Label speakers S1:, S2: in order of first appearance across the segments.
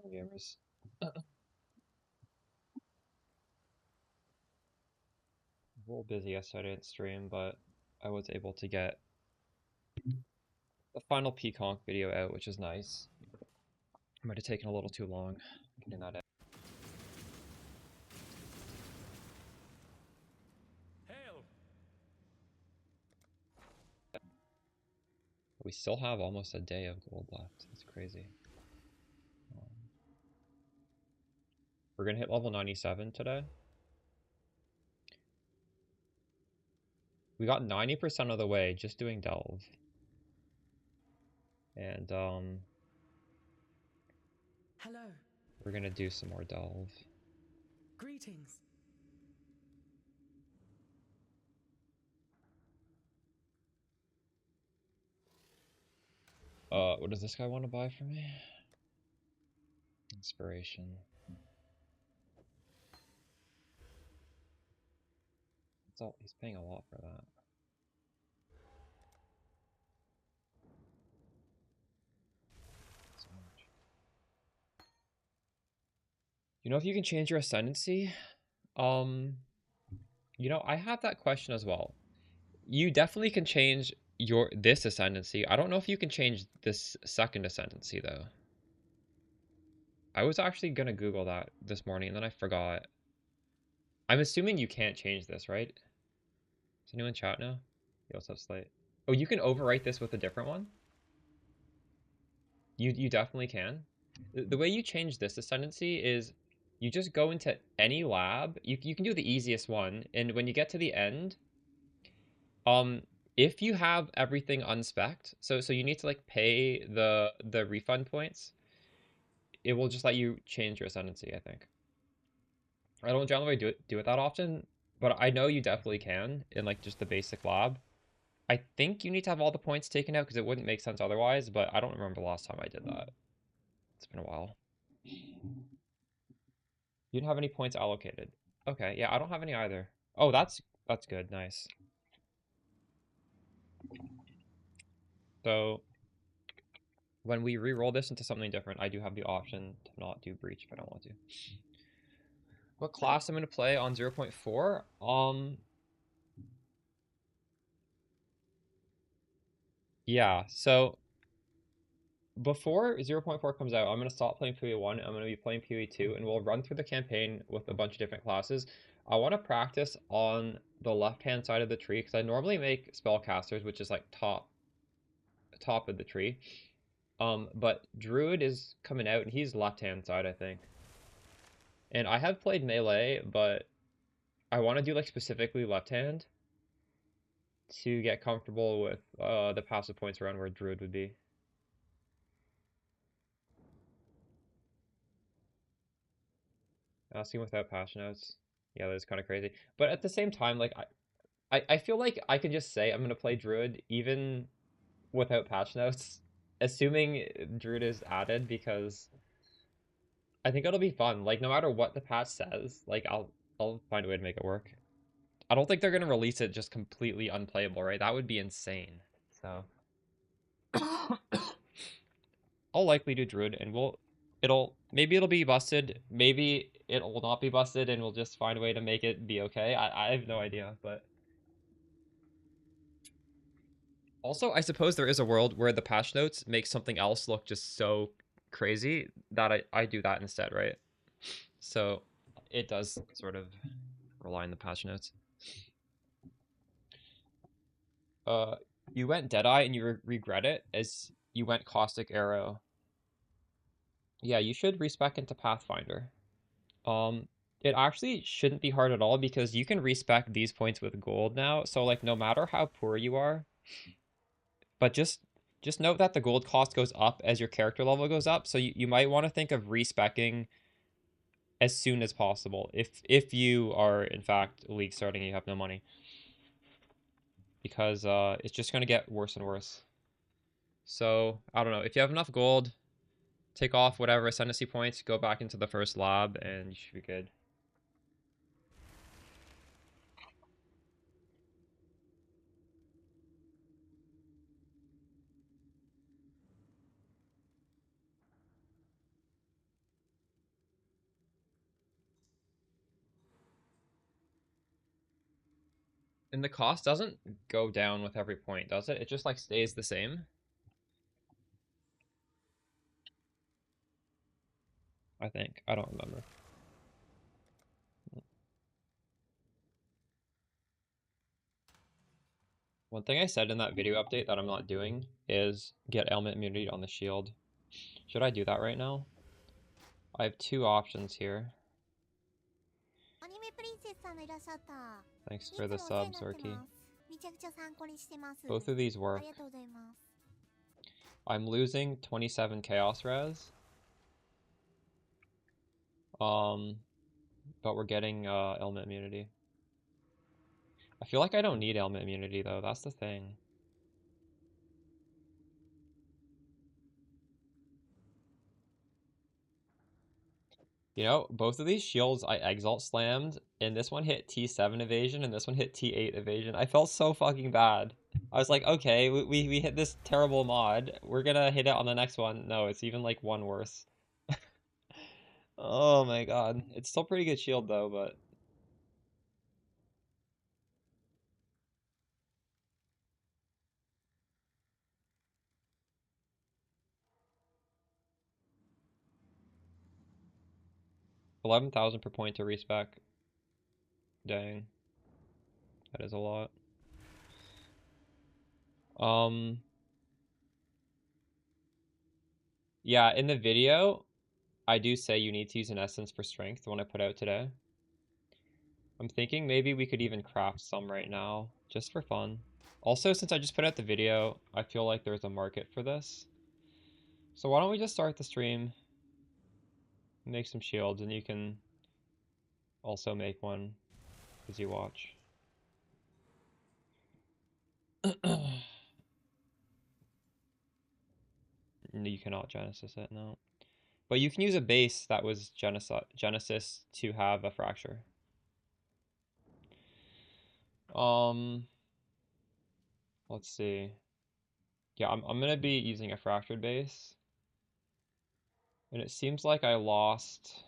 S1: Gamers. A little busy yesterday, I didn't stream, but I was able to get the final Peaconk video out, which is nice. It might have taken a little too long getting that out.
S2: Hail.
S1: We still have almost a day of gold left. It's crazy. We're gonna hit level 97 today. We got 90% of the way just doing delve. And
S2: Hello.
S1: we're gonna do some more delve.
S2: Greetings.
S1: What does this guy want to buy for me? Inspiration. He's paying a lot for that. So much. You know if you can change your ascendancy? You know, I have that question as well. You definitely can change this ascendancy. I don't know if you can change this second ascendancy though. I was actually gonna Google that this morning and then I forgot. I'm assuming you can't change this, right? Is anyone in chat now? Yeah, what's up, Slate? Oh, you can overwrite this with a different one? You definitely can. The way you change this ascendancy is you just go into any lab. You can do the easiest one, and when you get to the end, if you have everything unspec'd, so you need to like pay the refund points, it will just let you change your ascendancy, I think. I don't generally do it that often, but I know you definitely can in like just the basic lab. I think you need to have all the points taken out because it wouldn't make sense otherwise, but I don't remember the last time I did that. It's been a while. You didn't have any points allocated. Okay, yeah, I don't have any either. Oh, that's good. Nice. So when we re-roll this into something different, I do have the option to not do breach if I don't want to. What class I'm going to play on 0.4? Yeah, so before 0.4 comes out, I'm going to stop playing PoE 1. I'm going to be playing PoE 2, and we'll run through the campaign with a bunch of different classes. I want to practice on the left-hand side of the tree, because I normally make spellcasters, which is like top of the tree. But Druid is coming out, and he's left-hand side, I think. And I have played melee, but I want to do like specifically left-hand to get comfortable with the passive points around where Druid would be. Asking without patch notes. Yeah, that's kind of crazy. But at the same time, like I feel like I can just say I'm gonna play Druid even without patch notes, assuming Druid is added, because I think it'll be fun. Like no matter what the patch says, like I'll find a way to make it work. I don't think they're gonna release it just completely unplayable, right? That would be insane. So I'll likely do Druid, and maybe it'll be busted, maybe it will not be busted, and we'll just find a way to make it be okay. I have no idea, but also I suppose there is a world where the patch notes make something else look just so crazy that I do that instead, right? So it does sort of rely on the patch notes. You went Deadeye and you regret it as you went Caustic Arrow. Yeah, you should respec into Pathfinder. Um, it actually shouldn't be hard at all because you can respec these points with gold now. So like no matter how poor you are, but just note that the gold cost goes up as your character level goes up. So you might want to think of respecing as soon as possible if you are in fact league starting and you have no money. Because it's just gonna get worse and worse. So I don't know. If you have enough gold, take off whatever ascendancy points, go back into the first lab, and you should be good. And the cost doesn't go down with every point, does it? It just like stays the same. I think. I don't remember. One thing I said in that video update that I'm not doing is get ailment immunity on the shield. Should I do that right now? I have two options here. Thanks for the sub, Zorky. Both of these work. I'm losing 27 Chaos Res. But we're getting ailment immunity. I feel like I don't need ailment immunity though, that's the thing. You know, both of these shields I exalt slammed, and this one hit T7 evasion, and this one hit T8 evasion. I felt so fucking bad. I was like, okay, we hit this terrible mod. We're gonna hit it on the next one. No, it's even like one worse. Oh my god. It's still pretty good shield though, but 11,000 per point to respec. Dang. That is a lot. Yeah, in the video, I do say you need to use an essence for strength, the one I put out today. I'm thinking maybe we could even craft some right now, just for fun. Also, since I just put out the video, I feel like there's a market for this. So why don't we just start the stream, make some shields, and you can also make one as you watch. You cannot Genesis it, no. But you can use a base that was Genesis to have a fracture. Let's see. Yeah, I'm gonna be using a fractured base. And it seems like I lost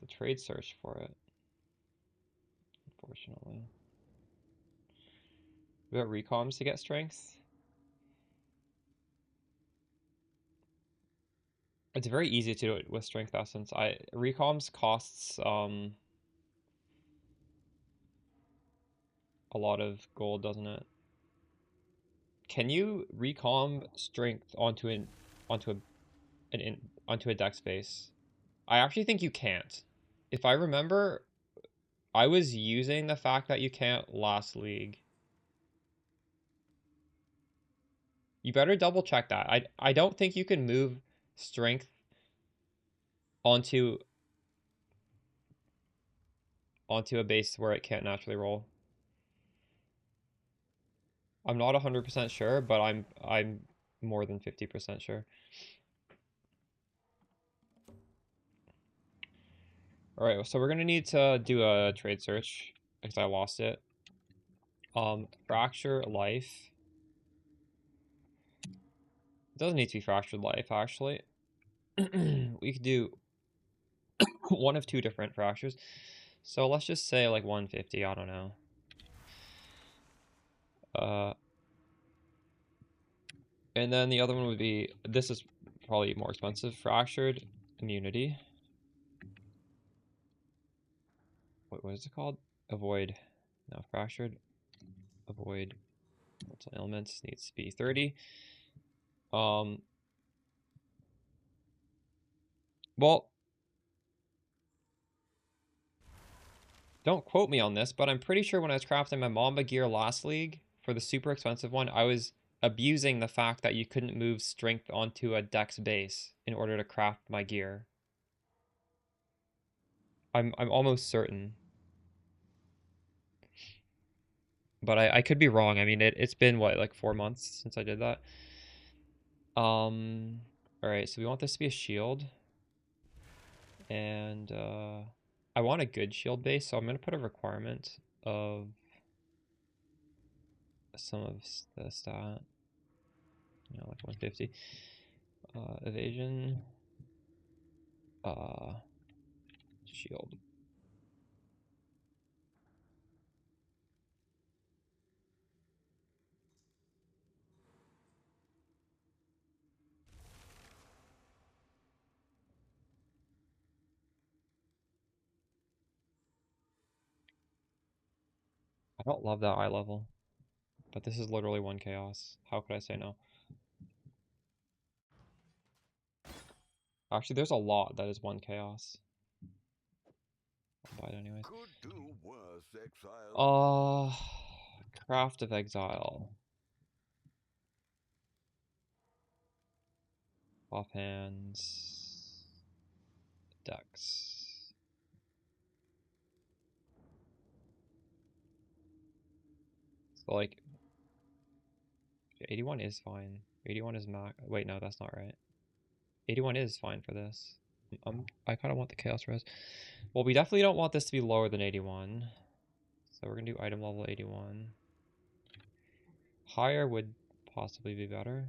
S1: the trade search for it, unfortunately. We got recoms to get strength. It's very easy to do it with strength essence. Recoms costs a lot of gold, doesn't it? Can you recom strength onto a dex base? I actually think you can't. If I remember, I was using the fact that you can't last league. You better double check that. I don't think you can move strength onto a base where it can't naturally roll. I'm not 100% sure, but I'm more than 50% sure. All right, so we're gonna need to do a trade search because I lost it. Fracture life. It doesn't need to be fractured life actually. We could do one of two different fractures. So let's just say like 150, I don't know. And then the other one would be, this is probably more expensive, fractured immunity. What is it called? Avoid. No, fractured. Avoid multiple elements needs to be 30. Well, don't quote me on this, but I'm pretty sure when I was crafting my Mamba gear last league for the super expensive one, I was abusing the fact that you couldn't move strength onto a dex base in order to craft my gear. I'm almost certain. But I could be wrong. I mean, it's been what, like 4 months since I did that. All right, so we want this to be a shield. And I want a good shield base, so I'm going to put a requirement of some of the stat. You know, like 150. Evasion. Shield. don't love that eye level, but this is literally one chaos. How could I say no? Actually, there's a lot that is one chaos. I'll buy it anyways.
S3: Could do worse, exile.
S1: Craft of Exile. Offhands. Decks. So like 81 is fine. 81 is max. Wait, no, that's not right. 81 is fine for this. I kind of want the Chaos Res. Well, we definitely don't want this to be lower than 81. So we're going to do item level 81. Higher would possibly be better.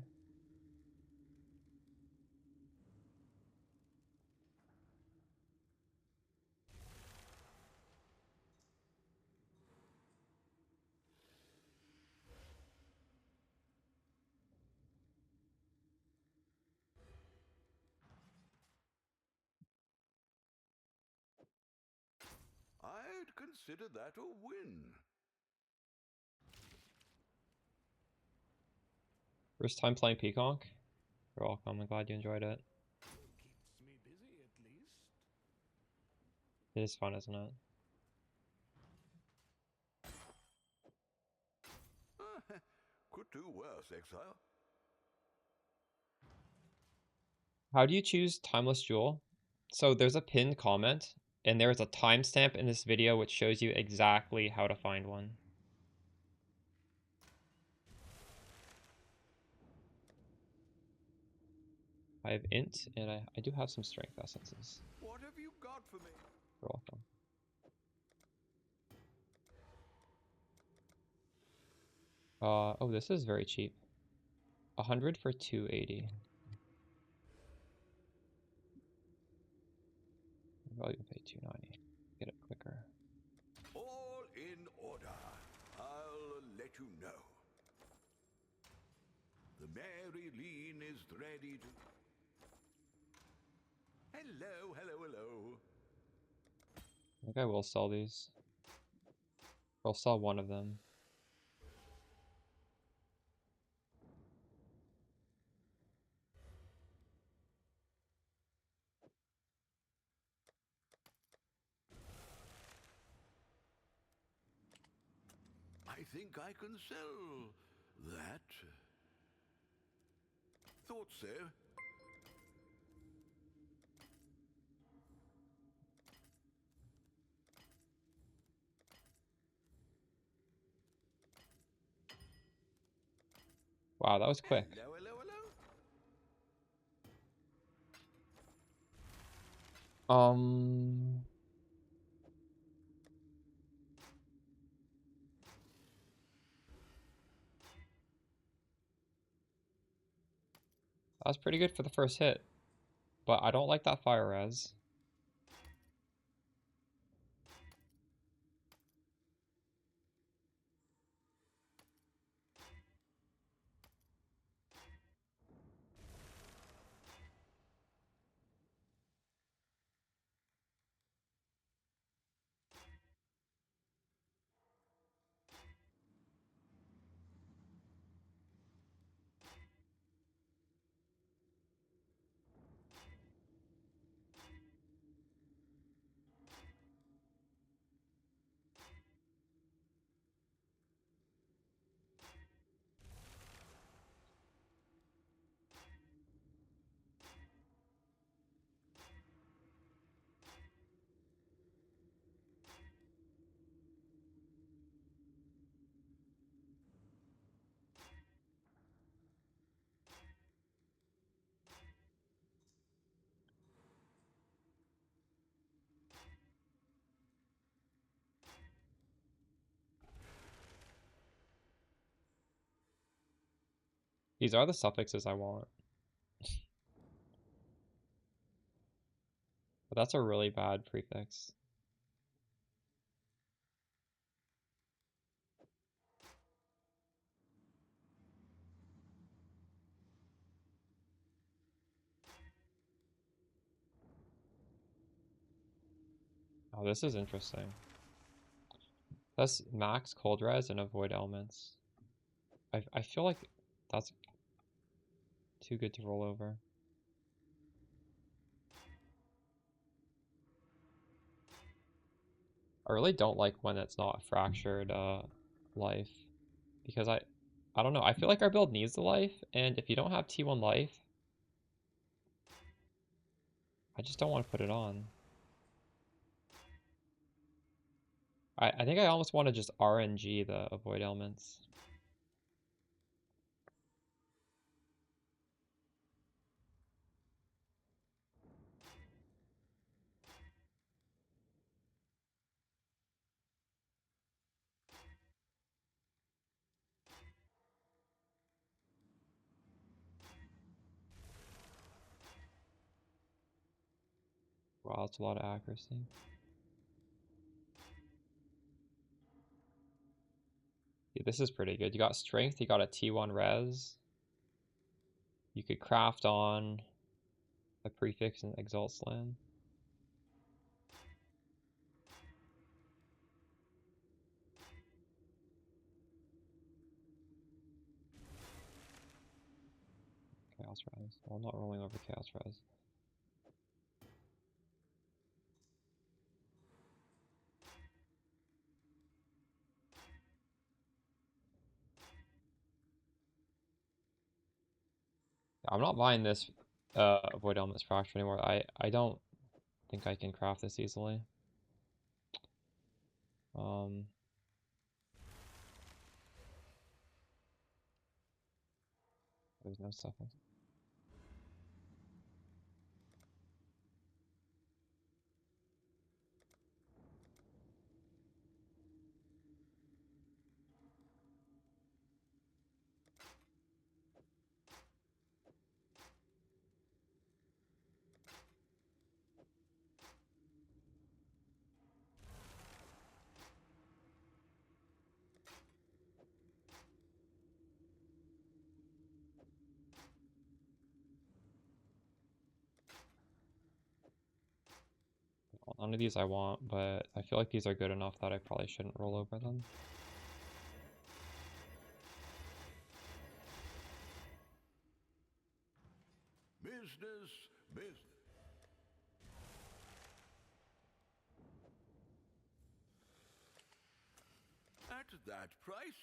S3: I'd consider that a win.
S1: First time playing Peacock? You're welcome. I'm glad you enjoyed it.
S2: Keeps me busy at least.
S1: It is fun, isn't it?
S3: Could do worse, exile.
S1: How do you choose Timeless Jewel? So there's a pinned comment, and there's a timestamp in this video which shows you exactly how to find one. I have int, and I do have some strength essences.
S3: What have you got for me?
S1: You're welcome. Oh, this is very cheap. 100 for 280. I'll even pay 290. Get it quicker.
S3: All in order. I'll let you know. The Mary Lean is ready to... Hello, hello, hello.
S1: I think I will sell these. I'll sell one of them.
S3: I think I can sell that. Thought so.
S1: Wow, that was quick.
S3: Hello, hello, hello.
S1: That was pretty good for the first hit. But I don't like that fire res. These are the suffixes I want. But that's a really bad prefix. Oh, this is interesting. That's max cold res and avoid elements. I feel like that's too good to roll over. I really don't like when it's not fractured life. Because I don't know, I feel like our build needs the life, and if you don't have T1 life, I just don't want to put it on. I think I almost want to just RNG the avoid elements. Wow, that's a lot of accuracy. Yeah, this is pretty good. You got strength, you got a T1 res. You could craft on a prefix and exalt slam. Chaos res. Well, I'm not rolling over chaos res. I'm not buying this avoid elements fracture anymore. I don't think I can craft this easily. Um, there's no stuff. None of these I want, but I feel like these are good enough that I probably shouldn't roll over them.
S3: Business, business. At that price,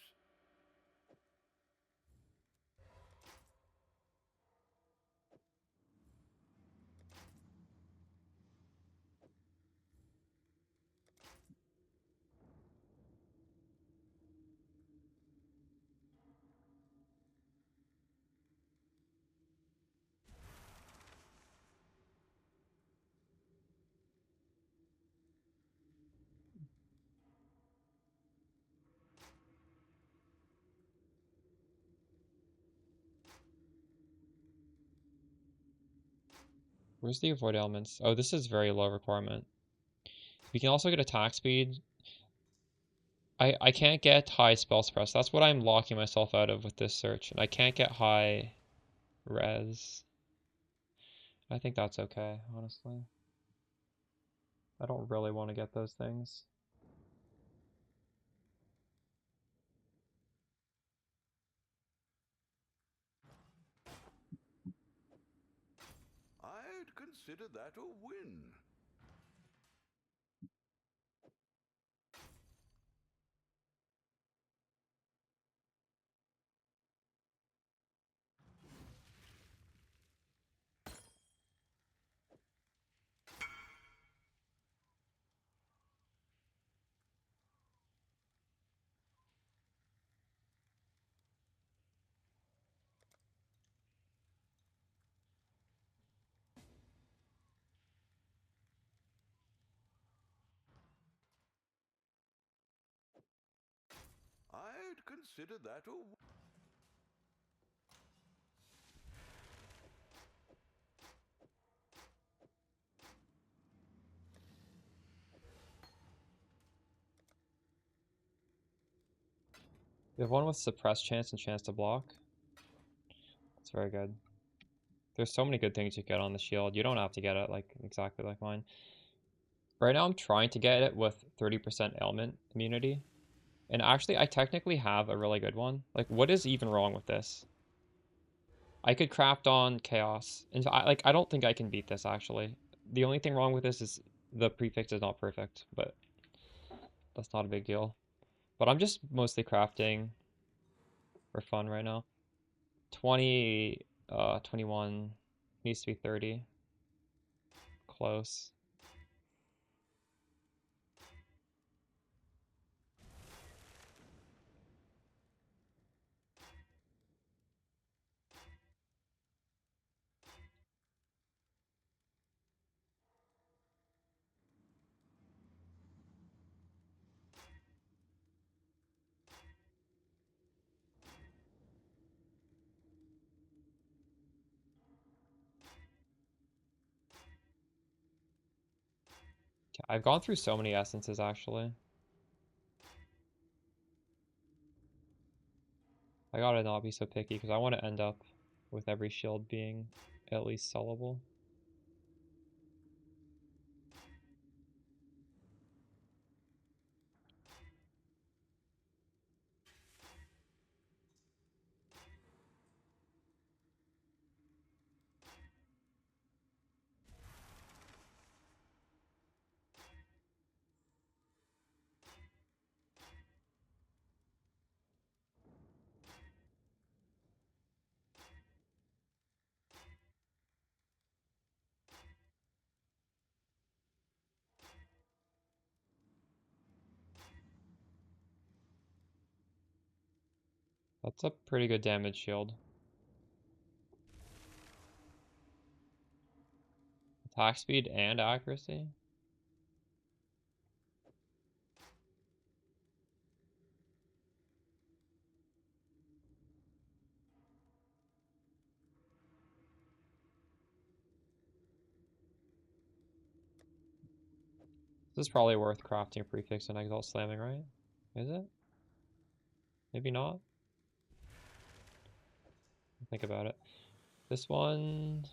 S1: Where's the avoid elements? Oh, this is very low requirement. We can also get attack speed. I can't get high spell suppress. That's what I'm locking myself out of with this search. And I can't get high res. I think that's okay, honestly. I don't really want to get those things.
S3: I'd consider that a win. I'd consider that a win.
S1: We have one with suppress chance and chance to block. It's very good. There's so many good things you get on the shield. You don't have to get it like exactly like mine. Right now I'm trying to get it with 30% ailment immunity. And actually, I technically have a really good one. Like, what is even wrong with this? I could craft on chaos. And I don't think I can beat this, actually. The only thing wrong with this is the prefix is not perfect, but that's not a big deal. But I'm just mostly crafting for fun right now. 20, 21 needs to be 30. Close. I've gone through so many essences, actually. I gotta not be so picky, because I want to end up with every shield being at least sellable. That's a pretty good damage shield. Attack speed and accuracy. This is probably worth crafting a prefix and exalt slamming, right? Is it? Maybe not. Think about it. This one,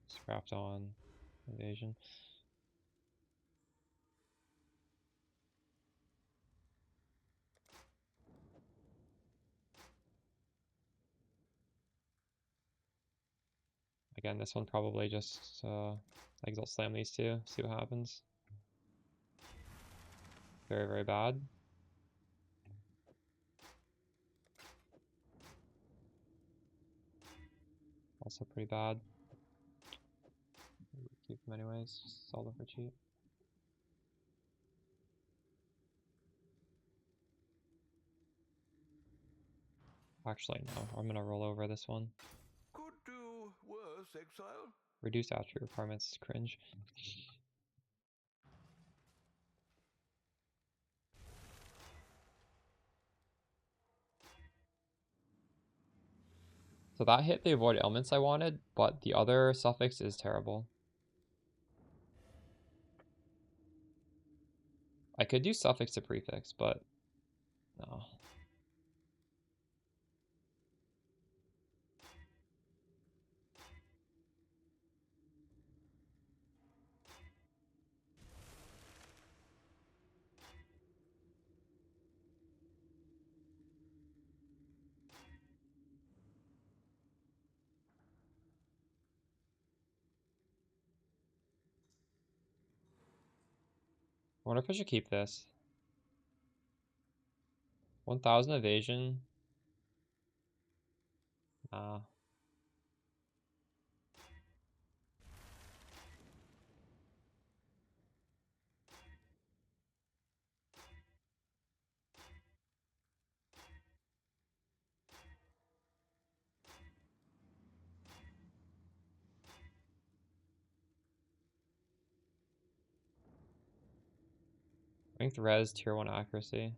S1: scrapped on evasion. Again, this one probably just exalt slam these two, see what happens. Very, very bad. Also pretty bad. Keep them anyways, just sell them for cheap. Actually, no, I'm gonna roll over this one.
S3: Could do worse, exile.
S1: Reduce attribute requirements, cringe. So that hit the avoid elements I wanted, but the other suffix is terrible. I could do suffix to prefix, but no. I wonder if I should keep this. 1000 evasion. Nah. Strength res, tier 1 accuracy.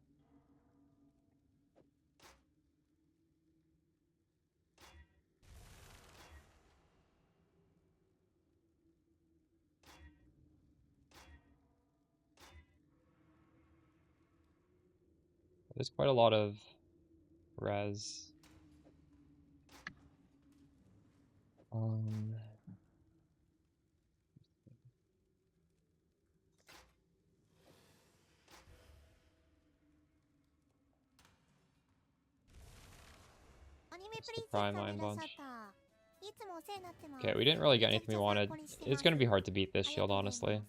S1: There's quite a lot of res. Um, It's the prime iron bunch. Okay, we didn't really get anything we wanted. It's gonna be hard to beat this shield, honestly.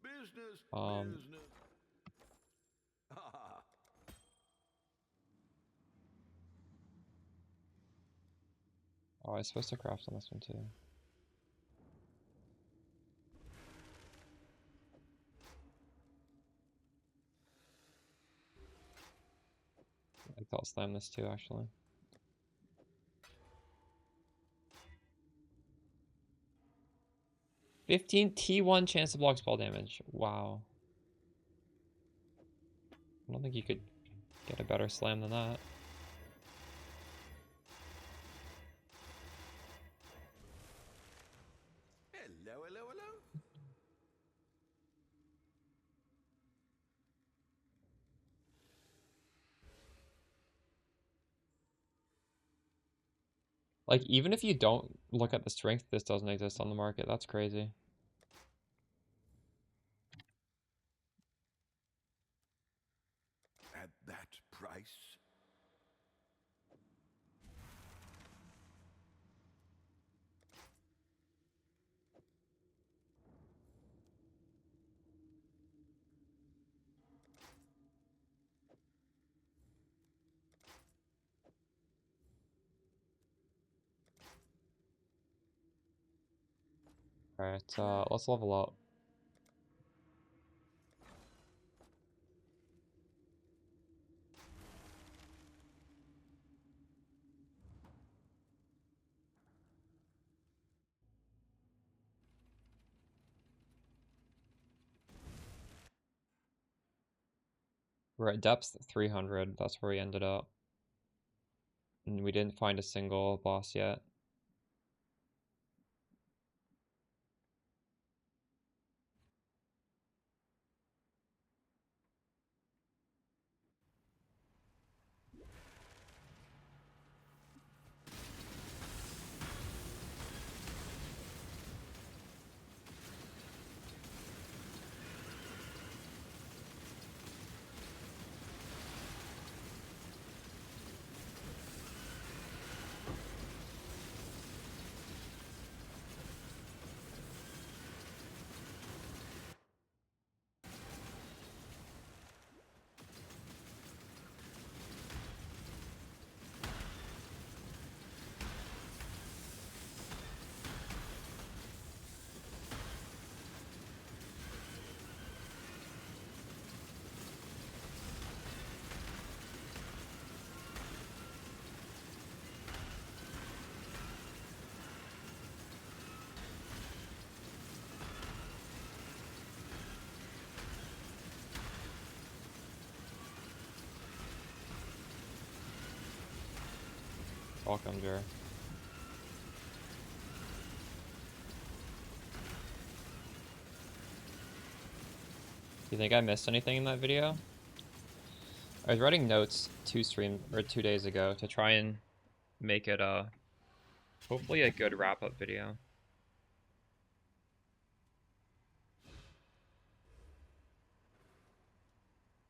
S3: Business,
S1: Um,
S3: business. Ah,
S1: oh, I was supposed to craft on this one too. I think I'll slam this too, actually. 15 T1 chance to block spell damage. Wow. I don't think you could get a better slam than that.
S3: hello, hello, hello.
S1: Like, even if you don't look at the strength, this doesn't exist on the market. That's crazy.
S3: At that price?
S1: Alright, let's level up. We're at depth 300. That's where we ended up. And we didn't find a single boss yet. Welcome, Jer. Do you think I missed anything in that video? I was writing notes 2 days ago to try and make it hopefully a good wrap-up video.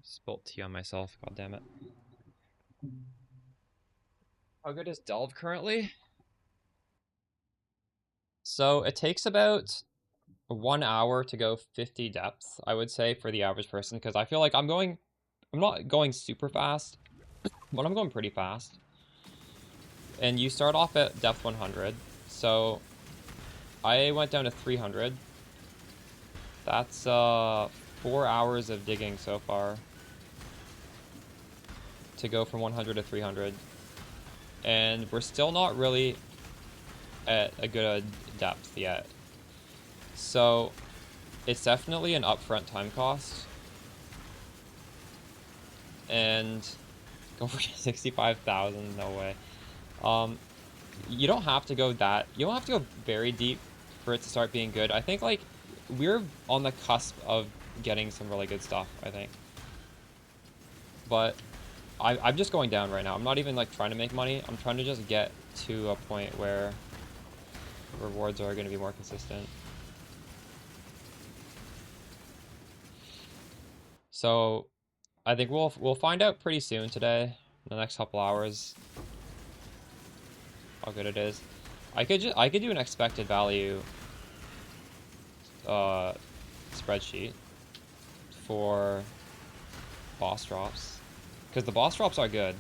S1: Spilt tea on myself, god damn it. How good is Delve currently? So it takes about 1 hour to go 50 depth, I would say, for the average person, because I feel like I'm not going super fast, but I'm going pretty fast. And you start off at depth 100, so I went down to 300. That's 4 hours of digging so far to go from 100 to 300. And we're still not really at a good depth yet. So it's definitely an upfront time cost. And go for 65,000, no way. You don't have to go you don't have to go very deep for it to start being good. I think like we're on the cusp of getting some really good stuff, I think. But I'm just going down right now. I'm not even like trying to make money. I'm trying to just get to a point where rewards are going to be more consistent. So I think we'll find out pretty soon today, in the next couple hours, how good it is. I could do an expected value spreadsheet for boss drops, because the boss drops are good.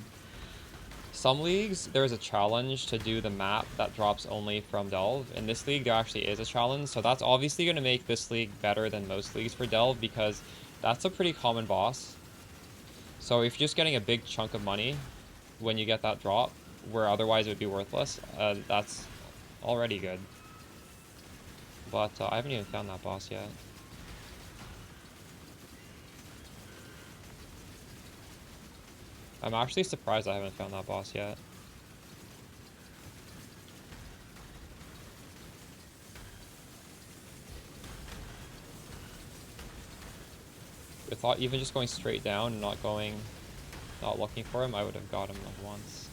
S1: Some leagues, there's a challenge to do the map that drops only from Delve. In this league, there actually is a challenge, so that's obviously going to make this league better than most leagues for Delve, because that's a pretty common boss. So if you're just getting a big chunk of money when you get that drop, where otherwise it would be worthless, that's already good. But I haven't even found that boss yet. I'm actually surprised I haven't found that boss yet. I thought even just going straight down and not looking for him, I would have got him like once.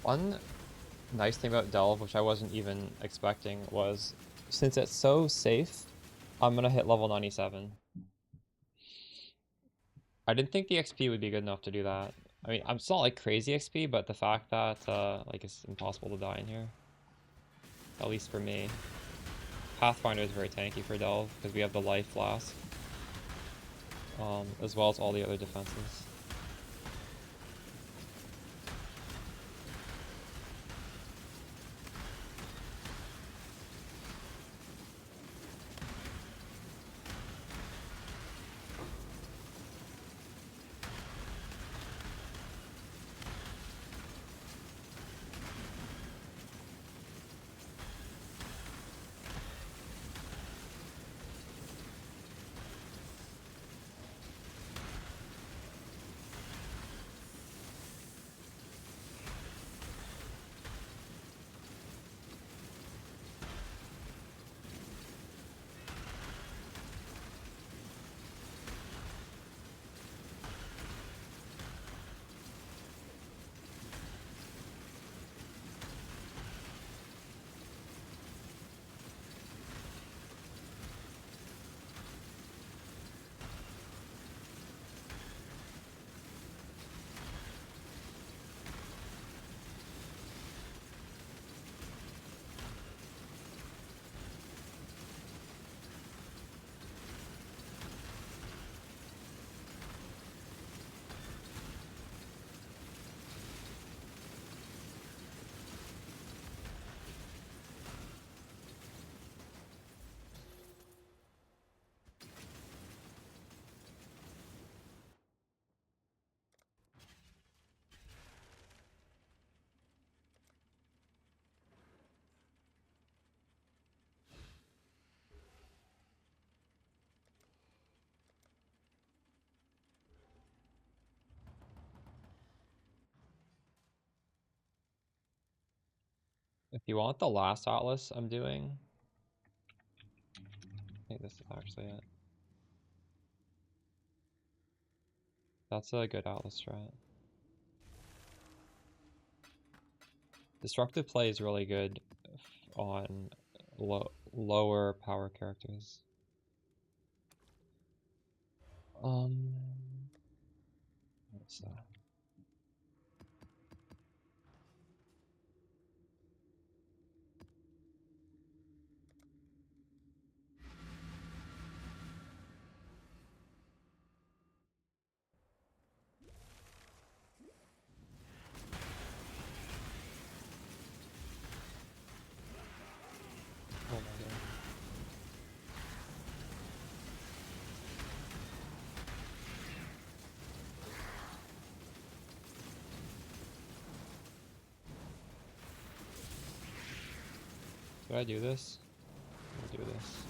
S1: One nice thing about Delve, which I wasn't even expecting, was since it's so safe, I'm gonna hit level 97. I didn't think the XP would be good enough to do that. I mean, it's not like crazy XP, but the fact that like it's impossible to die in here, at least for me. Pathfinder is very tanky for Delve because we have the life flask, as well as all the other defenses. If you want the last Atlas I'm doing, I think this is actually it. That's a good Atlas strat. Destructive play is really good on lower power characters. What's that? Should I do this? I'll do this.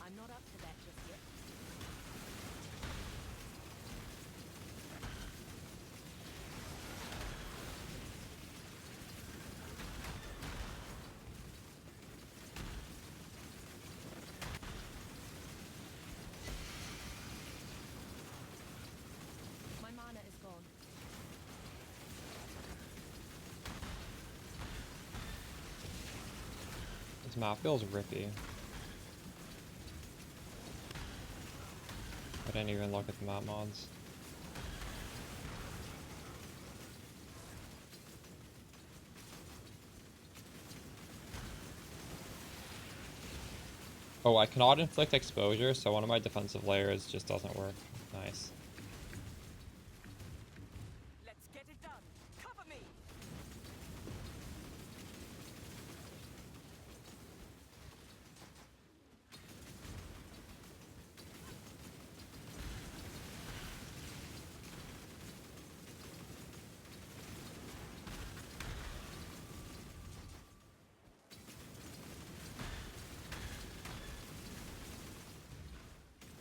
S4: I'm not up to that just yet. My mana is gone.
S1: This map feels rippy. I didn't even look at the map mods. Oh, I cannot inflict exposure, so one of my defensive layers just doesn't work. Nice.
S4: Let's get it done. Cover me.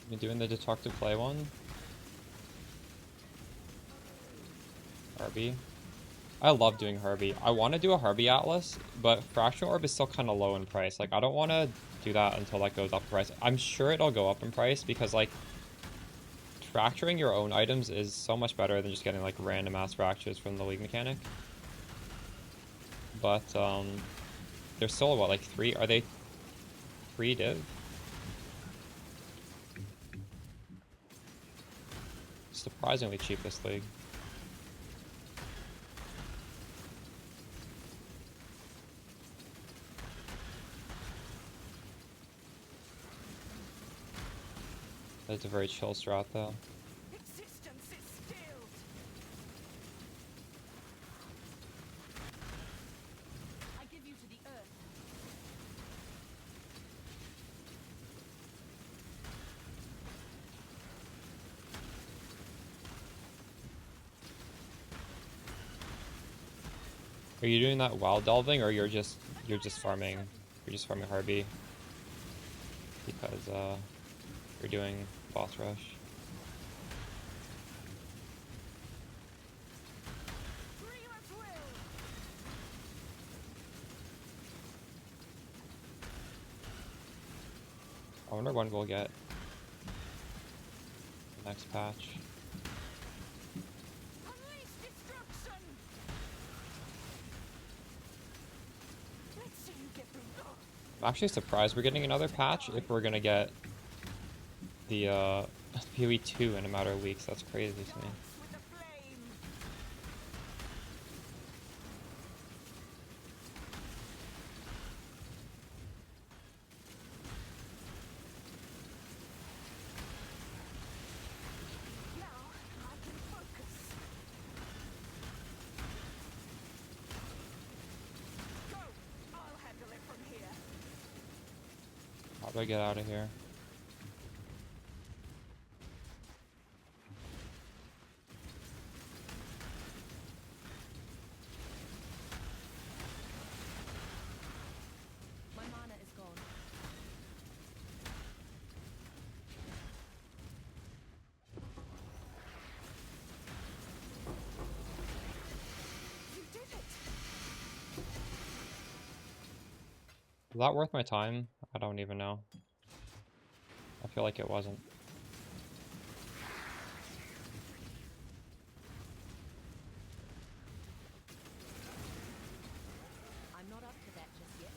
S1: You doing the destructive play one? Harvey. I love doing Harvey. I want to do a Harvey Atlas, but Fractional Orb is still kind of low in price. Like, I don't want to do that until that goes up in price. I'm sure it'll go up in price because, like, fracturing your own items is so much better than just getting, like, random ass fractures from the League mechanic. But, they're still, what, like, 3? Are they 3 div? Surprisingly cheap, this league. That's a very chill strat, though.
S4: Existence is stilled. I give you to the earth.
S1: Are you doing that while delving, or you're just farming? You're just farming Harvey because you're doing boss rush.
S4: Dreamer's will.
S1: I wonder when we'll get the next patch.
S4: Unleash destruction. Let's see you get through.
S1: I'm actually surprised we're getting another patch if we're gonna get the PoE 2 in a matter of weeks. That's crazy to me.
S4: With the flame. Now I can focus. Go. I'll handle it from here.
S1: How do I get out of here?
S4: My mana is gone. You did it.
S1: Was that worth my time? I don't even know. I feel like it wasn't.
S4: I'm not up to that just yet.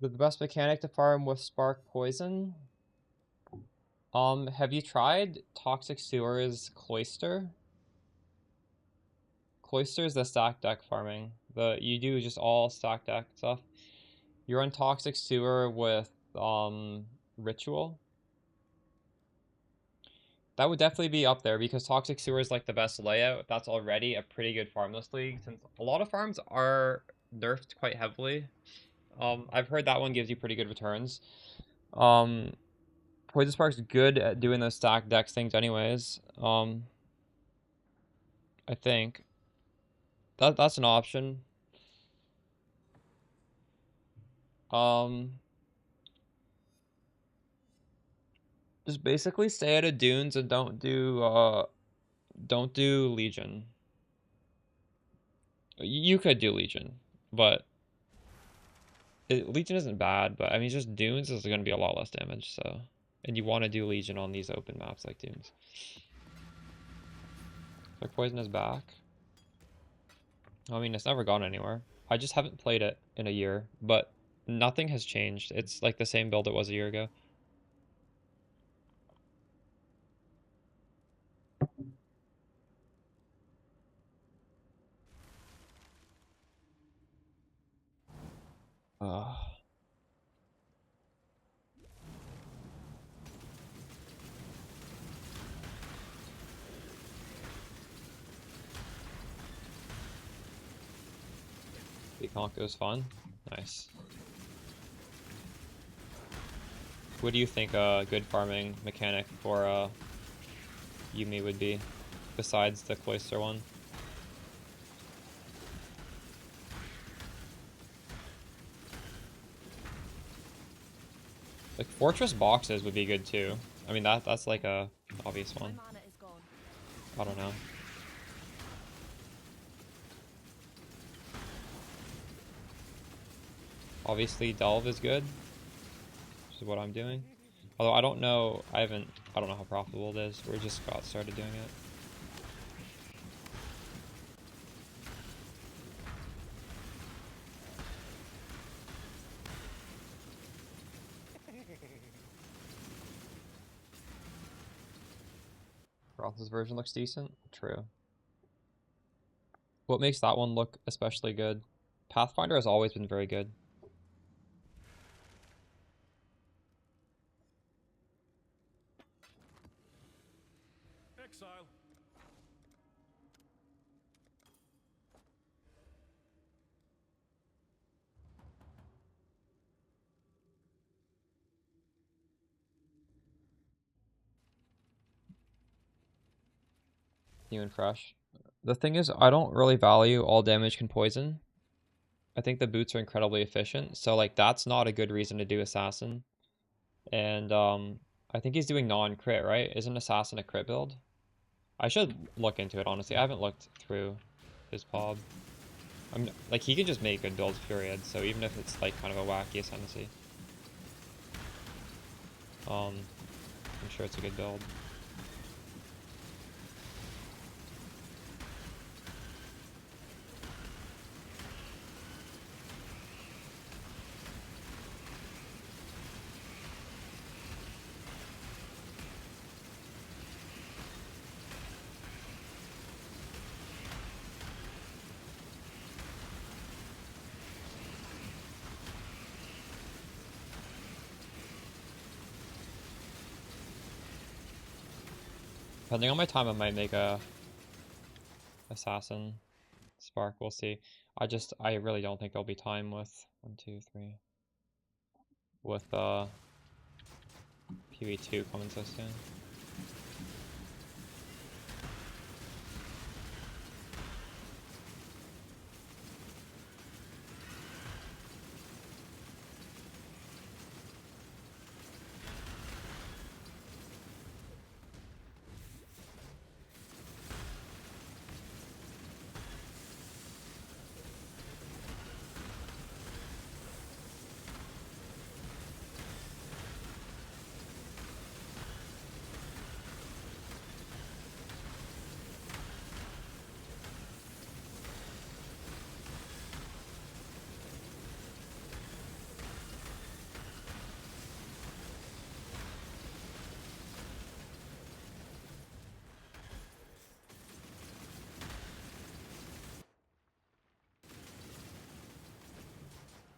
S1: The best mechanic to farm with Spark Poison? Have you tried Toxic Sewers Cloister? Cloister is the stack deck farming. You do just all stack deck stuff. You run Toxic Sewer with Ritual. That would definitely be up there because Toxic Sewer is like the best layout. That's already a pretty good farmless league since a lot of farms are nerfed quite heavily. I've heard that one gives you pretty good returns. Poison Spark's good at doing those stack decks things anyways. I think that's an option. Just basically stay out of dunes and don't do Legion. You could do Legion, but Legion isn't bad, but I mean just dunes is going to be a lot less damage, so and you want to do Legion on these open maps like dunes. Like Poison is back. I mean, it's never gone anywhere. I just haven't played it in a year, but nothing has changed. It's like the same build it was a year ago. Conk was fun. Nice. What do you think a good farming mechanic for Yuumi would be, besides the Cloister one? Like Fortress boxes would be good too. I mean that's like a obvious one. I don't know. Obviously Delve is good, which is what I'm doing. Although I don't know, I don't know how profitable it is. We just got started doing it. Roth's version looks decent. True. What makes that one look especially good? Pathfinder has always been very good.
S2: Exile.
S1: New and fresh. The thing is, I don't really value all damage can poison. I think the boots are incredibly efficient, so like that's not a good reason to do Assassin. And I think he's doing non-crit, right? Isn't Assassin a crit build? I should look into it, honestly. I haven't looked through his pod. Like, he can just make good builds, period, so even if it's like kind of a wacky ascendancy. I'm sure it's a good build. Depending on my time, I might make a Assassin Spark. We'll see. I really don't think there'll be time with 1, 2, 3. With PoE2 coming so soon.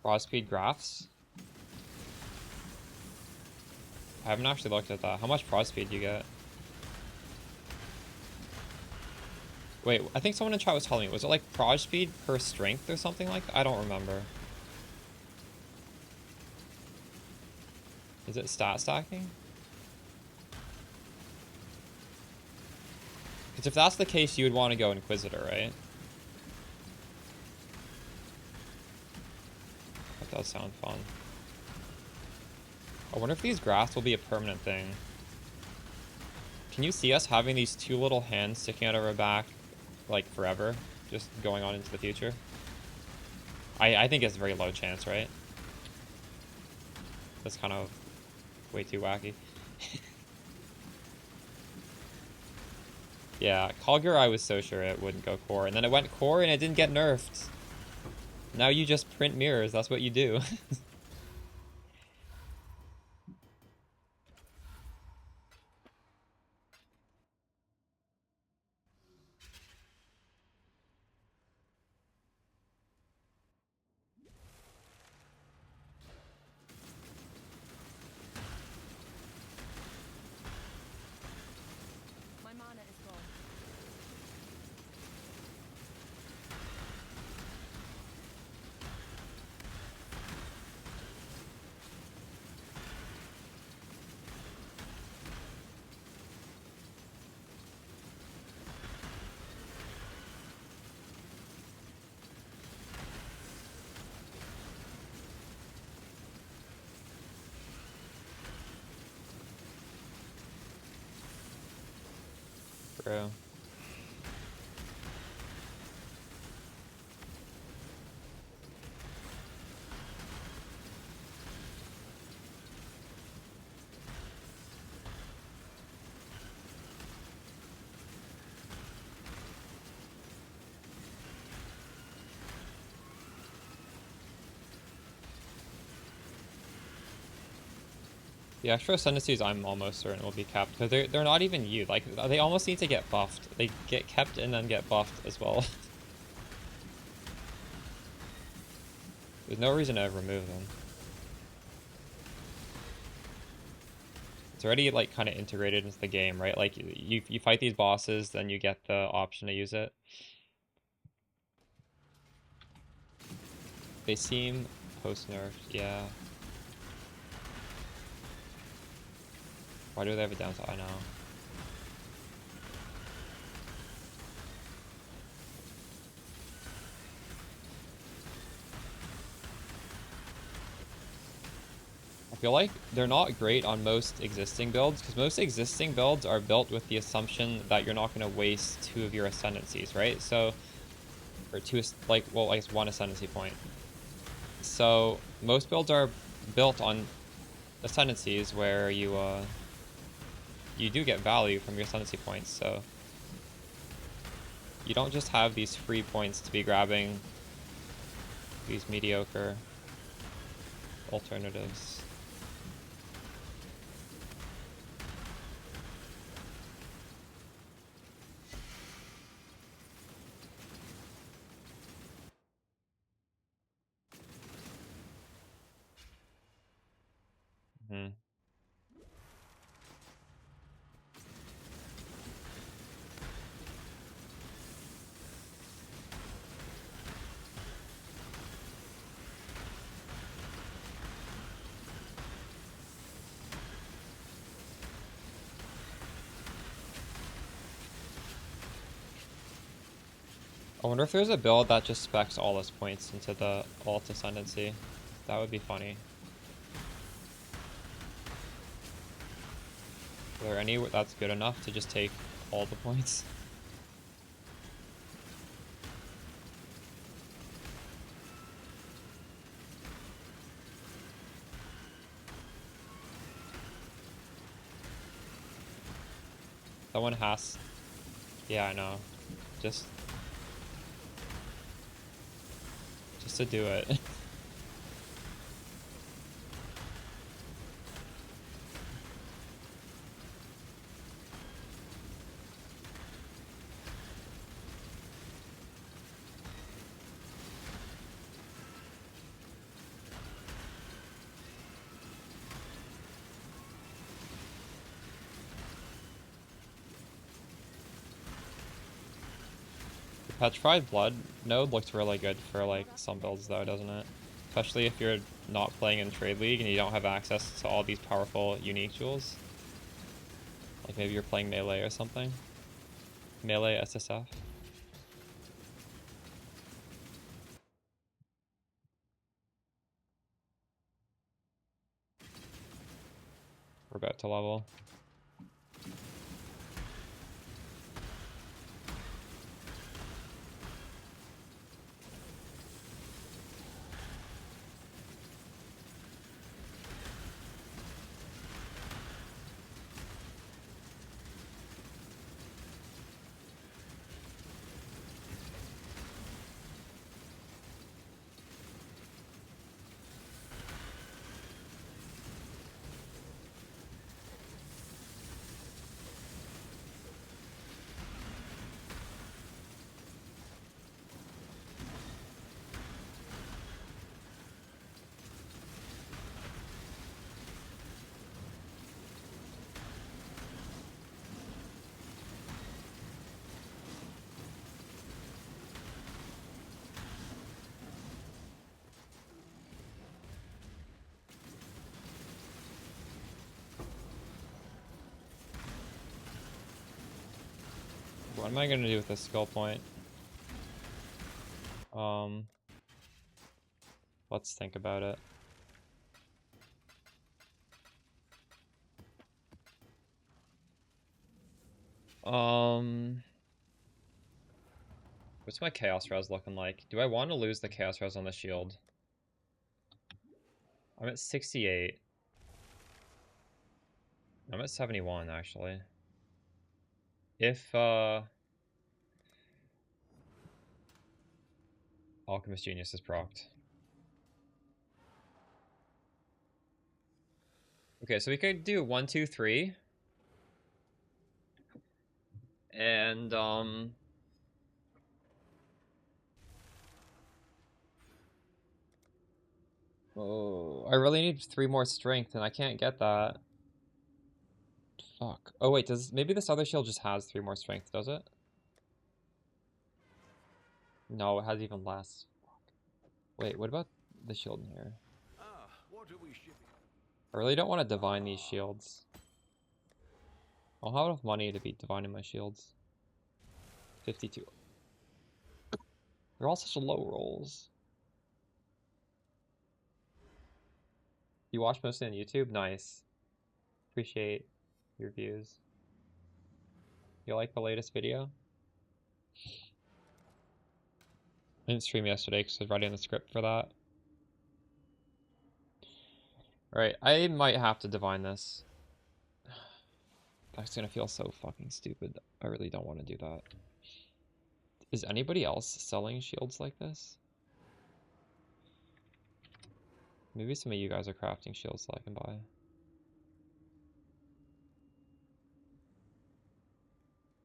S1: Raw speed graphs? I haven't actually looked at that. How much prod speed do you get? Wait, I think someone in chat was telling me. Was it like prod speed per strength or something like that? I don't remember. Is it stat stacking? Because if that's the case, you would want to go Inquisitor, right? That does sound fun. I wonder if these graphs will be a permanent thing. Can you see us having these two little hands sticking out of our back, like, forever? Just going on into the future? I think it's a very low chance, right? That's kind of way too wacky. Yeah, Kogger, I was so sure it wouldn't go core. And then it went core and it didn't get nerfed. Now you just print mirrors. That's what you do.
S4: My mana is gone.
S1: Bro. The extra ascendancies I'm almost certain will be capped because they're not even you. Like they almost need to get buffed. They get kept and then get buffed as well. There's no reason to remove them. It's already like kind of integrated into the game, right? Like you fight these bosses, then you get the option to use it. They seem post nerfed, yeah. Why do they have a downside? I know. I feel like they're not great on most existing builds, because most existing builds are built with the assumption that you're not going to waste two of your ascendancies, right? So, or two, like, well, I guess one ascendancy point. So, most builds are built on ascendancies where you do get value from your ascendancy points, so you don't just have these free points to be grabbing these mediocre alternatives. Hmm. I wonder if there's a build that just specs all its points into the alt ascendancy. That would be funny. Are there any that's good enough to just take all the points? Someone has... Yeah, I know. Just to do it. Petrified Blood node looks really good for like some builds though, doesn't it? Especially if you're not playing in Trade League and you don't have access to all these powerful unique jewels. Like maybe you're playing Melee or something. Melee SSF. We're about to level. What am I gonna do with this skill point? Let's think about it. What's my Chaos Res looking like? Do I want to lose the Chaos Res on the shield? I'm at 68. I'm at 71 actually. If Alchemist Genius is procced. Okay, so we could do 1, 2, 3. And oh, I really need 3 more strength and I can't get that. Fuck. Oh wait, maybe this other shield just has 3 more strength, does it? No, it has even less. Fuck. Wait, what about the shield in here?
S3: Ah, what are we shipping?
S1: I really don't want to divine these shields. I'll have enough money to be divining my shields. 52. They're all such low rolls. You watch mostly on YouTube? Nice. Appreciate your views. You like the latest video? I didn't stream yesterday because I was writing the script for that. Alright, I might have to divine this. That's gonna feel so fucking stupid. I really don't want to do that. Is anybody else selling shields like this? Maybe some of you guys are crafting shields that I can buy.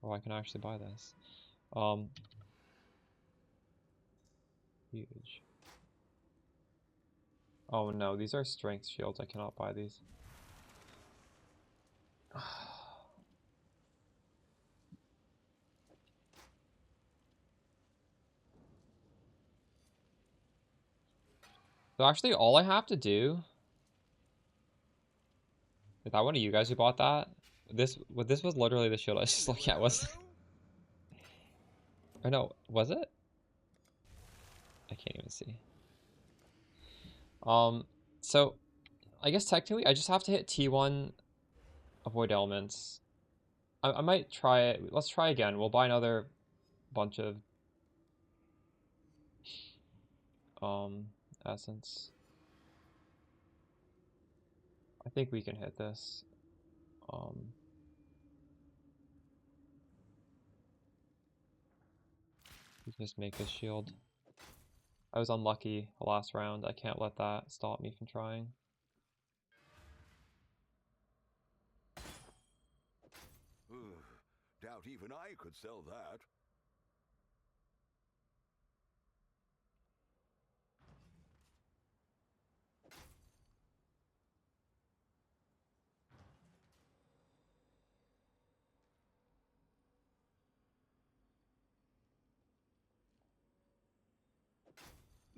S1: Oh, I can actually buy this. Huge. Oh no, these are strength shields. I cannot buy these. So actually, all I have to do... Is that one of you guys who bought that? This was literally the shield I was just looking at, was... Or no, was it? I can't even see. So, I guess technically I just have to hit T1, avoid elements. I might try it. Let's try again. We'll buy another bunch of essence. I think we can hit this. We can just make this shield. I was unlucky the last round. I can't let that stop me from trying.
S3: Doubt even I could sell that.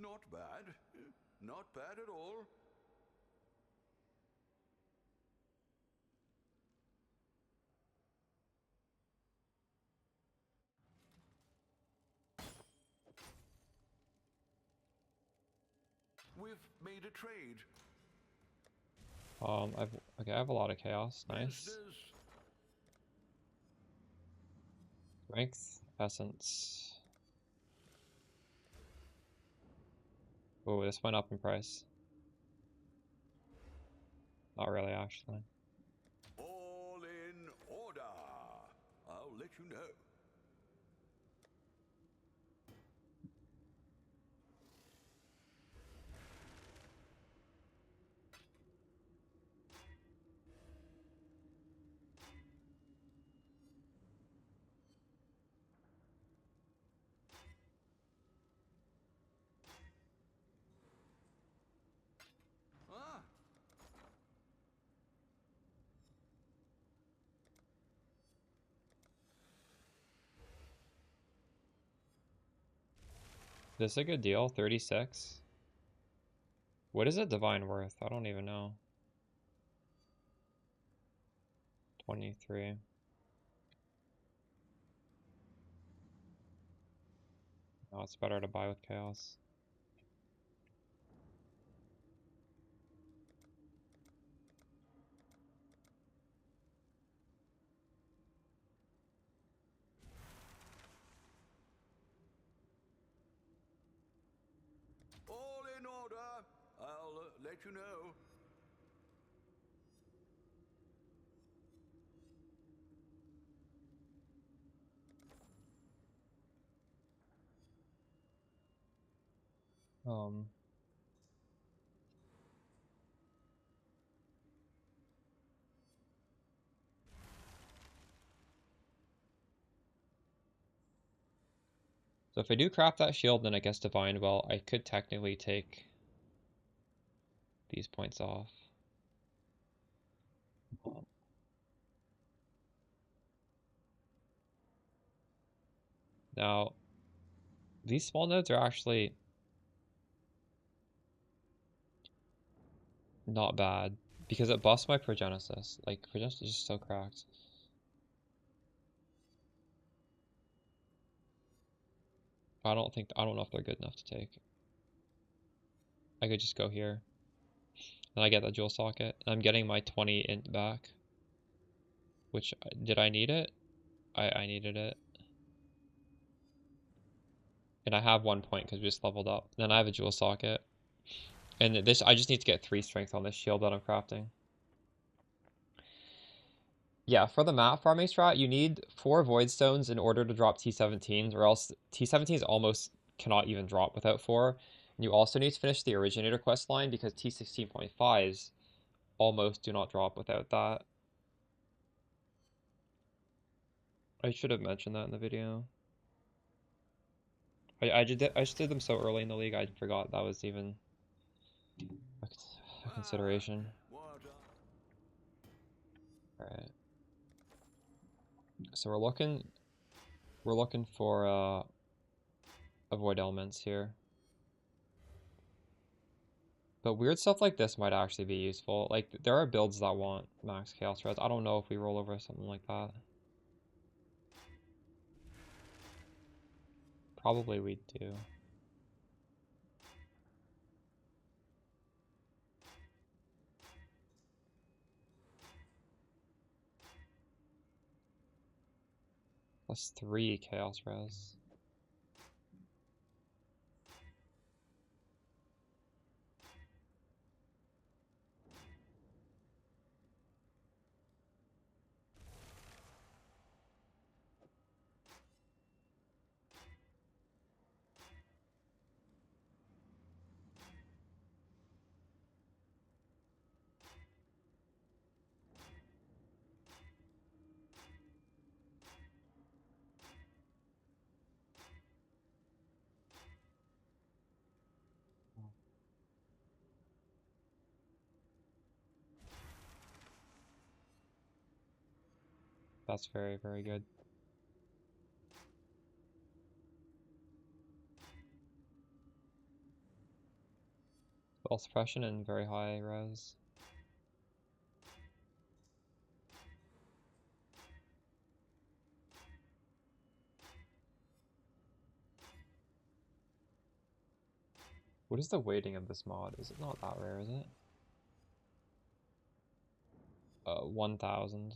S3: Not bad. Not bad at all. We've made a trade.
S1: Okay, I have a lot of chaos. Nice.
S3: Business.
S1: Strength, essence. Oh, this went up in price. Not really, actually.
S3: All in order. I'll let you know. Ah,
S1: This is a good deal, 36. What is it divine worth? I don't even know. 23. No, it's better to buy with chaos.
S3: all in order. I'll let you know.
S1: Um, so if I do craft that shield, then I guess divine, well, I could technically take these points off. Now, these small nodes are actually not bad because it busts my Progenesis. Like, Progenesis is just so cracked. I don't know if they're good enough to take. I could just go here. And I get the jewel socket. And I'm getting my 20 int back. Which, did I need it? I needed it. And I have 1 point because we just leveled up. Then I have a jewel socket. And this, I just need to get 3 strength on this shield that I'm crafting. Yeah, for the map farming strat, you need 4 void stones in order to drop T17s, or else T17s almost cannot even drop without 4. And you also need to finish the originator quest line because T16.5s almost do not drop without that. I should have mentioned that in the video. I just did them so early in the league, I forgot that was even a consideration.
S3: What?
S1: Alright. So we're looking for avoid elements here. But weird stuff like this might actually be useful. Like, there are builds that want max chaos res. I don't know if we roll over something like that. Probably we do. +3 chaos res. That's very, very good. Spell suppression and very high res. What is the weighting of this mod? Is it not that rare, is it? 1,000.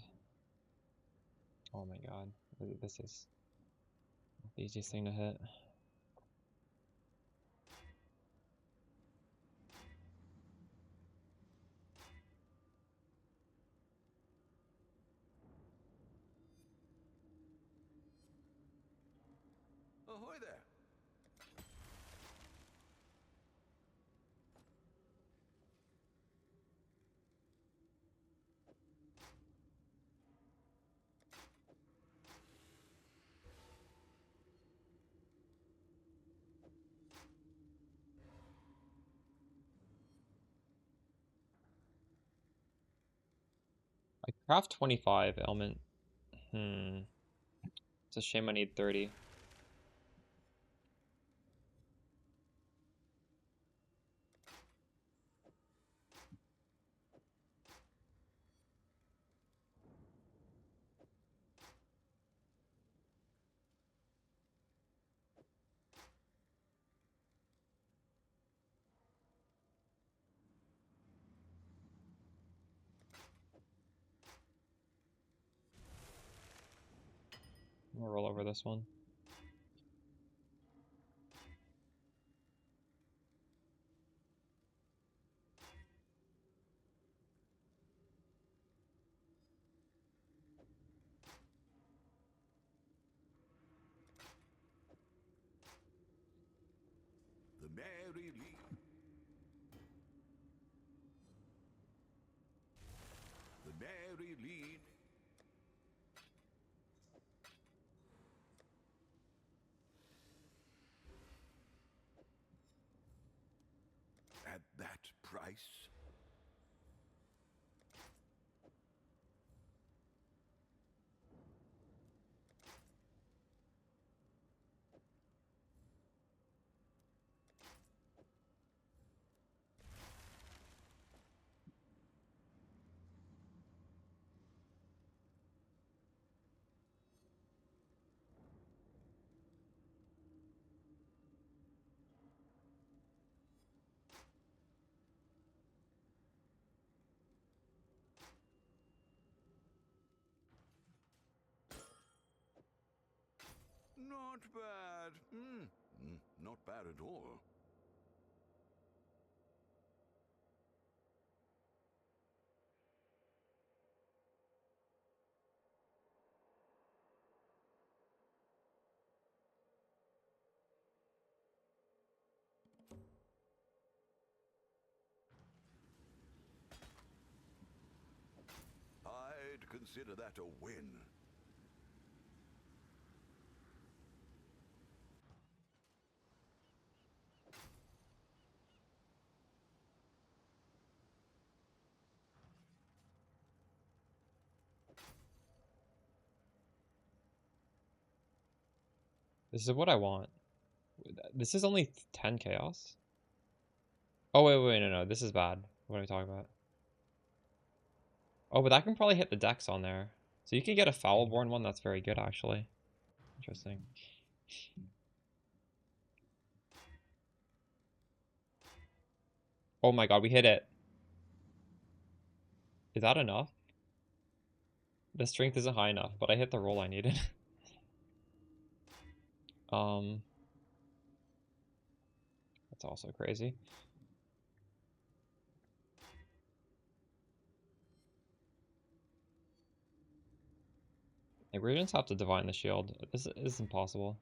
S1: Oh my god. This is the easiest thing to hit.
S3: Ahoy there.
S1: I craft 25 element. It's a shame I need 30. I'm gonna roll over this one.
S3: The Mary Lee. The Mary Lee. At that price? Not bad. Not bad at all. I'd consider that a win.
S1: This is what I want. This is only 10 chaos? Oh, wait, no. This is bad. What are we talking about? Oh, but that can probably hit the decks on there. So you can get a Foulborn one that's very good, actually. Interesting. Oh my god, we hit it. Is that enough? The strength isn't high enough, but I hit the roll I needed. That's also crazy. Hey, we're gonna have to divine the shield. This is impossible.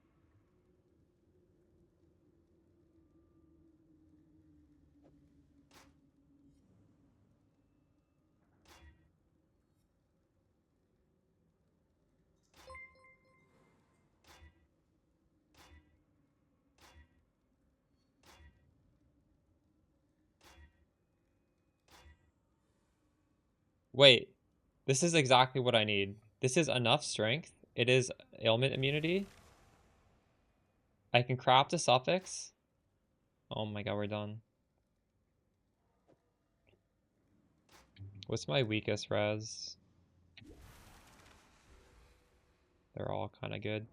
S1: Wait, this is exactly what I need. This is enough strength. It is ailment immunity. I can craft a suffix. Oh my god, we're done. What's my weakest res? They're all kind of good.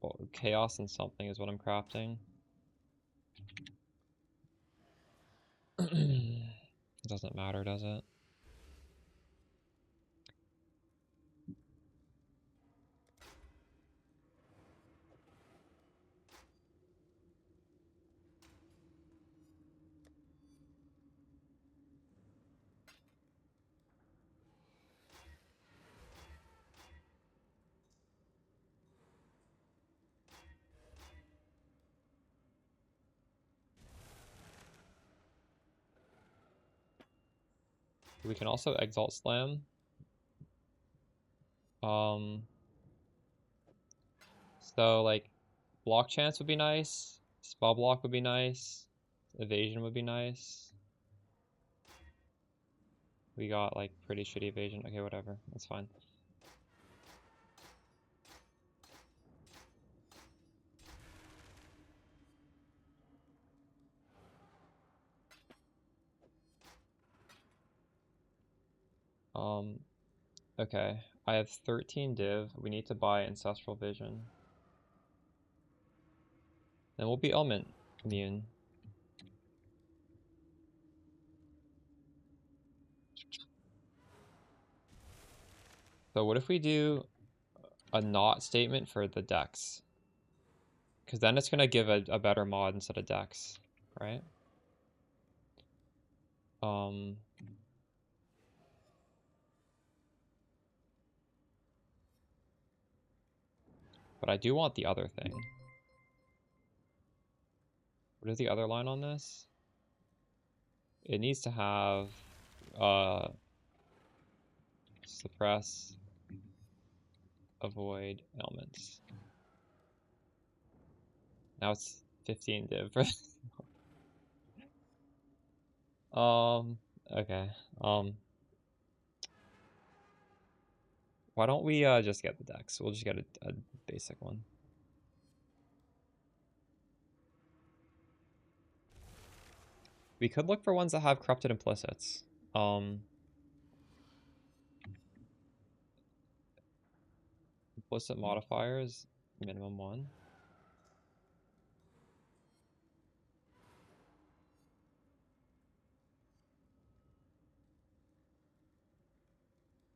S1: Well, chaos and something is what I'm crafting. It doesn't matter, does it? We can also Exalt Slam. So like block chance would be nice. Spell block would be nice. Evasion would be nice. We got like pretty shitty evasion. Okay, whatever. That's fine. Okay. I have 13 div. We need to buy Ancestral Vision. Then we'll be Element immune. So what if we do a not statement for the Dex? Because then it's going to give a better mod instead of Dex, right? But I do want the other thing. What is the other line on this? It needs to have suppress, avoid elements. Now it's 15 div. Okay. Why don't we just get the Dex? We'll just get a basic one. We could look for ones that have corrupted implicits. Implicit modifiers, minimum 1.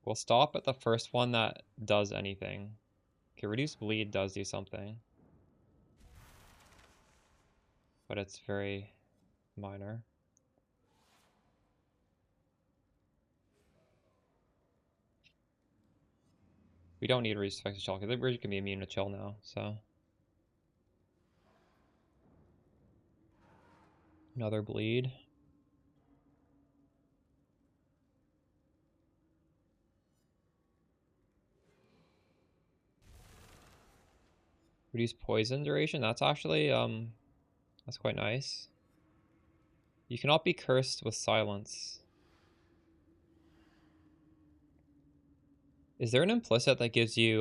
S1: We'll stop at the first one that does anything. Okay, reduce bleed does do something. But it's very minor. We don't need reduce effective chill because we're gonna be immune to chill now, so. Another bleed. Reduce poison duration. That's actually that's quite nice. You cannot be cursed with silence. Is there an implicit that gives you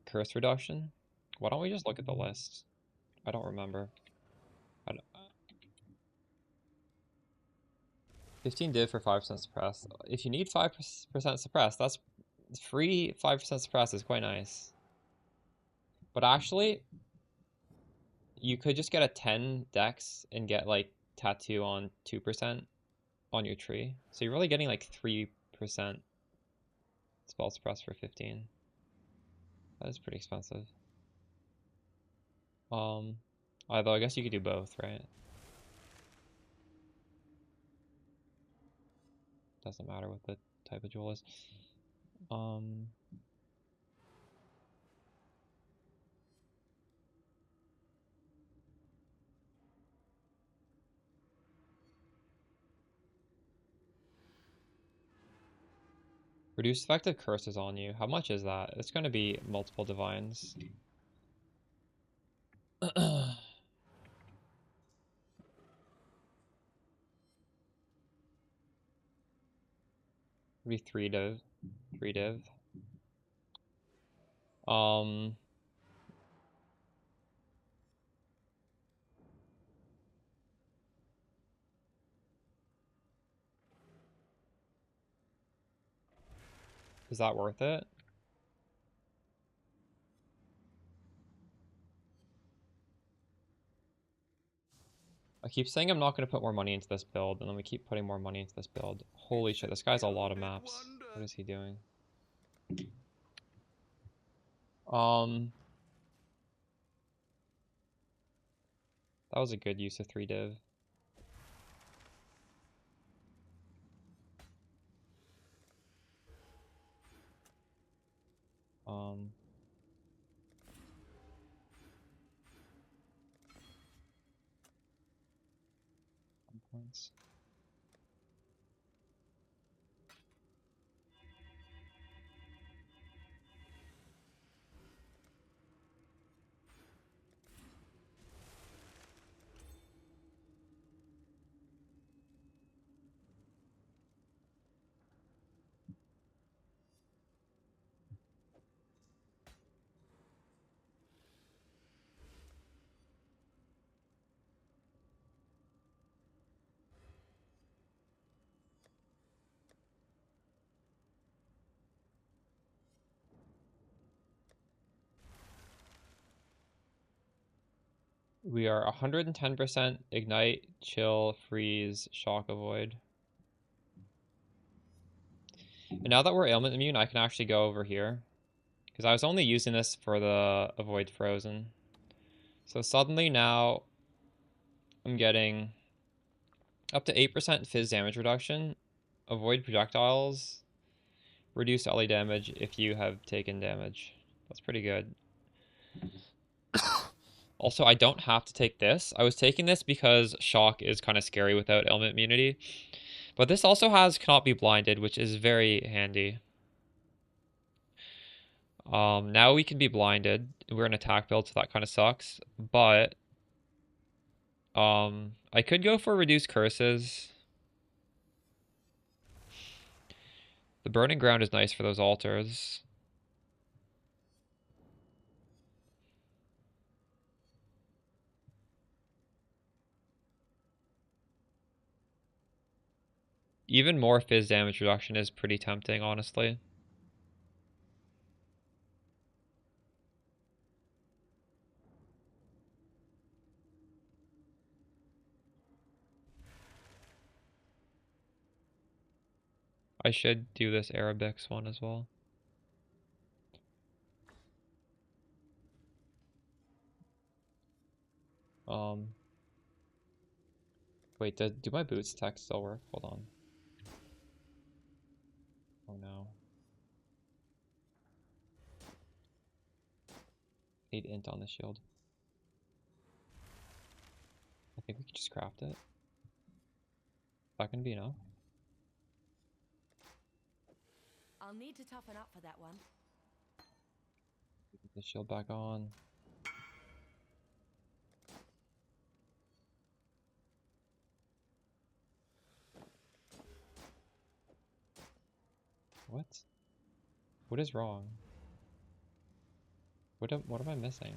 S1: curse reduction? Why don't we just look at the list? I don't remember. 15 div for 5% suppress. If you need 5% suppress, that's free 5% suppress is quite nice. But actually, you could just get a 10 dex and get like tattoo on 2% on your tree. So you're really getting like 3% spell suppress for 15. That is pretty expensive. Although I guess you could do both, right? Doesn't matter what the type of jewel is. Reduce effective curses on you. How much is that? It's going to be multiple divines. Be 3 div. 3 div. Is that worth it? I keep saying I'm not going to put more money into this build, and then we keep putting more money into this build. Holy shit, this guy's a lot of maps. What is he doing? That was a good use of 3 div. Um, Points. We are 110% ignite, chill, freeze, shock, avoid. And now that we're ailment immune, I can actually go over here. Because I was only using this for the avoid frozen. So suddenly now I'm getting up to 8% fizz damage reduction, avoid projectiles, reduce LE damage if you have taken damage. That's pretty good. Also, I don't have to take this. I was taking this because shock is kind of scary without ailment immunity. But this also has cannot be blinded, which is very handy. Now we can be blinded. We're an attack build, so that kind of sucks. But I could go for reduced curses. The burning ground is nice for those altars. Even more fizz damage reduction is pretty tempting, honestly. I should do this Arabics one as well. Wait, do my boots attack still work? Hold on. Oh no. 8 int on the shield. I think we can just craft it. Is that gonna be enough?
S4: I'll need to toughen up for that one.
S1: Get the shield back on. What? What is wrong? What am I missing?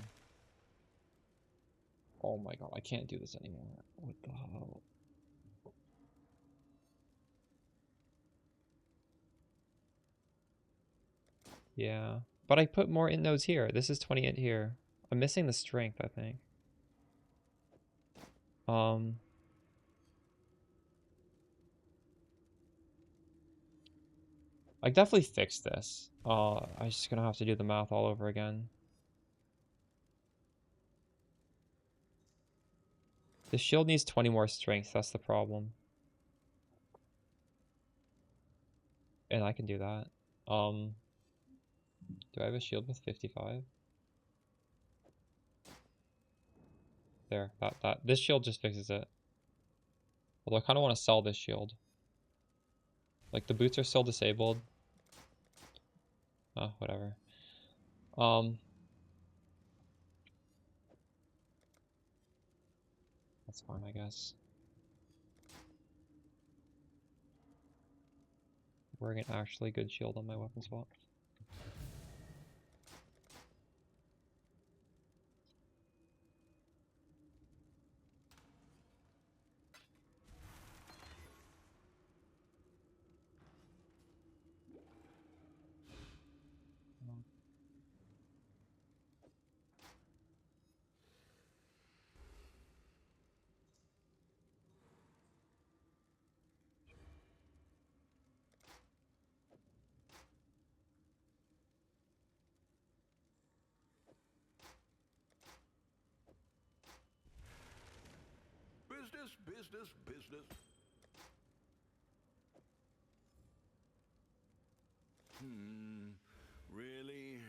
S1: Oh my god, I can't do this anymore. What the hell? Yeah. But I put more in those here. This is 20 int here. I'm missing the strength, I think. I definitely fixed this. I'm just gonna have to do the math all over again. The shield needs 20 more strength, that's the problem. And I can do that. Do I have a shield with 55? There, this shield just fixes it. Although I kind of want to sell this shield. Like, the boots are still disabled. Oh, whatever. That's fine, I guess. Wearing an actually good shield on my weapon swap.
S3: Business, business, business. Really?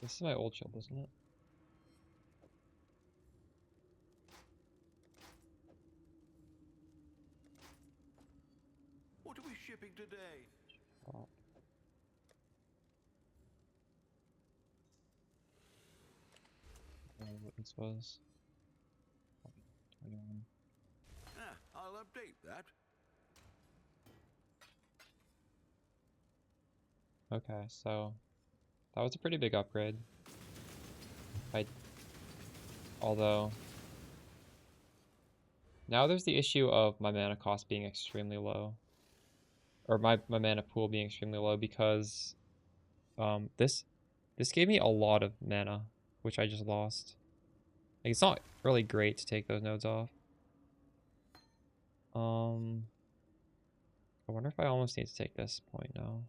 S1: This is my old ship, isn't it?
S3: What are we shipping today?
S1: Oh. I don't know what this was. 21.
S3: I'll update that.
S1: Okay, so that was a pretty big upgrade. Although now there's the issue of my mana cost being extremely low. Or my mana pool being extremely low because this gave me a lot of mana, which I just lost. Like, it's not really great to take those nodes off. I wonder if I almost need to take this point now.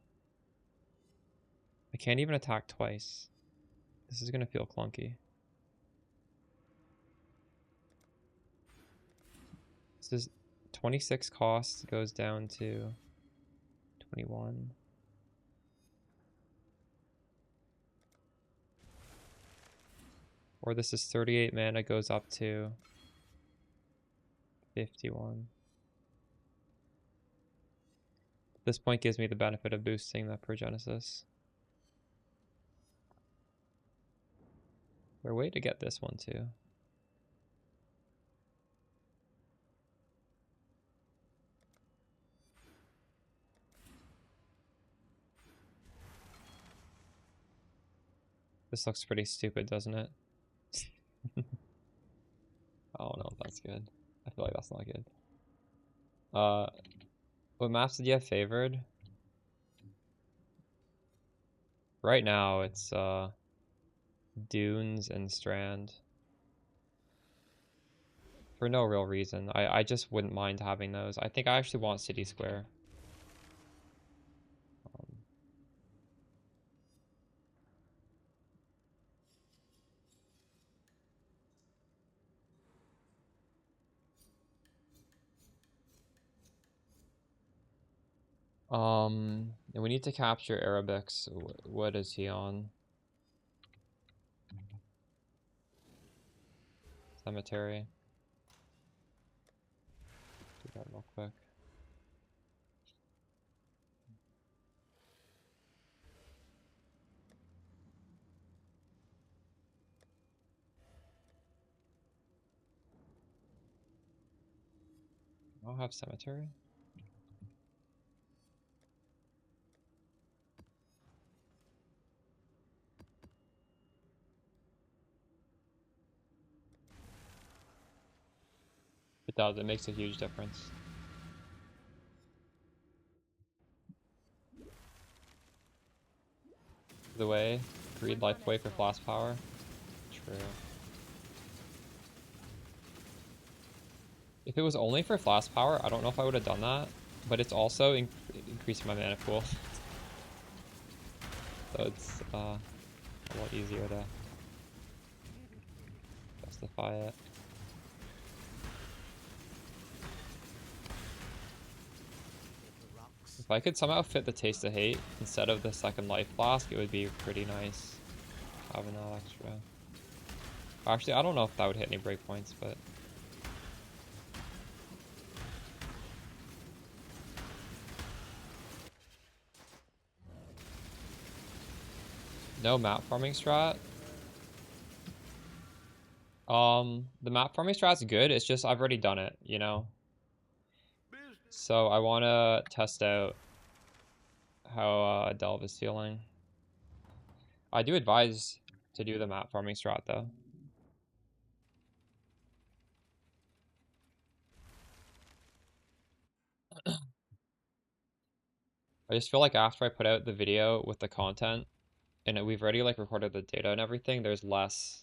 S1: I can't even attack twice. This is gonna feel clunky. This is 26 cost goes down to 21. Or this is 38 mana goes up to 51. This point gives me the benefit of boosting the Progenesis. Is there a way to get this one too? This looks pretty stupid, doesn't it? I don't know if that's good. I feel like that's not good. What maps did you have favored? Right now it's Dunes and Strand. For no real reason. I just wouldn't mind having those. I think I actually want City Square. And we need to capture Arabics. What is he on? Cemetery. Do that real quick. I'll have cemetery. It does. It makes a huge difference. The way, greed life way for flash power. True. If it was only for flash power, I don't know if I would have done that, but it's also increasing my mana pool. So it's a lot easier to justify it. If I could somehow fit the Taste of Hate instead of the second life flask, it would be pretty nice having that extra. Actually, I don't know if that would hit any breakpoints, but no map farming strat. The map farming strat's good. It's just I've already done it, you know. So I want to test out how Delve is feeling. I do advise to do the map farming strat though. I just feel like after I put out the video with the content, and we've already like recorded the data and everything, there's less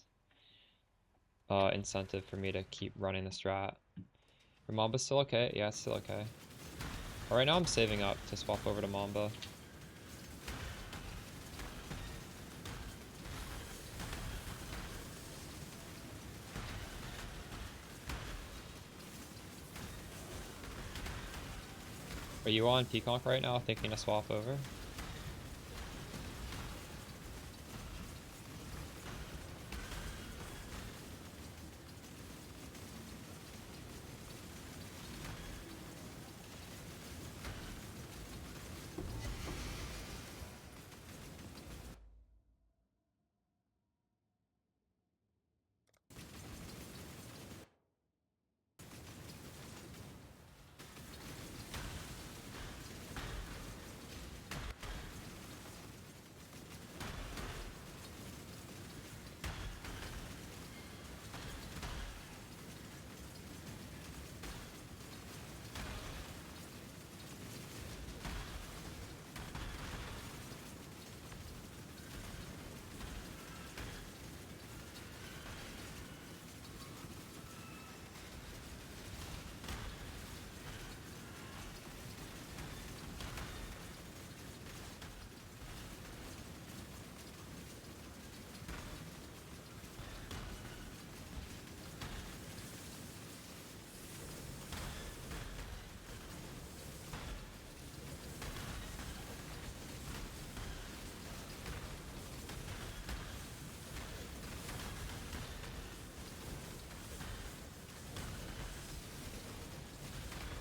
S1: incentive for me to keep running the strat. Your Mamba's still okay? Yeah, it's still okay. All right, now I'm saving up to swap over to Mamba. Are you on Peacock right now, thinking to swap over?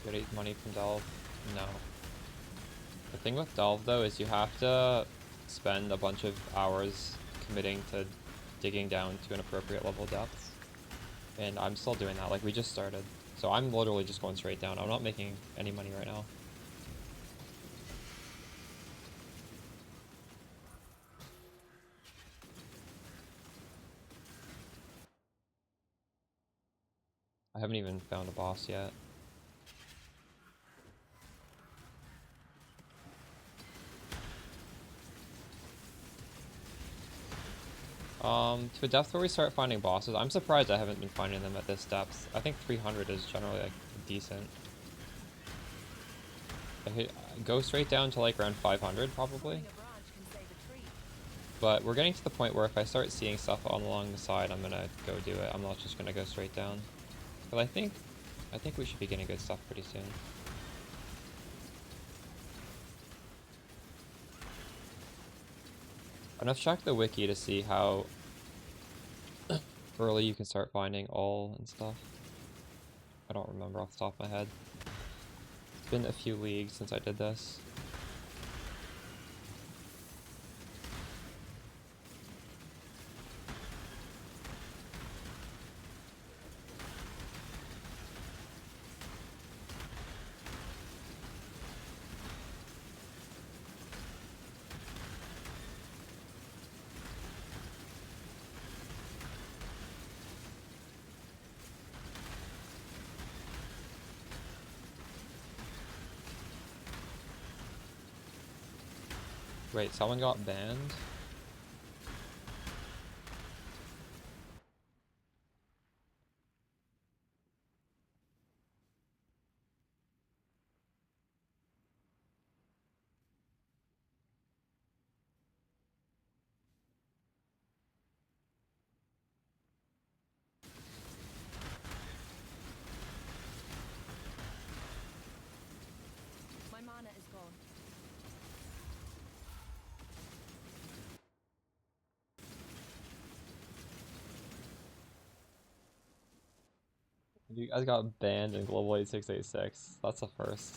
S1: Get money from Delve? No. The thing with Delve though is you have to spend a bunch of hours committing to digging down to an appropriate level depth. And I'm still doing that, like we just started. So I'm literally just going straight down. I'm not making any money right now. I haven't even found a boss yet. To a depth where we start finding bosses, I'm surprised I haven't been finding them at this depth. I think 300 is generally like decent. I go straight down to like around 500 probably. But we're getting to the point where if I start seeing stuff along the side, I'm gonna go do it. I'm not just gonna go straight down. But I think we should be getting good stuff pretty soon. And I've checked the wiki to see how early you can start finding all and stuff. I don't remember off the top of my head. It's been a few leagues since I did this. Wait, someone got banned?
S4: My mana is gone.
S1: You guys got banned in Global 8686. That's a first.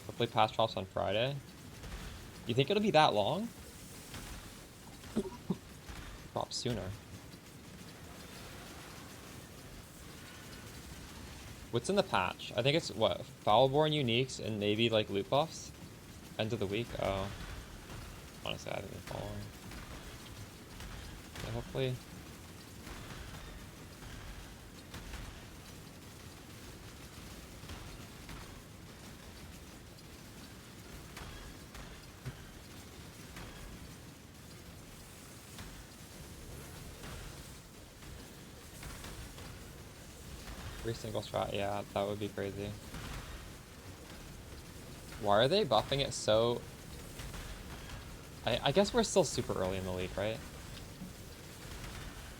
S1: Hopefully patch drops on Friday. You think it'll be that long? Drop sooner. What's in the patch? I think it's what? Foulborn uniques and maybe like loot buffs? End of the week? Oh. Honestly, I haven't been following. Yeah, hopefully. Every single strat, yeah, that would be crazy. Why are they buffing it so... I guess we're still super early in the league, right?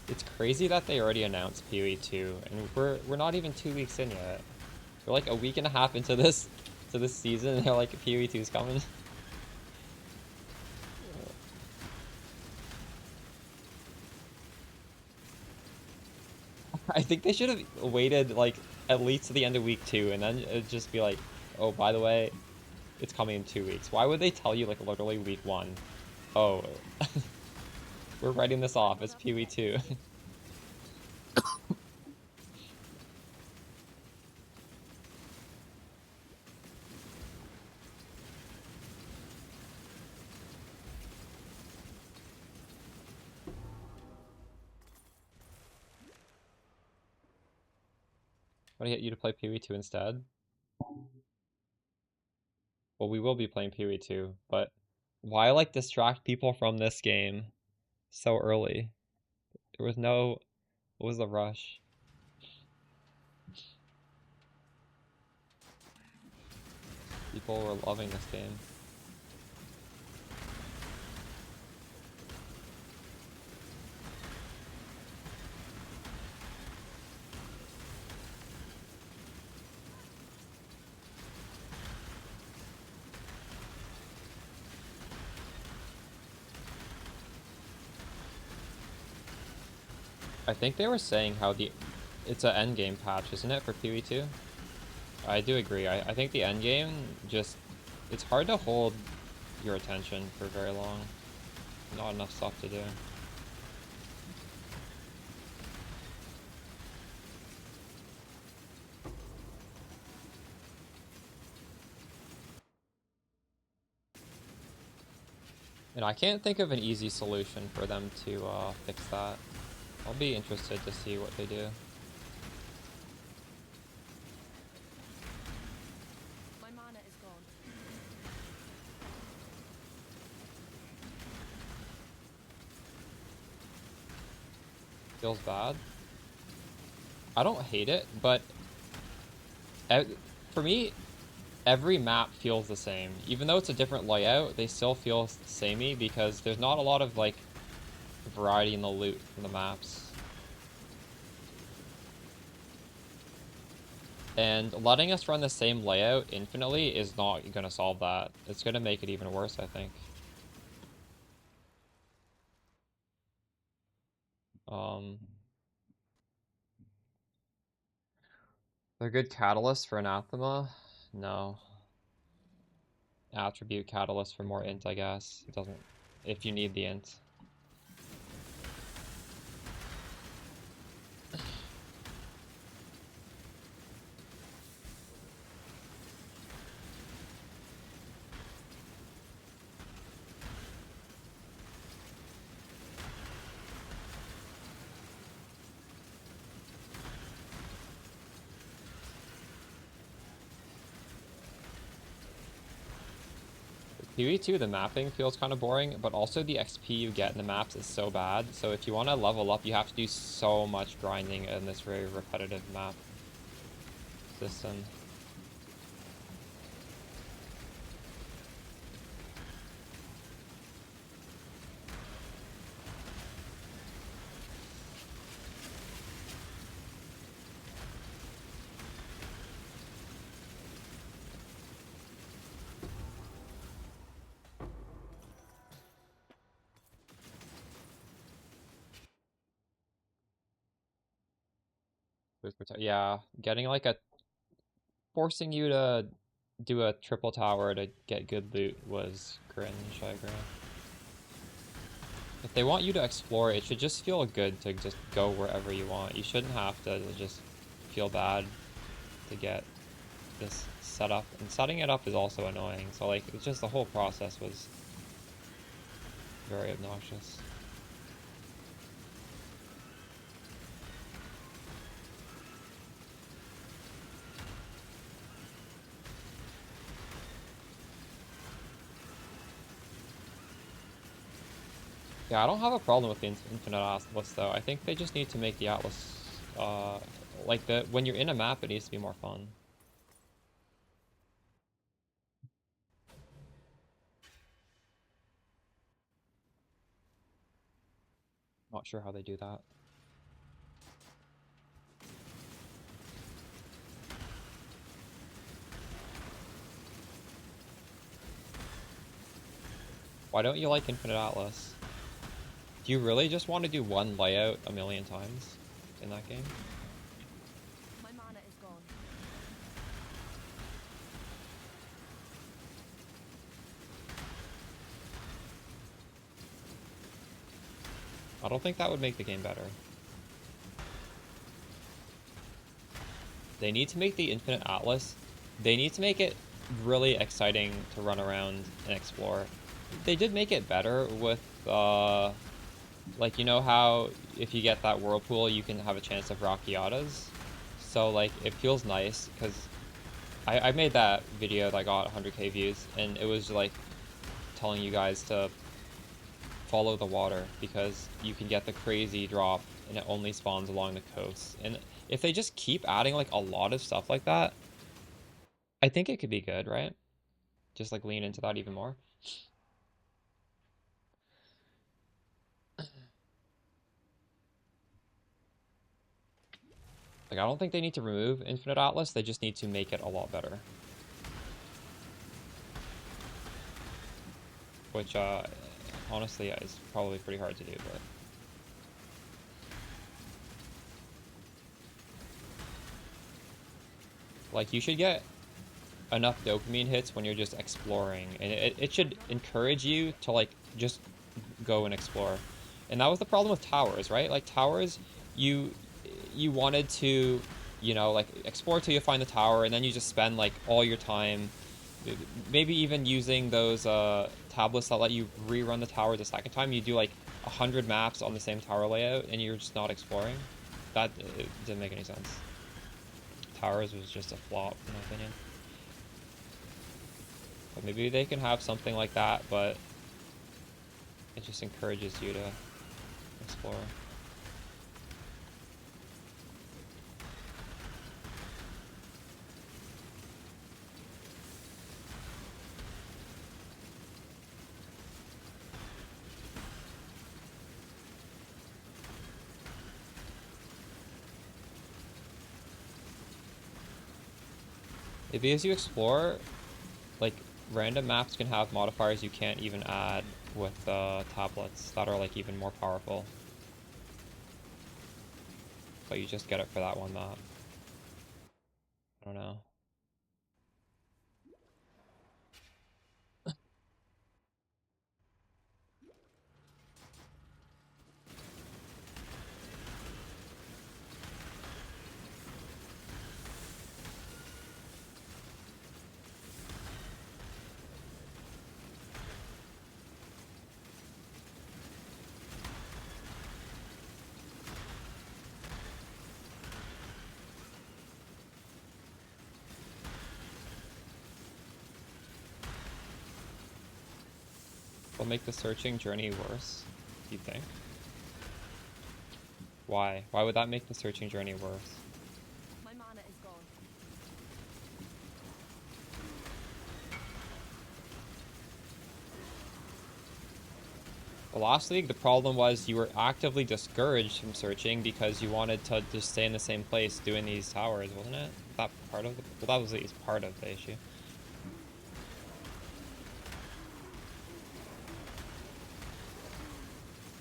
S1: It's crazy that they already announced PoE 2, and we're not even 2 weeks in yet. We're like a week and a half into this season, and they're like, PoE 2 is coming. I think they should have waited like at least to the end of week 2, and then it'd just be like, oh, by the way, it's coming in 2 weeks. Why would they tell you like literally week 1? Oh, we're writing this off as PoE 2. Want to get you to play PoE 2 instead? Well, we will be playing PoE 2, but why like distract people from this game so early? There was no... What was the rush? People were loving this game. I think they were saying how it's an endgame patch, isn't it, for PoE 2? I do agree. I think the endgame just... It's hard to hold your attention for very long. Not enough stuff to do. And I can't think of an easy solution for them to fix that. I'll be interested to see what they do.
S4: My mana is gone.
S1: Feels bad. I don't hate it, but for me, every map feels the same. Even though it's a different layout, they still feel samey because there's not a lot of like variety in the loot from the maps. And letting us run the same layout infinitely is not going to solve that. It's going to make it even worse, I think. They're good catalysts for Anathema? No. Attribute catalyst for more int, I guess. It doesn't... If you need the int. PoE2, the mapping feels kind of boring, but also the XP you get in the maps is so bad. So if you want to level up, you have to do so much grinding in this very repetitive map system. Yeah, getting like a... Forcing you to do a triple tower to get good loot was cringe, I agree. If they want you to explore, it should just feel good to just go wherever you want. You shouldn't have to just feel bad to get this set up. And setting it up is also annoying. So like, it's just the whole process was very obnoxious. Yeah, I don't have a problem with the Infinite Atlas though. I think they just need to make the Atlas like when you're in a map, it needs to be more fun. Not sure how they do that. Why don't you like Infinite Atlas? Do you really just want to do one layout a million times in that game?
S4: My mana is gone.
S1: I don't think that would make the game better. They need to make the Infinite Atlas, they need to make it really exciting to run around and explore. They did make it better with, like, you know how if you get that whirlpool, you can have a chance of Rockiatas? So, like, it feels nice, because I made that video that got 100k views, and it was, like, telling you guys to follow the water, because you can get the crazy drop, and it only spawns along the coast. And if they just keep adding, like, a lot of stuff like that, I think it could be good, right? Just, like, lean into that even more. Like, I don't think they need to remove Infinite Atlas, they just need to make it a lot better. Which, honestly, yeah, is probably pretty hard to do, but... Like, you should get enough dopamine hits when you're just exploring, and it should encourage you to, like, just go and explore. And that was the problem with towers, right? Like, towers, you wanted to, you know, like, explore till you find the tower, and then you just spend, like, all your time maybe even using those tablets that let you rerun the tower the second time. You do like 100 maps on the same tower layout and you're just not exploring. That it didn't make any sense. Towers was just a flop in my opinion. But maybe they can have something like that, but it just encourages you to explore. Maybe as you explore, like, random maps can have modifiers you can't even add with tablets that are, like, even more powerful. But you just get it for that one map. I don't know. Will make the searching journey worse, do you think? Why? Why would that make the searching journey worse?
S4: My mana is gone.
S1: The last league, the problem was you were actively discouraged from searching because you wanted to just stay in the same place doing these towers, wasn't it? That part of the, well, that was at least part of the issue.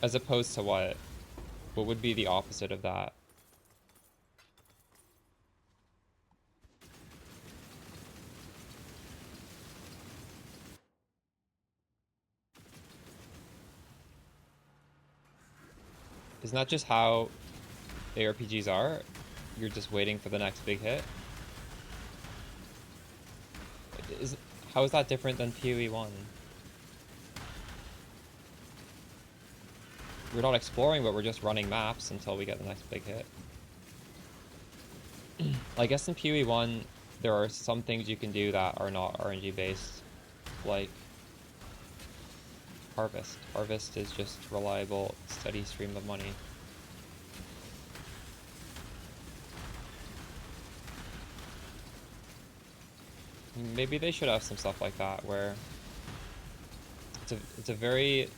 S1: As opposed to what? What would be the opposite of that? Isn't that just how ARPGs are? You're just waiting for the next big hit? How is that different than PoE 1? We're not exploring, but we're just running maps until we get the next big hit. I guess in PoE 1, there are some things you can do that are not RNG based, like Harvest. Harvest is just reliable, steady stream of money. Maybe they should have some stuff like that where it's a very,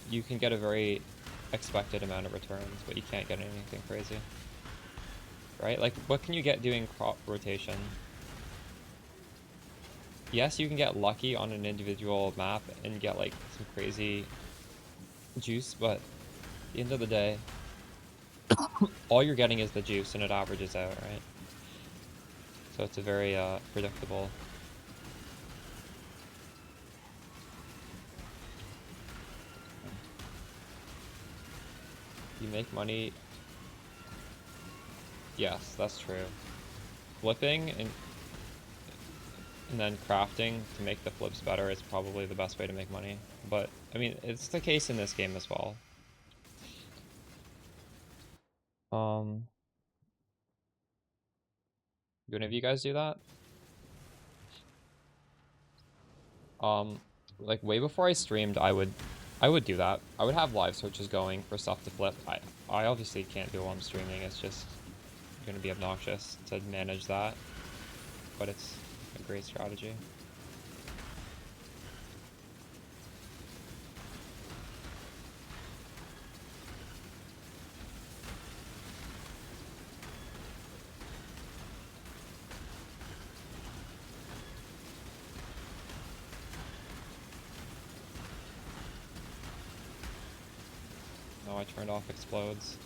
S1: you can get a very expected amount of returns, but you can't get anything crazy. Right? Like, what can you get doing crop rotation? Yes, you can get lucky on an individual map and get like some crazy juice, but at the end of the day, all you're getting is the juice and it averages out, right? So it's a very predictable. You make money. Yes, that's true. Flipping and then crafting to make the flips better is probably the best way to make money. But I mean, it's the case in this game as well. Do any of you guys do that? Like way before I streamed, I would do that. I would have live searches going for stuff to flip. I obviously can't do it while I'm streaming. It's just gonna be obnoxious to manage that, but it's a great strategy. No, I turned off explodes.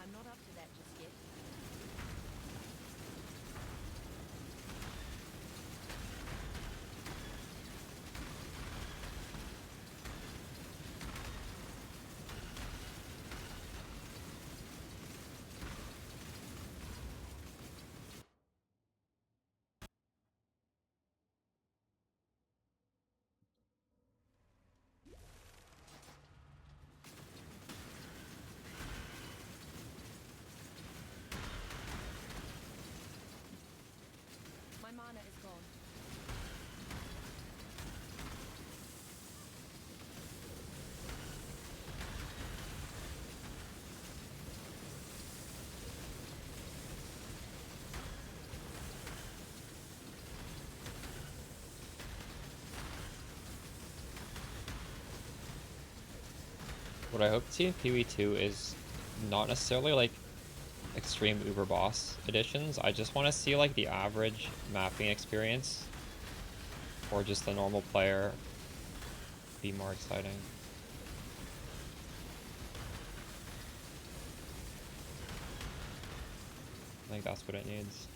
S4: I'm not up to that just yet. My mana is gone.
S1: What I hope to see in PoE 2 is not necessarily like extreme uber boss editions. I just want to see like the average mapping experience or just the normal player be more exciting. I think that's what it needs.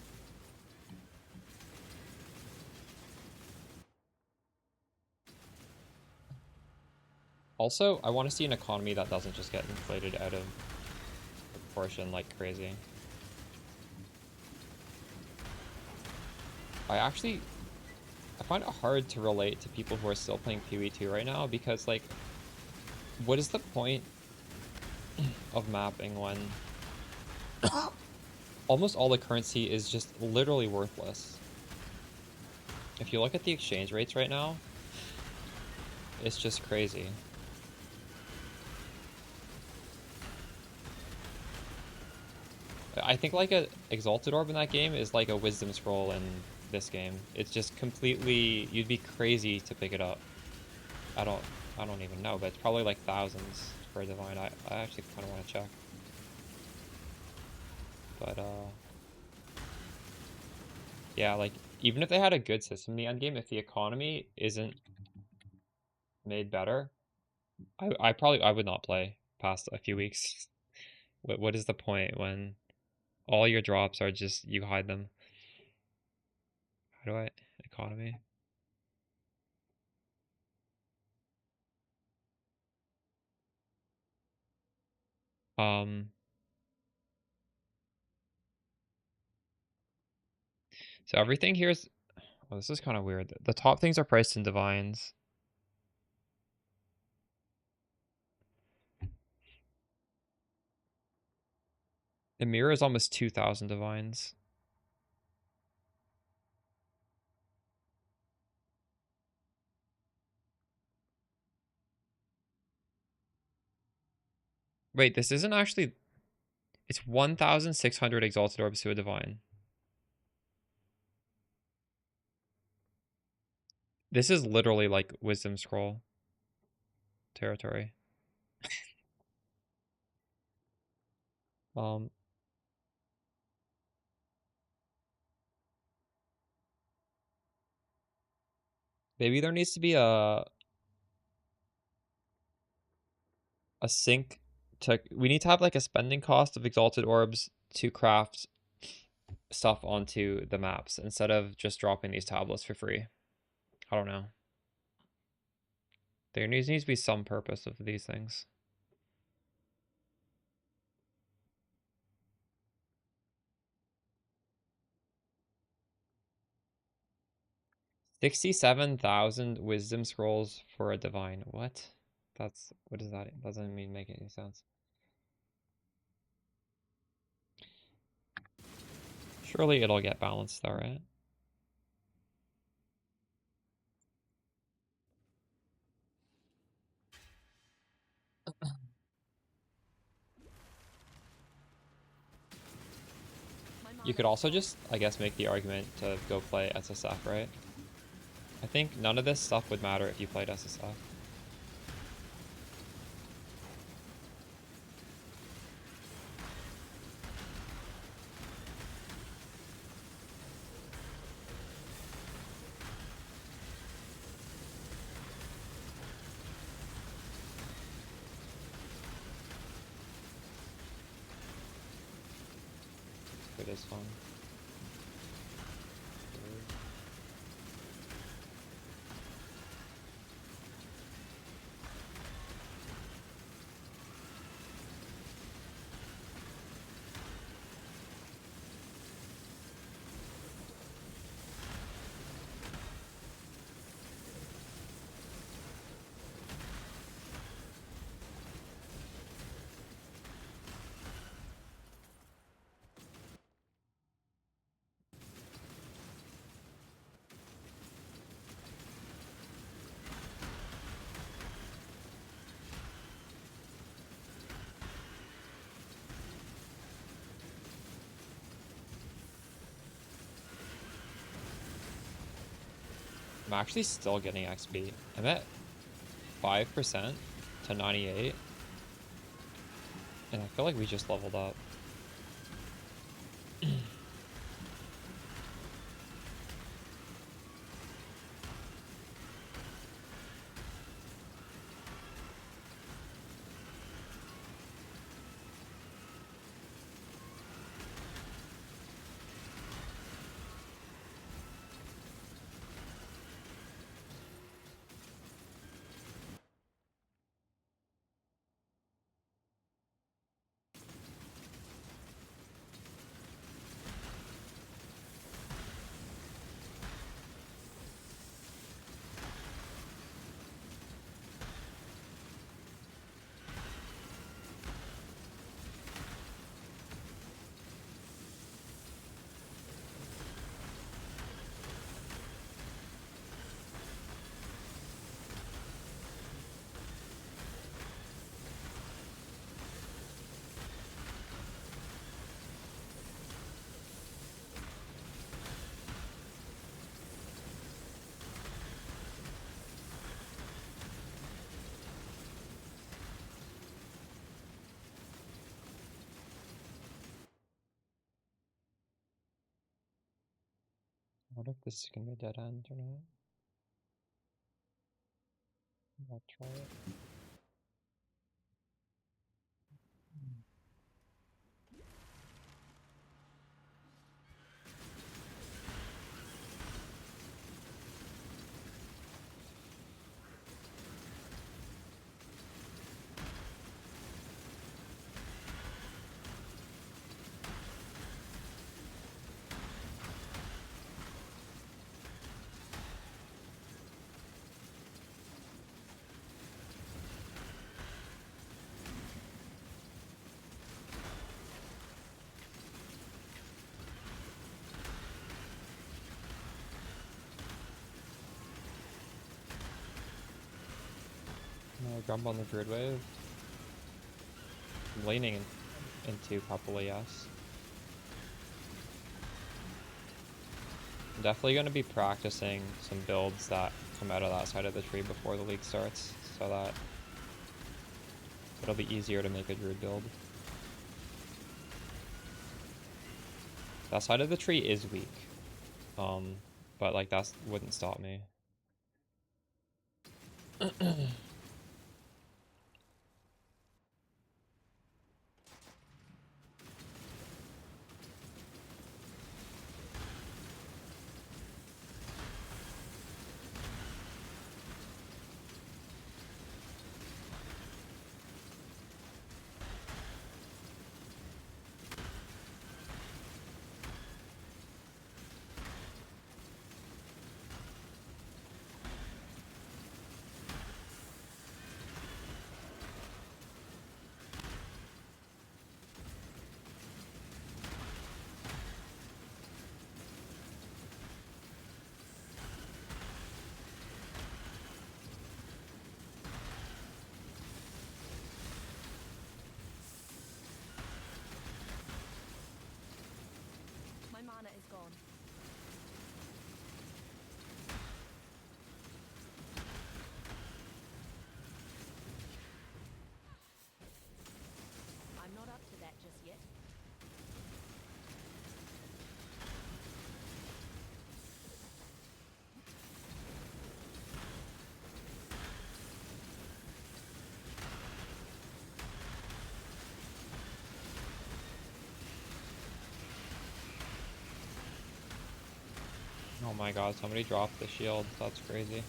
S1: Also, I want to see an economy that doesn't just get inflated out of proportion like crazy. I find it hard to relate to people who are still playing PoE 2 right now because, like, what is the point of mapping when almost all the currency is just literally worthless? If you look at the exchange rates right now, it's just crazy. I think like a Exalted Orb in that game is like a Wisdom Scroll in this game. It's just completely, you'd be crazy to pick it up. I don't even know, but it's probably like thousands for a Divine. I actually kind of want to check. But yeah, like even if they had a good system in the end game, if the economy isn't made better, I would not play past a few weeks. What is the point when all your drops are just you hide them? How do I economy? Um, so everything here is, well, this is kind of weird. The top things are priced in divines. The mirror is almost 2,000 divines. Wait, this isn't actually, It's 1,600 Exalted Orbs to a Divine. This is literally like Wisdom Scroll territory. Um, maybe there needs to be a sync to. We need to have like a spending cost of Exalted Orbs to craft stuff onto the maps instead of just dropping these tablets for free. I don't know. There needs to be some purpose of these things. $67,000 wisdom scrolls for a divine. What? What is that? It doesn't even make any sense. Surely it'll get balanced though, right? You could also just, I guess, make the argument to go play SSF, right? I think none of this stuff would matter if you played SSF. It is fun. I'm actually still getting XP. I'm at 5% to 98. And I feel like we just leveled up. What if this is gonna be a dead end or not? I'll try it. No, jump on the grid wave. I'm leaning. into probably yes. I'm definitely going to be practicing some builds that come out of that side of the tree before the league starts, so that it'll be easier to make a druid build. That side of the tree is weak, but like that wouldn't stop me.
S4: My mana is gone. I'm not up to that just yet.
S1: Oh my god, somebody dropped the shield. That's crazy.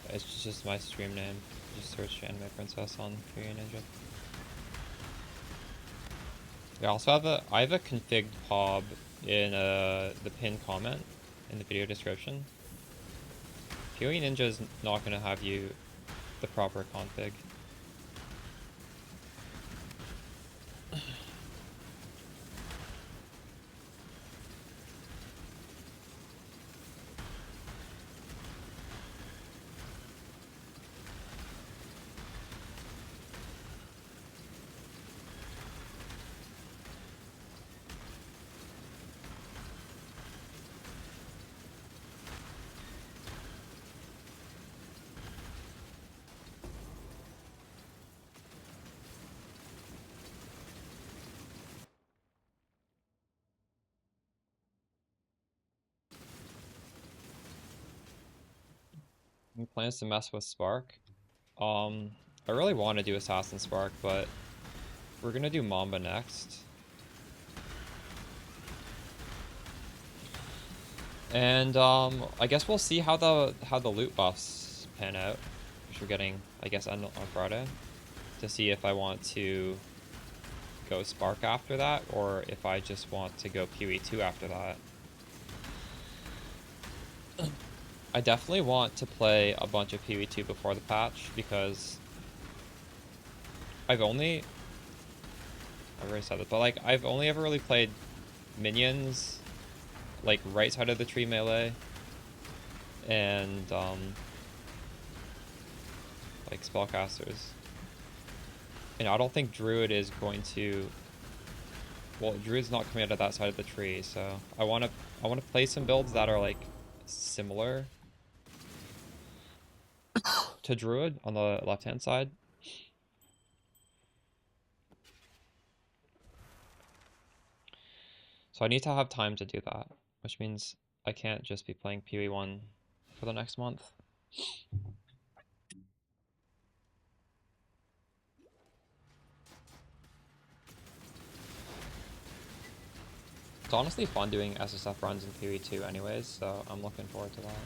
S1: It's just my stream name. Just search Anime Princess on PoE Ninja. I also have a config pob in the pinned comment in the video description. PoE Ninja is not gonna have you the proper config. Plans to mess with Spark. I really want to do Assassin Spark, but we're gonna do Mamba next. And I guess we'll see how the loot buffs pan out, which we're getting, I guess, on Friday, to see if I want to go Spark after that, or if I just want to go PoE 2 after that. I definitely want to play a bunch of PoE 2 before the patch, because I've already said it, but like I've only ever really played minions, like right side of the tree melee, and like spellcasters. And I don't think Druid is going to. Well, Druid's not coming out of that side of the tree, so I want to play some builds that are like similar to Druid on the left-hand side. So I need to have time to do that, which means I can't just be playing PoE 1 for the next month. It's honestly fun doing SSF runs in PoE 2 anyways, so I'm looking forward to that.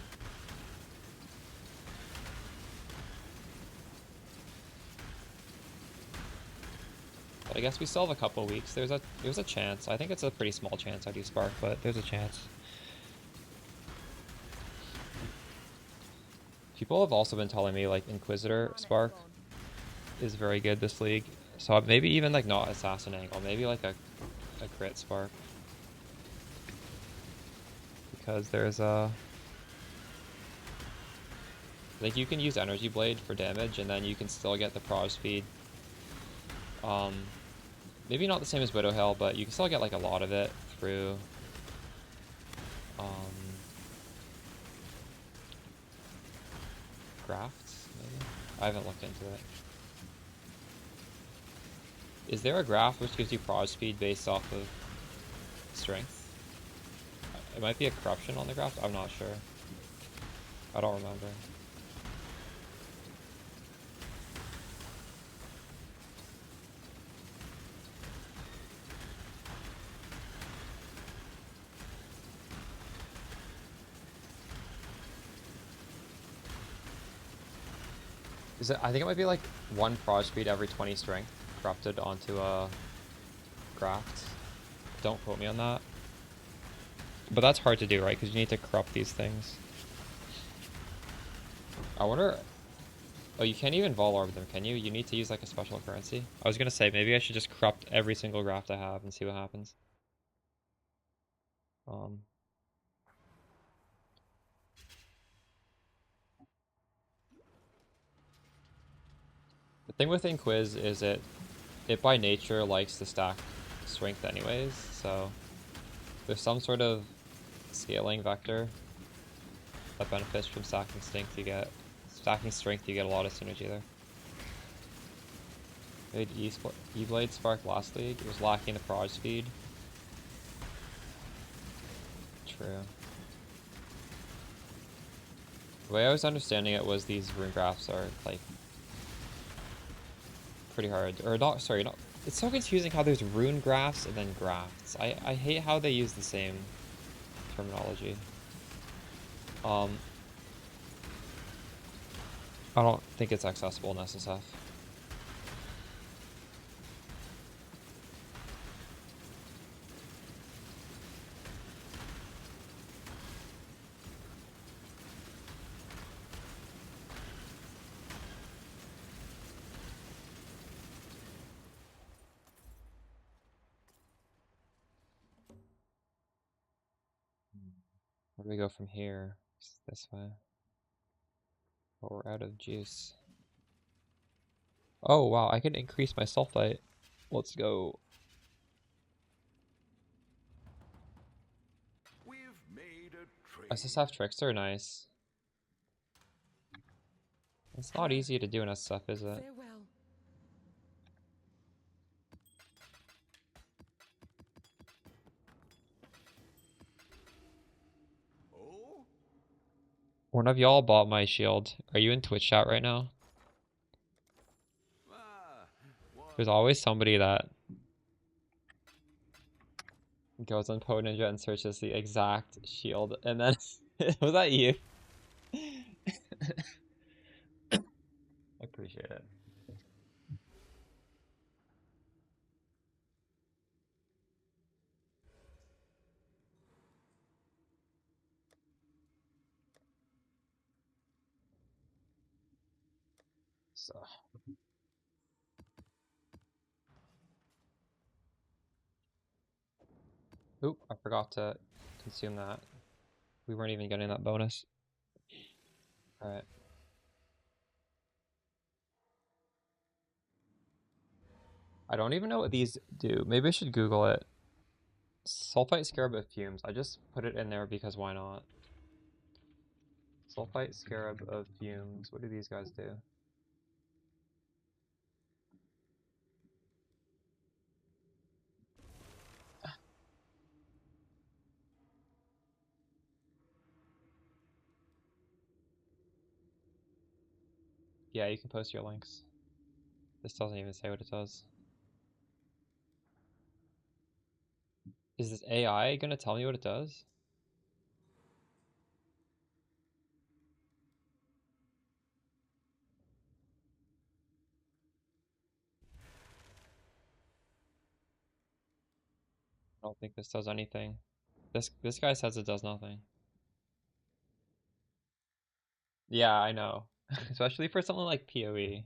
S1: But I guess we still have a couple of weeks. There's a chance. I think it's a pretty small chance I do Spark, but there's a chance. People have also been telling me like Inquisitor Spark is very good this league. So maybe even like not Assassin angle, maybe like a crit Spark. Because there's a... like you can use Energy Blade for damage and then you can still get the proj speed. Maybe not the same as Widow Hell, but you can still get like a lot of it through grafts, maybe? I haven't looked into it. Is there a graft which gives you proj speed based off of strength? It might be a corruption on the graft, I'm not sure. I don't remember. Is it, I think it might be like 1 proj speed every 20 strength corrupted onto a graft. Don't quote me on that. But that's hard to do, right? Because you need to corrupt these things. I wonder... oh, you can't even Vol Orb them, can you? You need to use like a special currency. I was gonna say, maybe I should just corrupt every single graft I have and see what happens. The thing with Inquiz is it by nature likes to stack strength anyways, so there's some sort of scaling vector that benefits from stacking strength. You get a lot of synergy there. Played E-Blade Spark last league. It was lacking the proj speed. True. The way I was understanding it was these rune graphs are like pretty hard, or not, sorry, not, it's so confusing how there's rune graphs and then grafts. I hate how they use the same terminology. I don't think it's accessible in SSF. Where do we go from here? It's this way. Oh, we're out of juice. Oh, wow, I can increase my sulfite. Let's go.
S3: We've made a trade.
S1: SSF tricks are nice. It's not easy to do in SSF, is it?
S4: Farewell.
S3: Oh?
S1: One of y'all bought my shield. Are you in Twitch chat right now?
S3: Ah,
S1: There's
S3: one.
S1: always somebody that goes on PoE Ninja and searches the exact shield, and then was that you? I appreciate it. So, oop, I forgot to consume that. We weren't even getting that bonus. All right. I don't even know what these do. Maybe I should Google it. Sulfite scarab of fumes. I just put it in there because why not? Sulfite scarab of fumes. What do these guys do? Yeah, you can post your links. This doesn't even say what it does. Is this AI gonna tell me what it does? I don't think this does anything. This guy says it does nothing. Yeah, I know. Especially for something like PoE.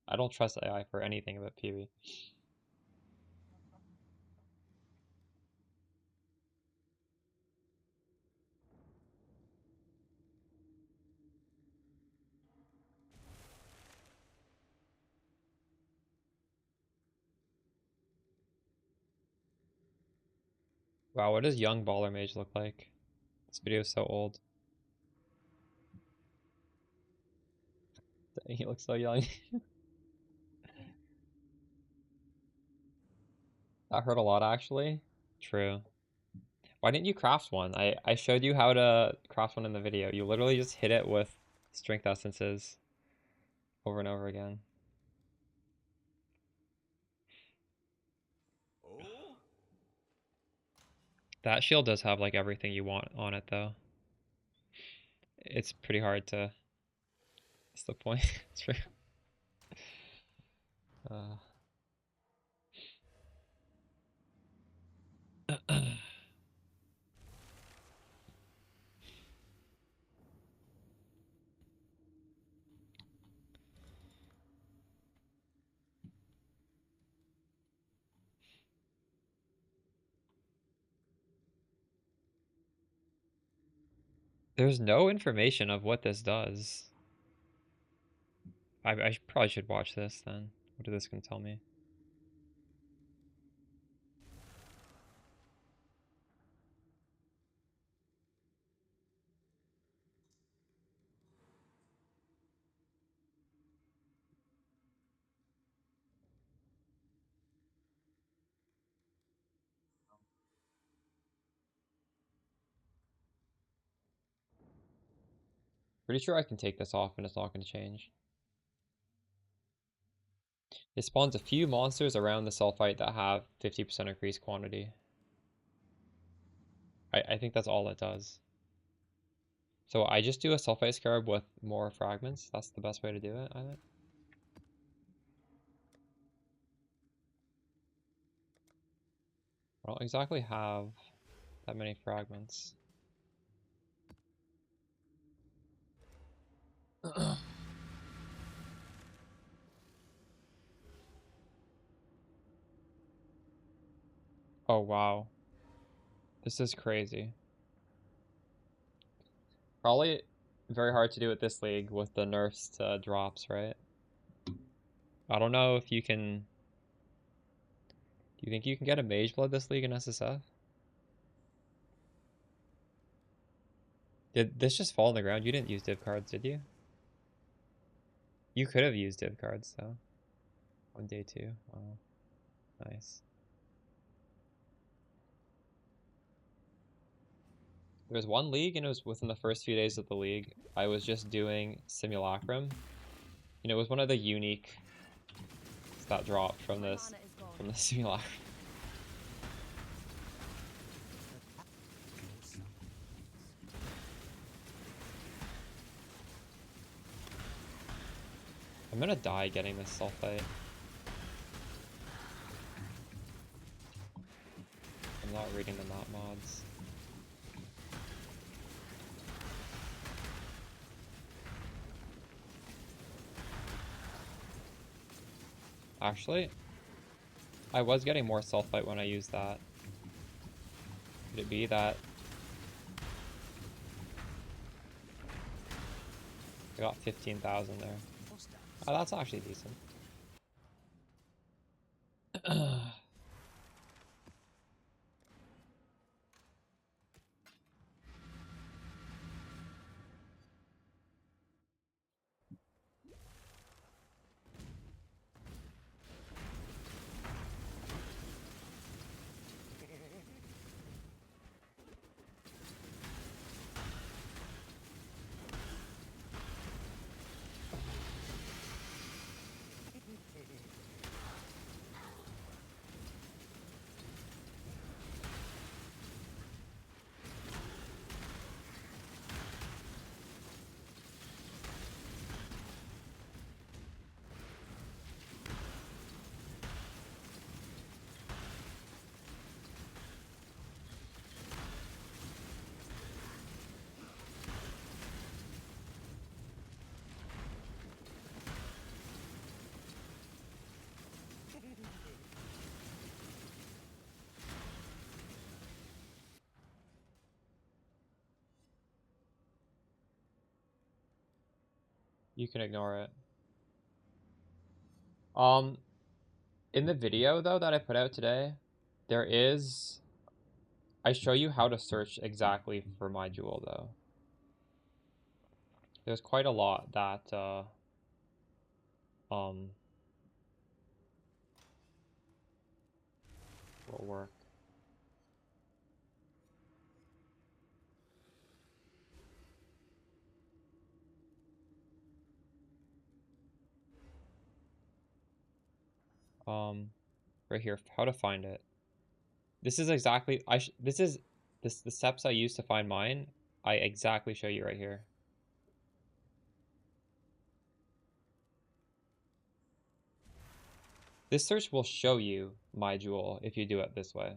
S1: I don't trust AI for anything but PoE. Wow, what does young baller mage look like? This video is so old. Dang, he looks so young. That hurt a lot actually. True. Why didn't you craft one? I showed you how to craft one in the video. You literally just hit it with strength essences over and over again.
S3: Oh?
S1: That shield does have like everything you want on it though. It's pretty hard to. That's the point. It's true. Uh, there's no information of what this does. I probably should watch this then. What is this gonna tell me? Pretty sure I can take this off and it's not gonna change. It spawns a few monsters around the sulfite that have 50% increased quantity. I think that's all it does. So I just do a sulfite scarab with more fragments. That's the best way to do it, I think. I don't exactly have that many fragments. Oh wow. This is crazy. Probably very hard to do at this league with the nerfs to drops, right? I don't know if you can... Do you think you can get a Mage Blood this league in SSF? Did this just fall on the ground? You didn't use div cards, did you? You could have used div cards, though. On day 2. Wow. Nice. There was one league, and it was within the first few days of the league. I was just doing Simulacrum. You know, it was one of the unique that dropped from
S4: My
S1: this,
S4: mana is gone.
S1: from the Simulacrum. I'm gonna die getting this sulfite. I'm not reading the map mods. Actually, I was getting more sulfite when I used that. Could it be that I got 15,000 there? Oh, that's actually decent. You can ignore it. In the video though that I put out today, there is... I show you how to search exactly for my jewel though. There's quite a lot that will work. Right here, how to find it. This is exactly the steps I use to find mine. I exactly show you right here. This search will show you my jewel if you do it this way.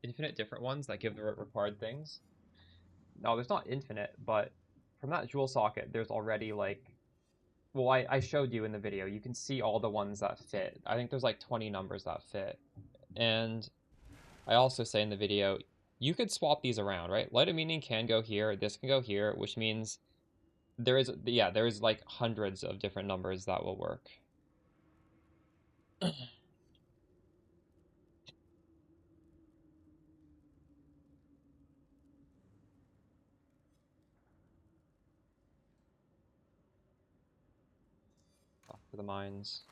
S1: Infinite different ones that give the required things. No, there's not infinite, but from that jewel socket, there's already like, well, I showed you in the video. You can see all the ones that fit. I think there's like 20 numbers that fit. And I also say in the video, you could swap these around, right? Light of Meaning can go here, this can go here, which means there is, yeah, there is like hundreds of different numbers that will work. Off for the mines.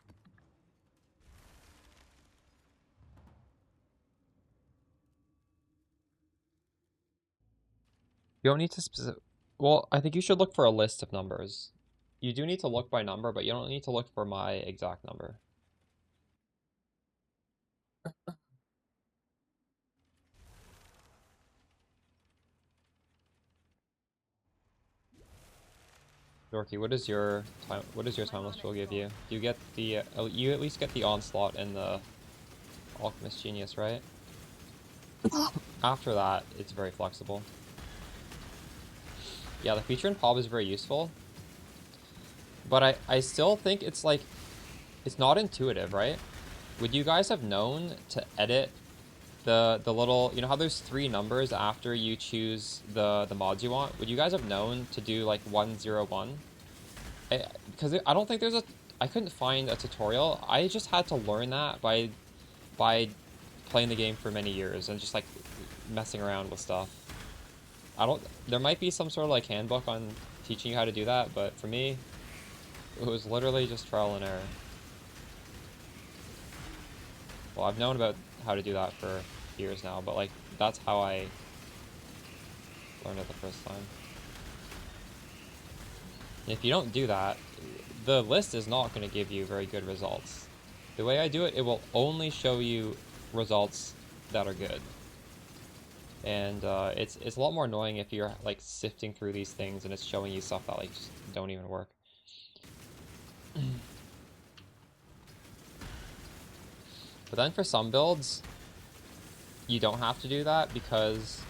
S1: You don't need to well, I think you should look for a list of numbers. You do need to look by number, but you don't need to look for my exact number. Dorky, what does your timeless jewel give you? Do you get the you at least get the onslaught and the alchemist genius, right? After that, it's very flexible. Yeah, the feature in PoB is very useful. But I still think it's like, it's not intuitive, right? Would you guys have known to edit the little, you know how there's 3 numbers after you choose the mods you want? Would you guys have known to do like 101? Because I don't think there's a, I couldn't find a tutorial. I just had to learn that by playing the game for many years and just like messing around with stuff. There might be some sort of like handbook on teaching you how to do that, but for me, it was literally just trial and error. Well, I've known about how to do that for years now, but like, that's how I learned it the first time. And if you don't do that, the list is not going to give you very good results. The way I do it, it will only show you results that are good. And it's a lot more annoying if you're like sifting through these things and it's showing you stuff that like just don't even work. But then for some builds, you don't have to do that because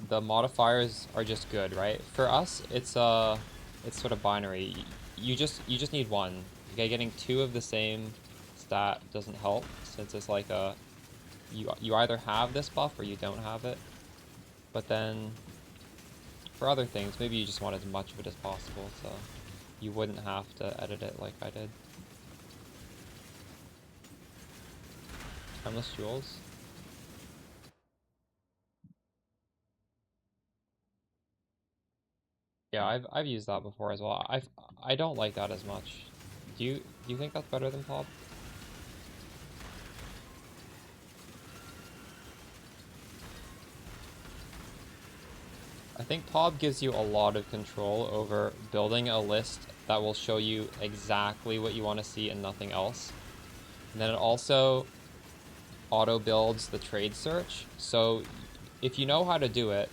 S1: the modifiers are just good, right? For us, it's sort of binary. You just need one. Okay, getting 2 of the same stat doesn't help, since it's like a you either have this buff or you don't have it. But then for other things, maybe you just want as much of it as possible, so you wouldn't have to edit it like I did. Timeless jewels. Yeah, I've used that before as well. I don't like that as much. Do you think that's better than PoB? I think PoB gives you a lot of control over building a list that will show you exactly what you want to see and nothing else. And then it also auto builds the trade search. So if you know how to do it,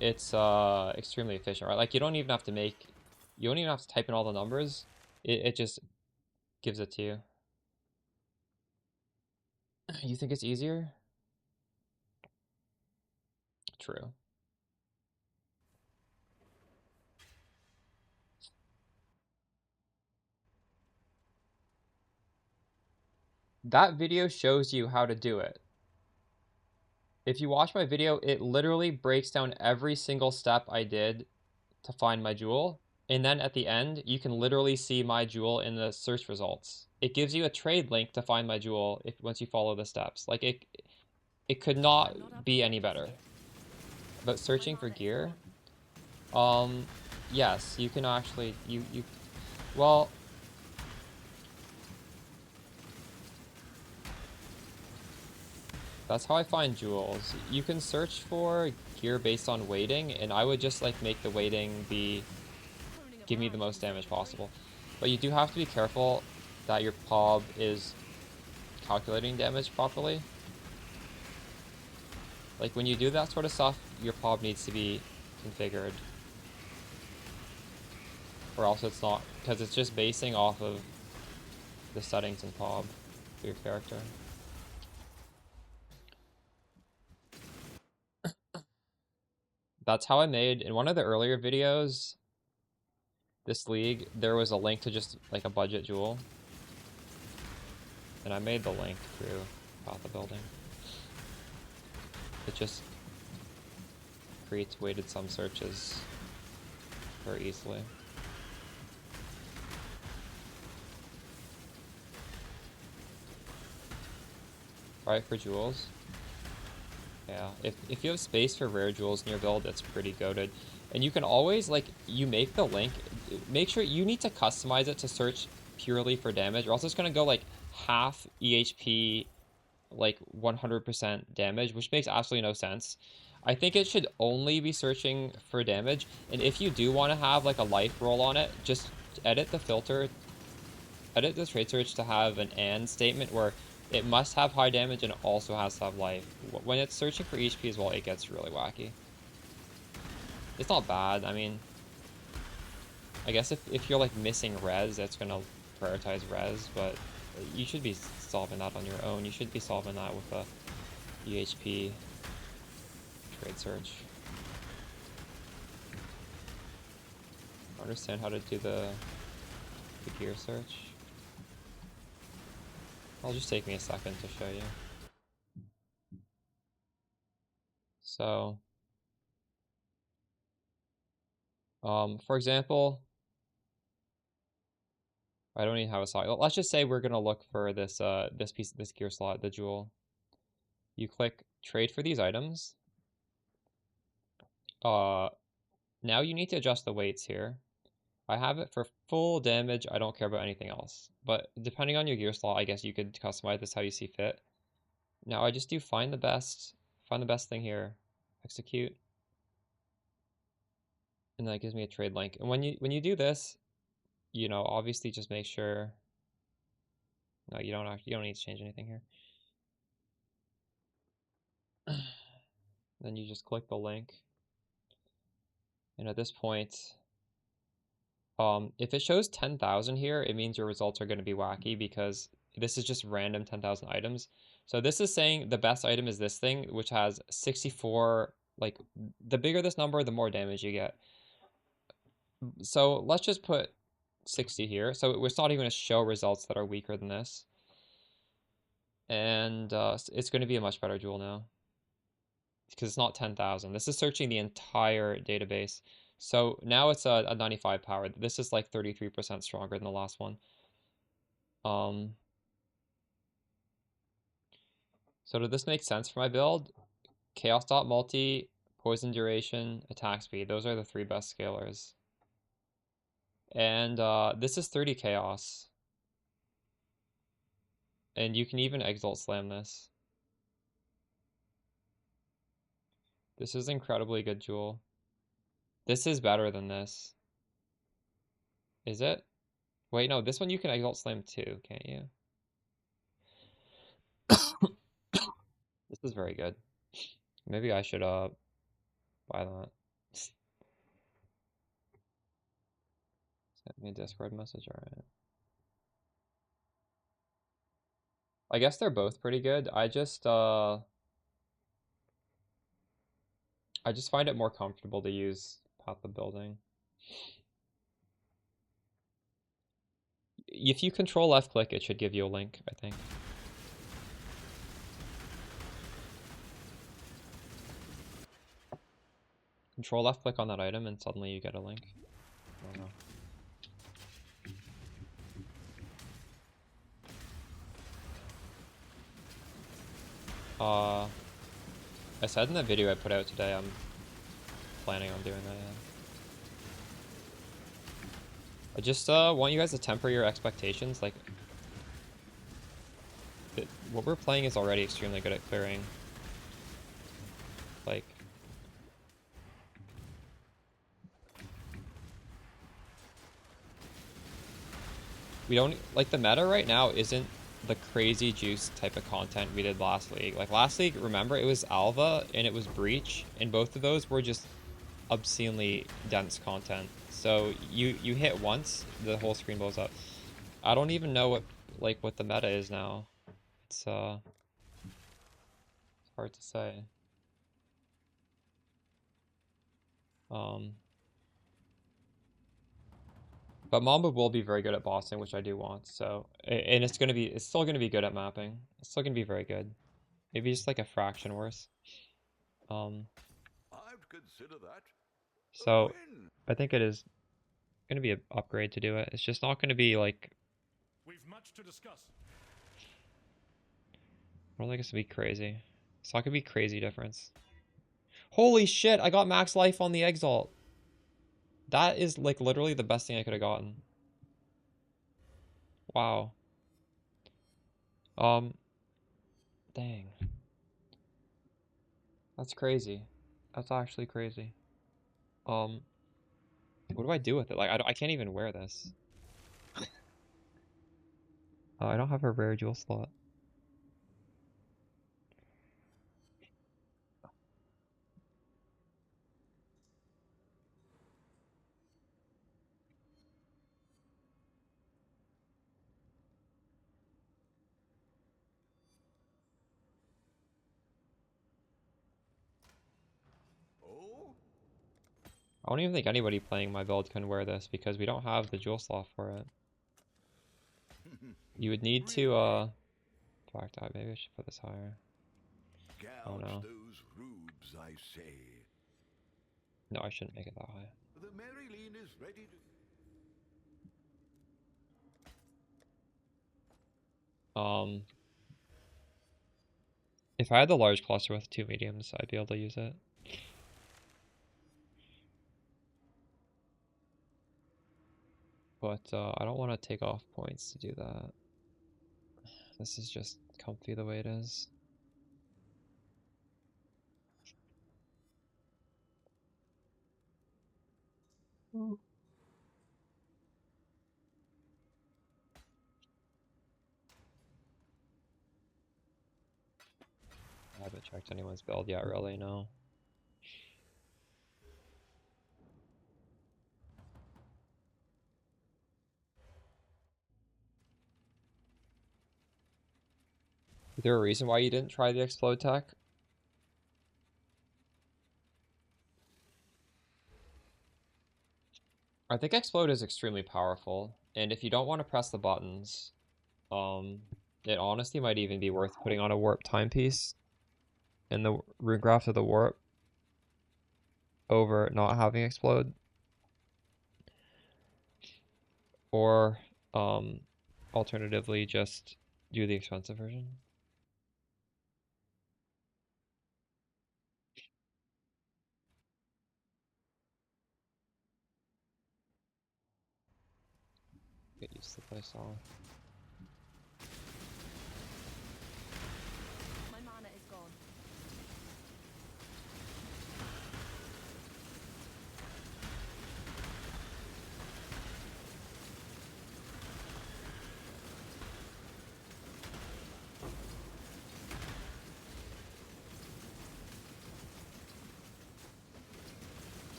S1: it's extremely efficient, right? Like you don't even have to type in all the numbers. It just gives it to you. You think it's easier? True. That video shows you how to do it. If you watch my video, it literally breaks down every single step I did to find my jewel. And then at the end, you can literally see my jewel in the search results. It gives you a trade link to find my jewel once you follow the steps. Like it could not be any better. But searching for gear, yes, you can actually well, that's how I find jewels. You can search for gear based on weighting, and I would just like make the weighting give me the most damage possible. But you do have to be careful that your PoB is calculating damage properly. Like when you do that sort of stuff, your PoB needs to be configured. Or else it's not, because it's just basing off of the settings in PoB for your character. That's how I made, in one of the earlier videos, this league, there was a link to just like a budget jewel. And I made the link through Path of Building. It just creates weighted sum searches very easily. Alright, for jewels. Yeah, if you have space for rare jewels in your build, it's pretty goated. And you can always, like, you make the link, make sure you need to customize it to search purely for damage, or else it's going to go, like, half EHP, like, 100% damage, which makes absolutely no sense. I think it should only be searching for damage, and if you do want to have, like, a life roll on it, just edit the filter, edit the trade search to have an AND statement where It must have high damage and it also has to have life. When it's searching for HP as well, it gets really wacky. It's not bad. I mean, I guess if you're like missing res, it's gonna prioritize res, but you should be solving that on your own. You should be solving that with a UHP trade search. I understand how to do the gear search. It'll just take me a second to show you. So, for example, I don't even have a slot. Let's just say we're gonna look for this this gear slot, the jewel. You click trade for these items. Now you need to adjust the weights here. I have it for full damage. I don't care about anything else. But depending on your gear slot, I guess you could customize this how you see fit. Now I just do find the best thing here, execute, and that gives me a trade link. And when you do this, you know, obviously just make sure. No, you don't need to change anything here. Then you just click the link. And at this point, if it shows 10,000 here, it means your results are going to be wacky because this is just random 10,000 items. So this is saying the best item is this thing, which has 64, like the bigger this number, the more damage you get. So let's just put 60 here. So it's not even going to show results that are weaker than this. And it's going to be a much better jewel now. Because it's not 10,000. This is searching the entire database. So now it's a 95 power. This is like 33% stronger than the last one. So did this make sense for my build? Chaos dot multi, poison duration, attack speed. Those are the 3 best scalers. And this is 30 chaos. And you can even exalt slam this. This is incredibly good jewel. This is better than this. Is it? Wait, no, this one you can exalt slam too, can't you? This is very good. Maybe I should buy that. Send me a Discord message, alright. I guess they're both pretty good. I just find it more comfortable to use Path of Building. If you control left click, it should give you a link, I think. Control left click on that item and suddenly you get a link. I don't know. I said in the video I put out today I'm planning on doing that, yeah. I just want you guys to temper your expectations. Like, what we're playing is already extremely good at clearing. Like, we don't, like, the meta right now isn't the crazy juice type of content we did last league. Like, last league, remember, it was Alva and it was Breach, and both of those were just obscenely dense content. So you hit once, the whole screen blows up. I don't even know what the meta is now. It's hard to say. But Mamba will be very good at bossing, which I do want. So, and it's still gonna be good at mapping. It's still gonna be very good. Maybe just like a fraction worse.
S3: I'd consider that.
S1: So I think it is gonna be an upgrade to do it. It's just not gonna be like.
S2: We've much to discuss.
S1: I don't think it's gonna be crazy. It's not gonna be crazy difference. Holy shit! I got max life on the Exalt. That is like literally the best thing I could have gotten. Wow. Dang. That's crazy. That's actually crazy. What do I do with it? Like, I can't even wear this. I don't have a rare jewel slot. I don't even think anybody playing my build can wear this because we don't have the jewel slot for it. You would need to, in fact, maybe I should put this higher. Oh
S3: Gouge
S1: no.
S3: those rubes, I say.
S1: No, I shouldn't make it that high.
S3: The Marilyn is ready to...
S1: If I had the large cluster with 2 mediums, I'd be able to use it. But I don't want to take off points to do that. This is just comfy the way it is. I haven't checked anyone's build yet, really, no. Is there a reason why you didn't try the explode tech? I think explode is extremely powerful, and if you don't want to press the buttons, it honestly might even be worth putting on a warp timepiece in the rune graph of the warp over not having explode. Or alternatively just do the expensive version. Get used to the playstyle.
S4: My mana is gone.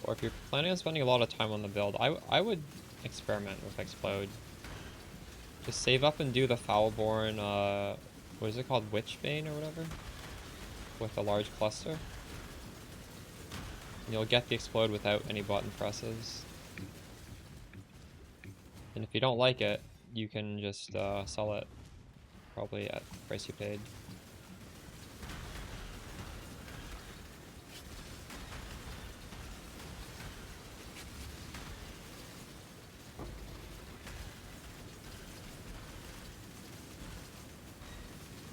S1: Or if you're planning on spending a lot of time on the build, I would experiment with explode. Just save up and do the Foulborn, what is it called, Witchbane or whatever? With a large cluster. And you'll get the explode without any button presses. And if you don't like it, you can just sell it probably at the price you paid.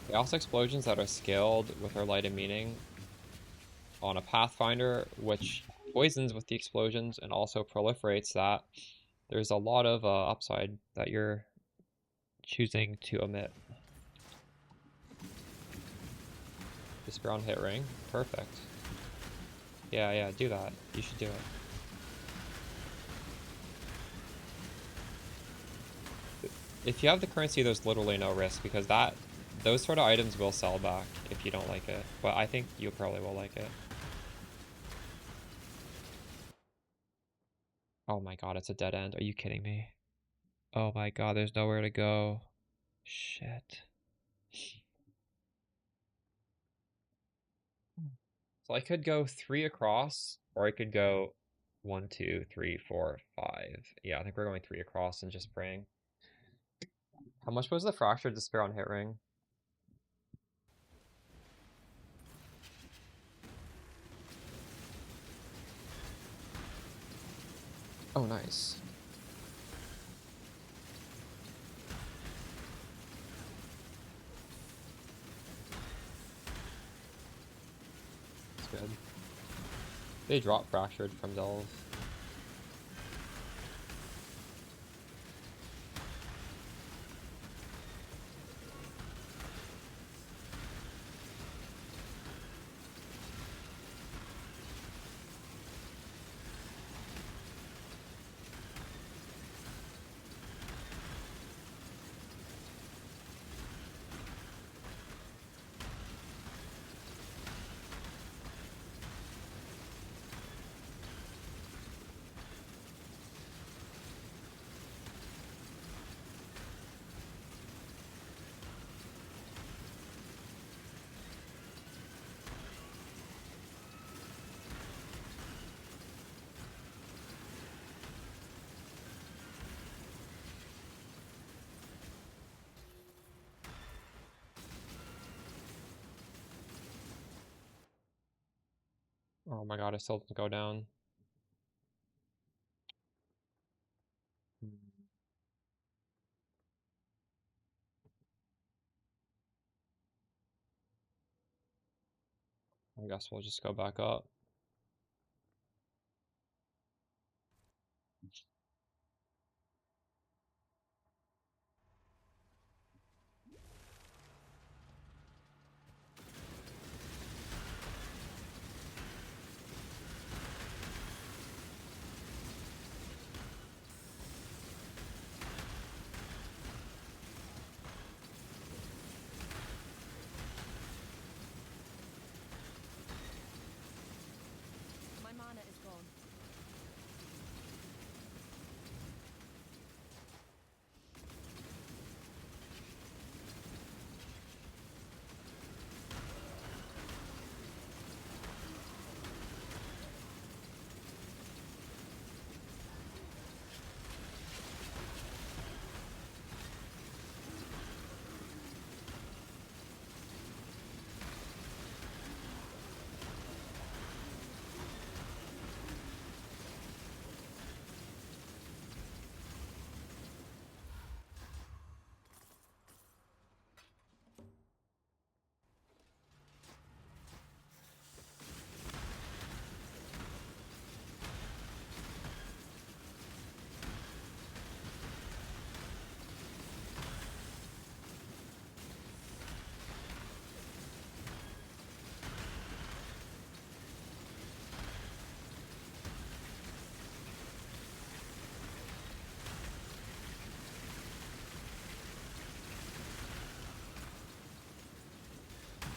S1: Chaos explosions that are scaled with our light and meaning on a Pathfinder, which poisons with the explosions and also proliferates that, there's a lot of upside that you're choosing to omit. Despair on hit ring, perfect. Yeah, do that. You should do it. If you have the currency, there's literally no risk because those sort of items will sell back if you don't like it. But I think you probably will like it. Oh my god, it's a dead end. Are you kidding me? Oh my god, there's nowhere to go. Shit. So I could go 3 across, or I could go 1, 2, 3, 4, 5. Yeah, I think we're going 3 across and just praying. How much was the Fractured Despair on hit ring? Oh, nice. That's good. They drop Fractured from Delve. Oh my god, I still didn't go down. I guess we'll just go back up.
S4: My mana is gone.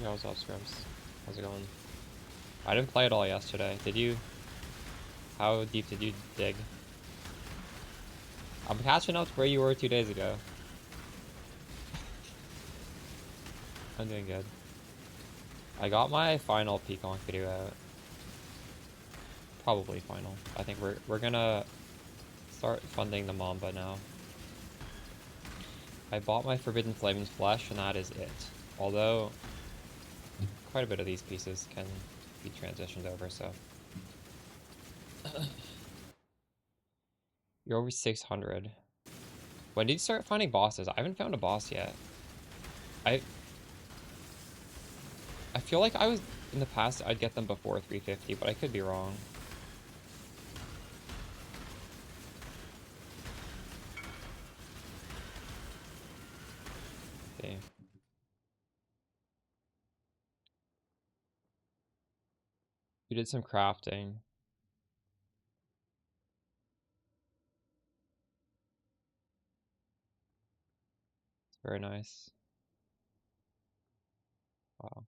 S1: Yo, what's up, Scrims? How's it going? I didn't play it all yesterday. Did you? How deep did you dig? I'm catching up to where you were 2 days ago. I'm doing good. I got my final Peacock video out. Probably final. I think we're gonna start funding the Mamba now. I bought my Forbidden Flame and Flesh, and that is it. Although, quite a bit of these pieces can be transitioned over, so. You're over 600. When did you start finding bosses? I haven't found a boss yet. I feel like I was, in the past, I'd get them before 350, but I could be wrong. See. You did some crafting. It's very nice. Wow.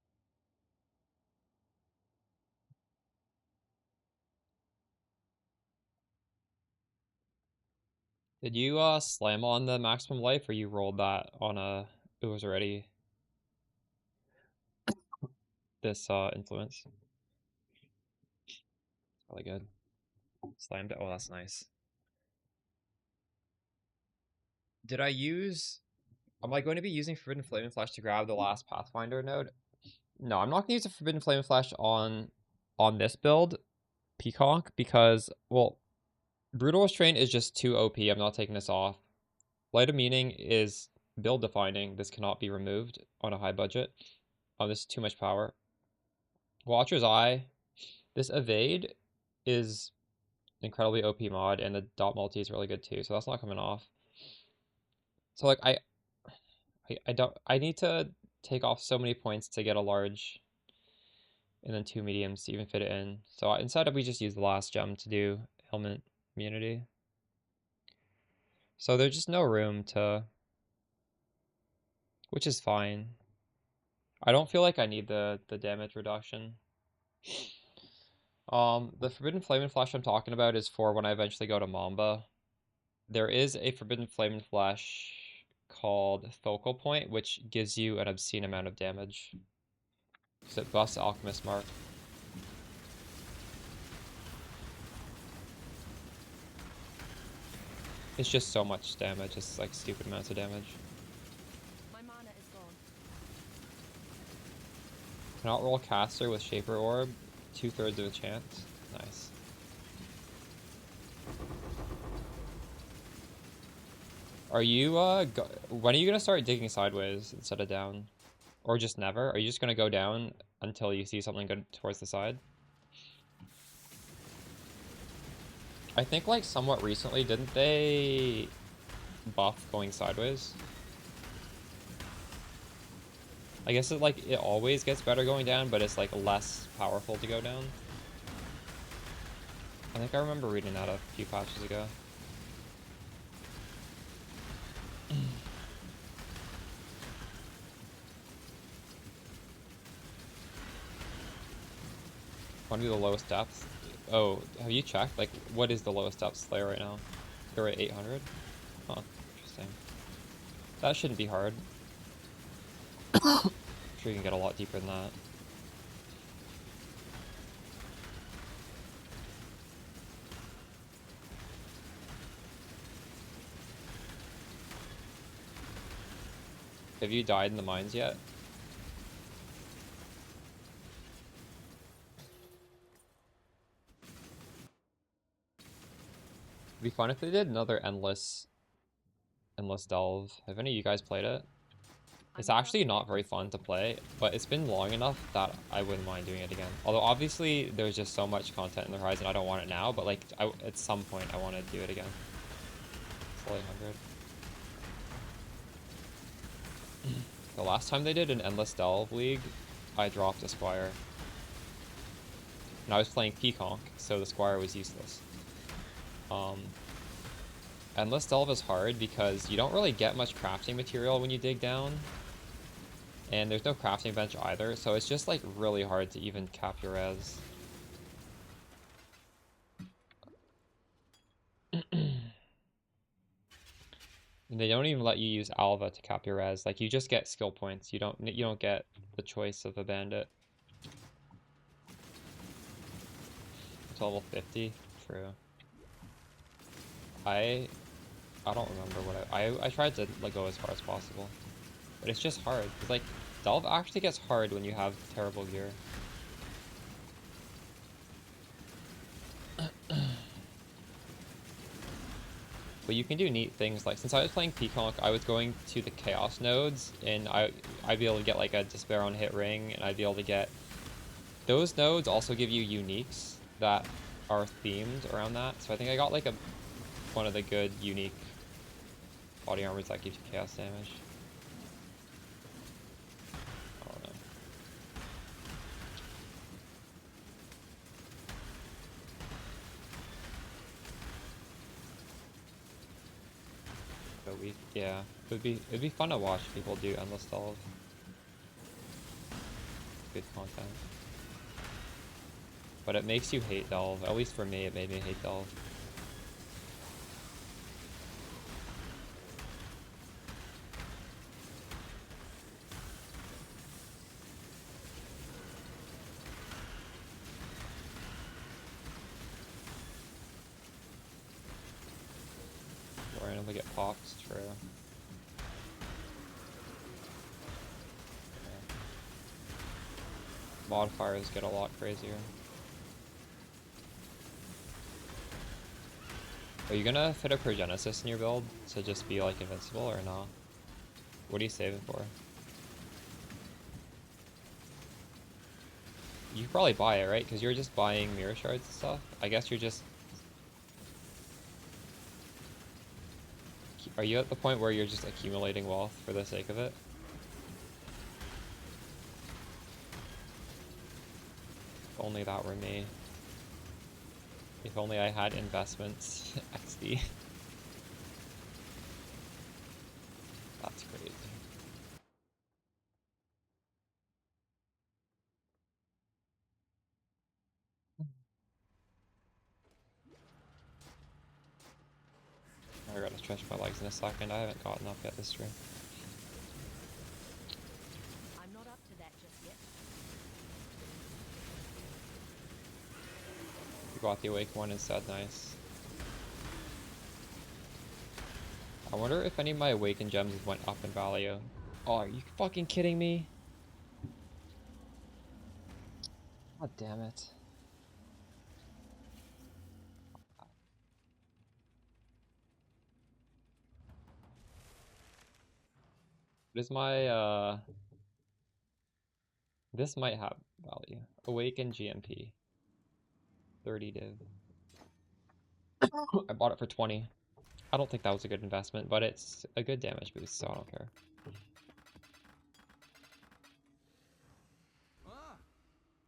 S1: Did you slam on the maximum life, or you rolled that on a, it was already this influence? Really good. Slammed it. Oh, that's nice. Did I use, am I going to be using Forbidden Flame and Flash to grab the last Pathfinder node? No, I'm not gonna use a Forbidden Flame and Flash on this build, Peacock, because, well, Brutal Restraint is just too OP. I'm not taking this off. Light of Meaning is build defining. This cannot be removed on a high budget. Oh, this is too much power. Watcher's Eye. This Evade is incredibly OP mod, and the dot multi is really good too, so that's not coming off. So like I need to take off so many points to get a large and then 2 mediums to even fit it in. So instead we just use the last gem to do helmet immunity. So there's just no room to, which is fine. I don't feel like I need the damage reduction. The Forbidden Flame and Flash I'm talking about is for when I eventually go to Mamba. There is a Forbidden Flame and Flash called Focal Point, which gives you an obscene amount of damage. Because it busts Alchemist Mark. It's just so much damage, it's like stupid amounts of damage.
S4: My mana is gone.
S1: Cannot roll Caster with Shaper Orb. 2/3 of a chance. Nice. Are you, when are you gonna start digging sideways instead of down? Or just never? Are you just gonna go down until you see something good towards the side? I think, like, somewhat recently, didn't they buff going sideways? I guess it always gets better going down, but it's, like, less powerful to go down. I think I remember reading that a few patches ago. Want to be the lowest depth? Oh, have you checked? Like, what is the lowest depth Slayer right now? They're at 800? Huh, interesting. That shouldn't be hard. I'm sure you can get a lot deeper than that. Have you died in the mines yet? It'd be fun if they did another endless delve. Have any of you guys played it? It's actually not very fun to play, but it's been long enough that I wouldn't mind doing it again. Although obviously there's just so much content in the Horizon, I don't want it now, but like at some point I want to do it again. Full 800. The last time they did an endless delve league, I dropped a squire. And I was playing Peaconk, so the squire was useless. Endless delve is hard because you don't really get much crafting material when you dig down. And there's no crafting bench either, so it's just like really hard to even cap your res. And they don't even let you use Alva to cap your res. Like, you just get skill points. You don't get the choice of a bandit. It's level 50. True. I don't remember what I tried to like go as far as possible, but it's just hard. It's like delve actually gets hard when you have terrible gear. But you can do neat things, like since I was playing Peaconk, I was going to the chaos nodes, and I'd be able to get like a despair on hit ring, and I'd be able to get those nodes also give you uniques that are themed around that. So I think I got like one of the good unique body armors that gives you chaos damage. I don't know. But yeah, it'd be fun to watch people do endless delve. Good content. But it makes you hate delve. At least for me, it made me hate delve. Randomly get popped, true. Yeah. Modifiers get a lot crazier. Are you gonna fit a Progenesis in your build to just be like invincible or not? What are you saving for? You could probably buy it, right? Because you're just buying mirror shards and stuff. I guess you're just... Are you at the point where you're just accumulating wealth for the sake of it? If only that were me. If only I had investments. XD. That's crazy. I gotta stretch my legs in a second. I haven't gotten up yet this stream.
S4: I'm not up to that just yet.
S1: You got the awake one instead, nice. I wonder if any of my awakened gems went up in value. Oh, are you fucking kidding me? God damn it. What is my this might have value. Awaken GMP. 30 div. I bought it for 20. I don't think that was a good investment, but it's a good damage boost, so I don't care.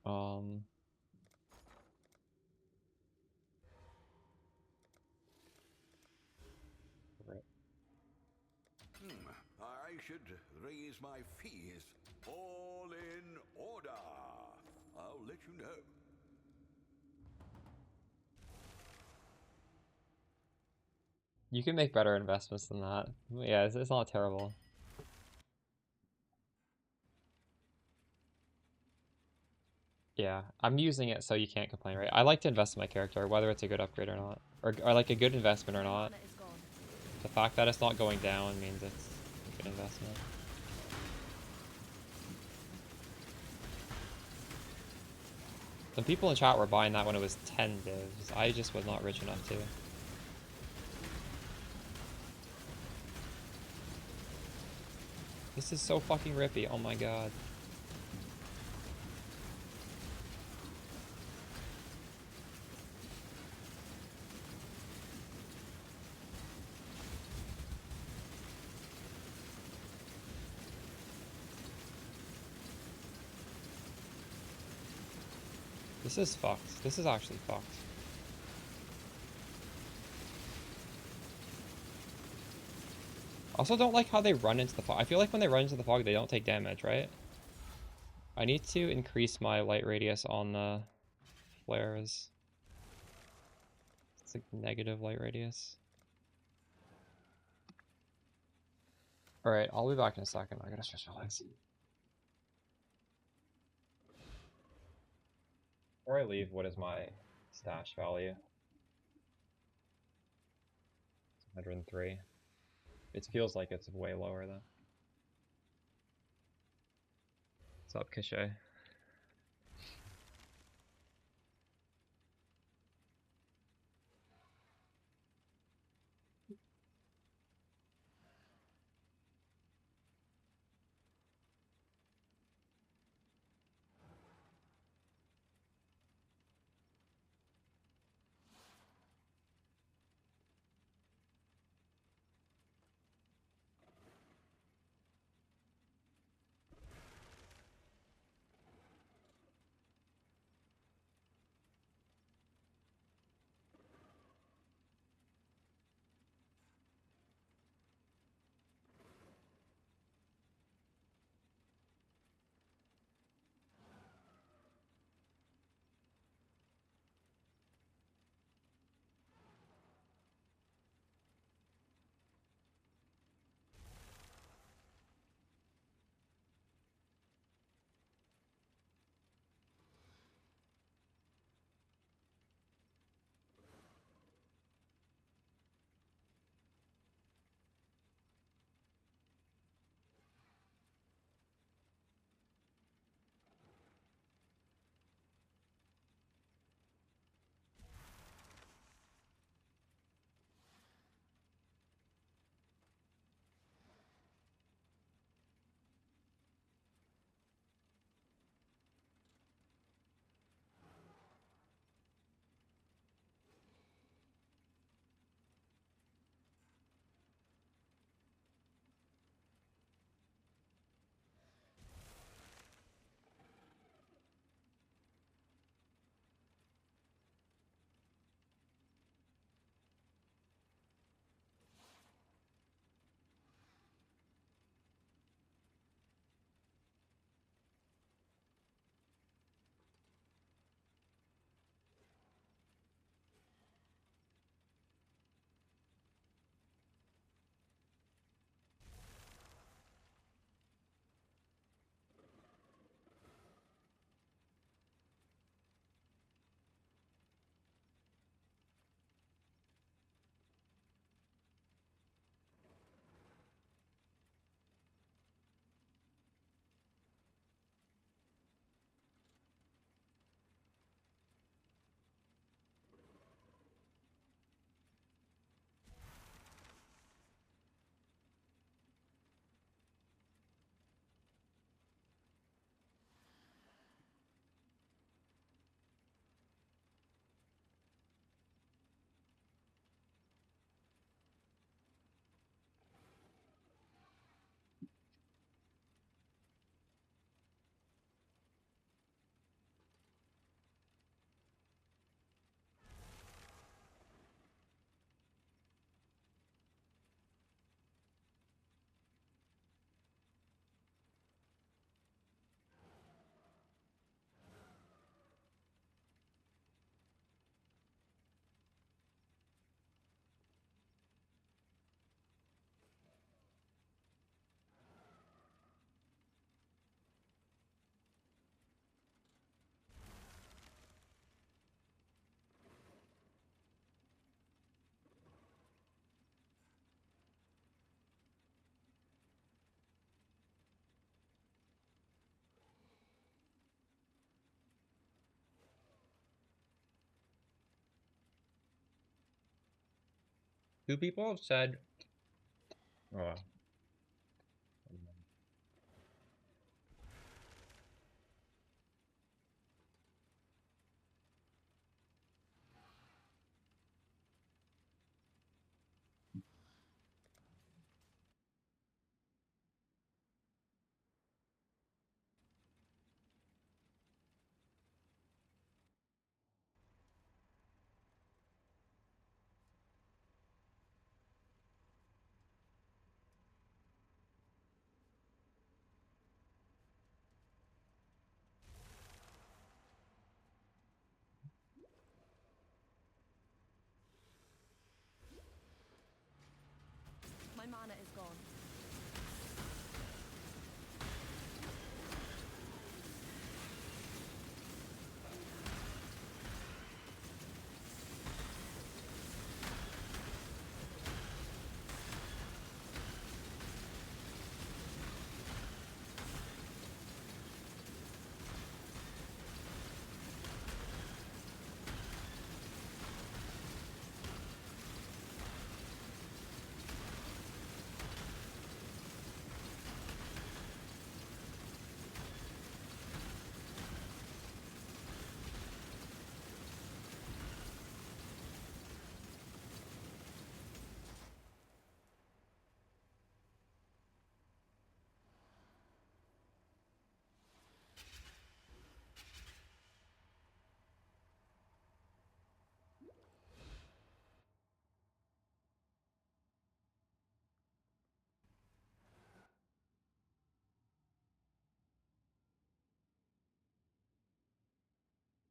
S1: Um right.
S3: I should raise my fees. All in order. I'll let you know.
S1: You can make better investments than that. Yeah, it's not terrible. Yeah, I'm using it so you can't complain, right? I like to invest in my character, whether it's a good upgrade or not. Or like a good investment or not.
S4: Mana is gone.
S1: The fact that it's not going down means it's a good investment. Some people in chat were buying that when it was 10 divs. I just was not rich enough to. This is so fucking rippy, oh my god. This is fucked. This is actually fucked. Also don't like how they run into the fog. I feel like when they run into the fog, they don't take damage, right? I need to increase my light radius on the flares. It's like negative light radius. Alright, I'll be back in a second. I gotta stretch my legs. Before I leave, what is my stash value? 103. It feels like it's way lower though. What's up, Cachet? Two people have said, oh,
S4: My mana is gone.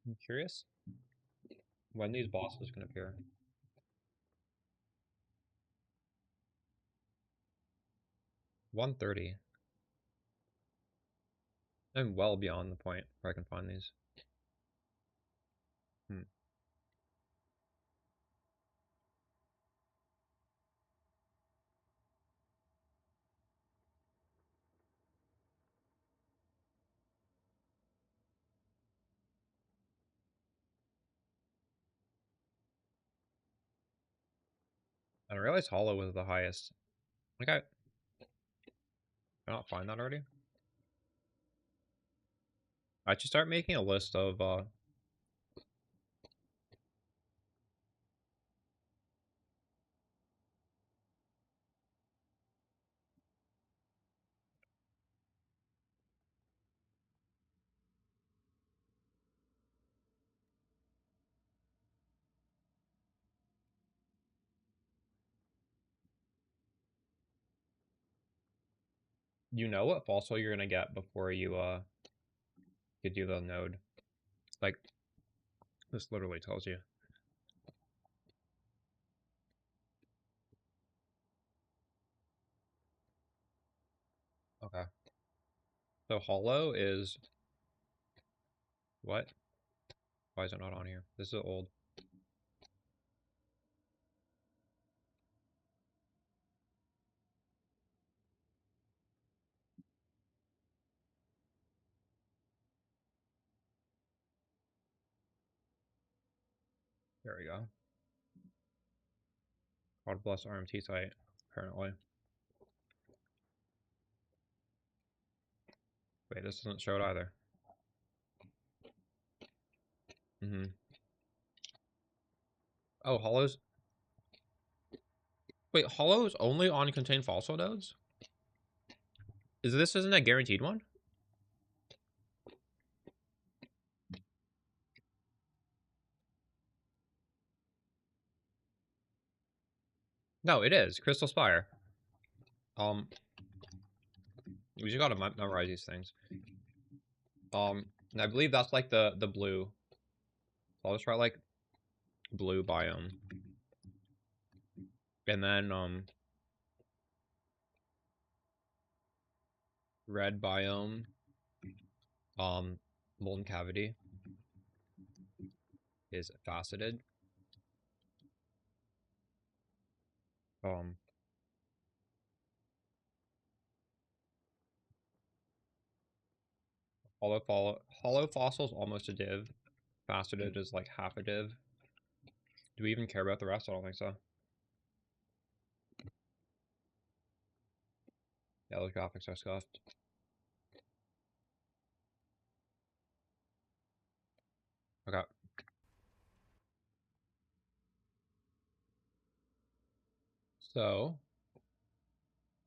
S1: I'm curious when these bosses can appear. 1:30. I'm well beyond the point where I can find these. Hmm. I didn't realize Hollow was the highest. Like I not find that already. I should start making a list of you know what fossil you're gonna get before you do the node. Like this literally tells you. Okay. So Hollow is what? Why is it not on here? This is old. There we go. God bless RMT site, apparently. Wait, this doesn't show it either. Mm-hmm. Oh, Hollow's. Wait, Hollow's only on contained fossil nodes? Isn't a guaranteed one? No, it is. Crystal Spire. We just gotta memorize these things. And I believe that's like the blue. So I'll just try like blue biome. And then red biome. Molten cavity is faceted. Um hollow fossil is almost a div. Faceted is like half a div. Do we even care about the rest? I don't think so. Yeah, those graphics are scuffed. Okay. So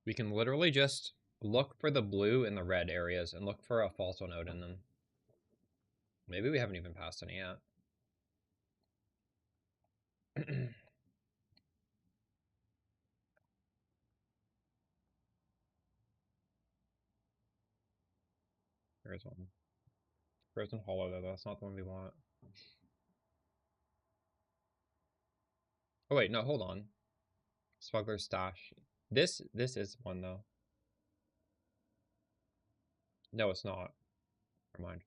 S1: we can literally just look for the blue and the red areas and look for a false node in them. Maybe we haven't even passed any yet. There's one. Frozen Hollow though, that's not the one we want. Oh wait, no, hold on. Smuggler's Stash. This is one though. No, it's not. Never mind.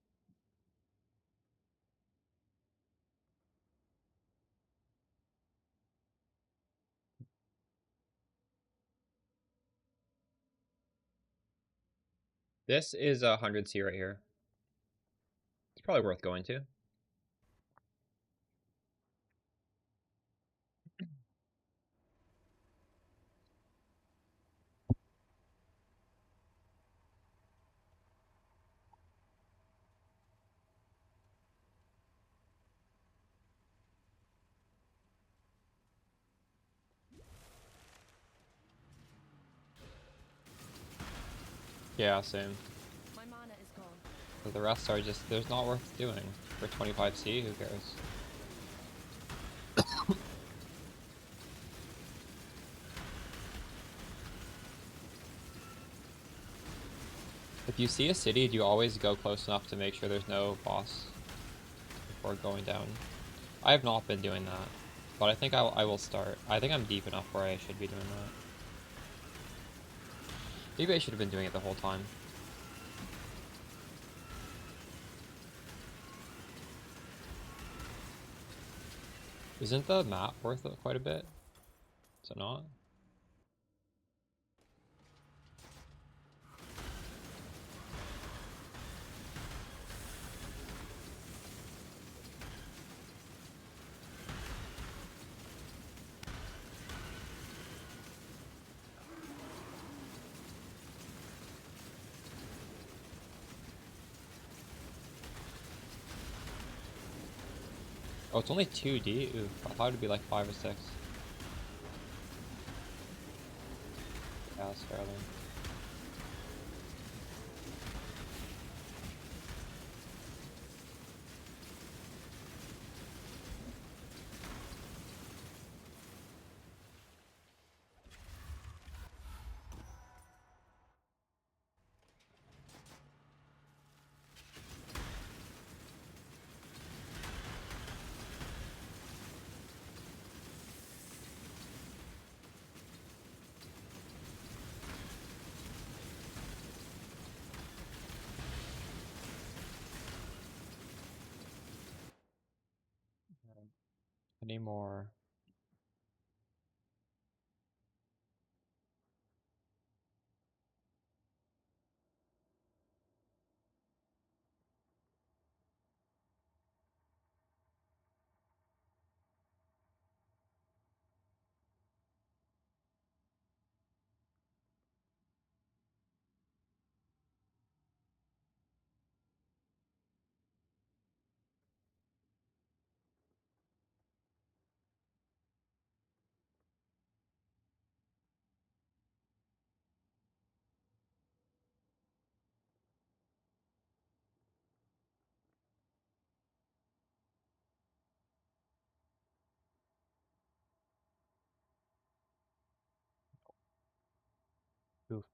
S1: This is 100C right here. It's probably worth going to. Yeah, same.
S4: My mana is gone.
S1: But the rest are just, there's not worth doing. For 25C, who cares? If you see a city, do you always go close enough to make sure there's no boss before going down? I have not been doing that, but I think I will start. I think I'm deep enough where I should be doing that. Maybe I should have been doing it the whole time. Isn't the map worth it quite a bit? Is it not? Oh, it's only 2D? Ooh, I thought it'd be like 5 or 6. Yeah, that's fair then. Any more? Oof.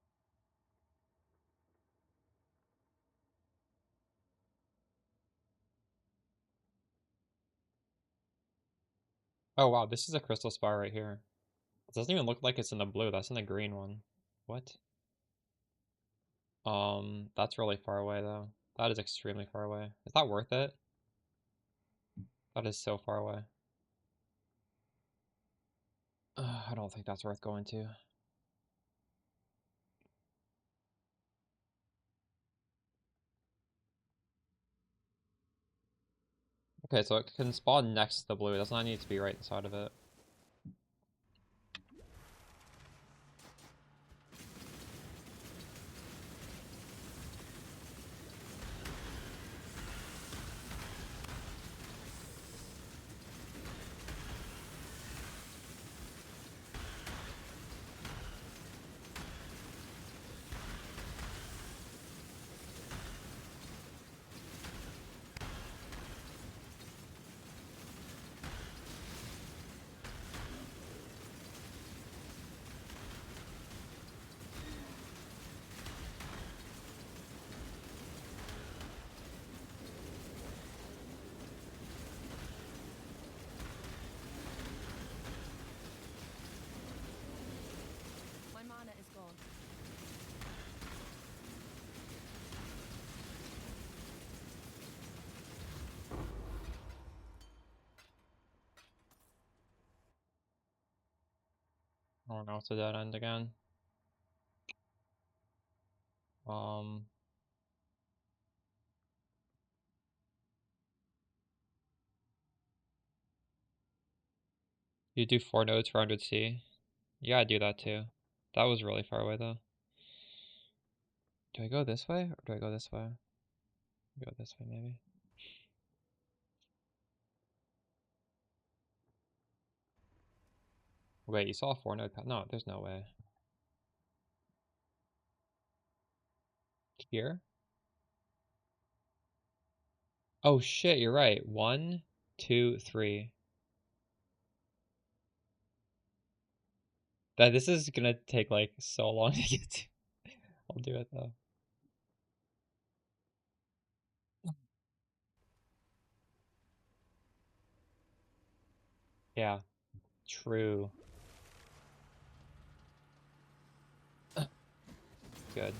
S1: Oh wow, this is a crystal spire right here. It doesn't even look like it's in the blue, that's in the green one. What? That's really far away though. That is extremely far away. Is that worth it? That is so far away. I don't think that's worth going to. Okay, so it can spawn next to the blue. It does not need to be right inside of it. Oh no, it's a dead end again. You do 4 nodes for 100C. Yeah, I do that too. That was really far away though. Do I go this way or do I go this way? Go this way maybe. Wait, you saw a 4 node path? No, there's no way. Here? Oh shit, you're right. 1, 2, 3. This is gonna take like so long to get to. I'll do it though. Yeah, true. Good.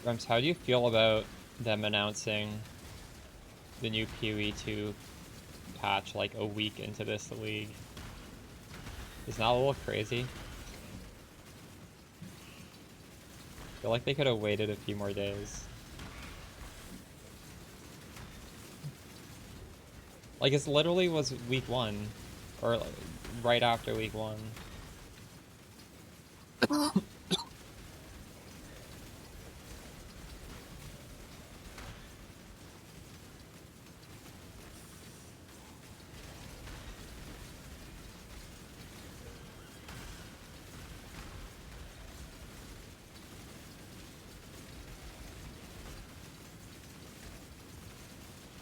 S1: Rems, how do you feel about them announcing the new PoE 2 patch like a week into this league? Isn't that a little crazy? I feel like they could have waited a few more days. Like, it literally was week 1, or like, right after week 1.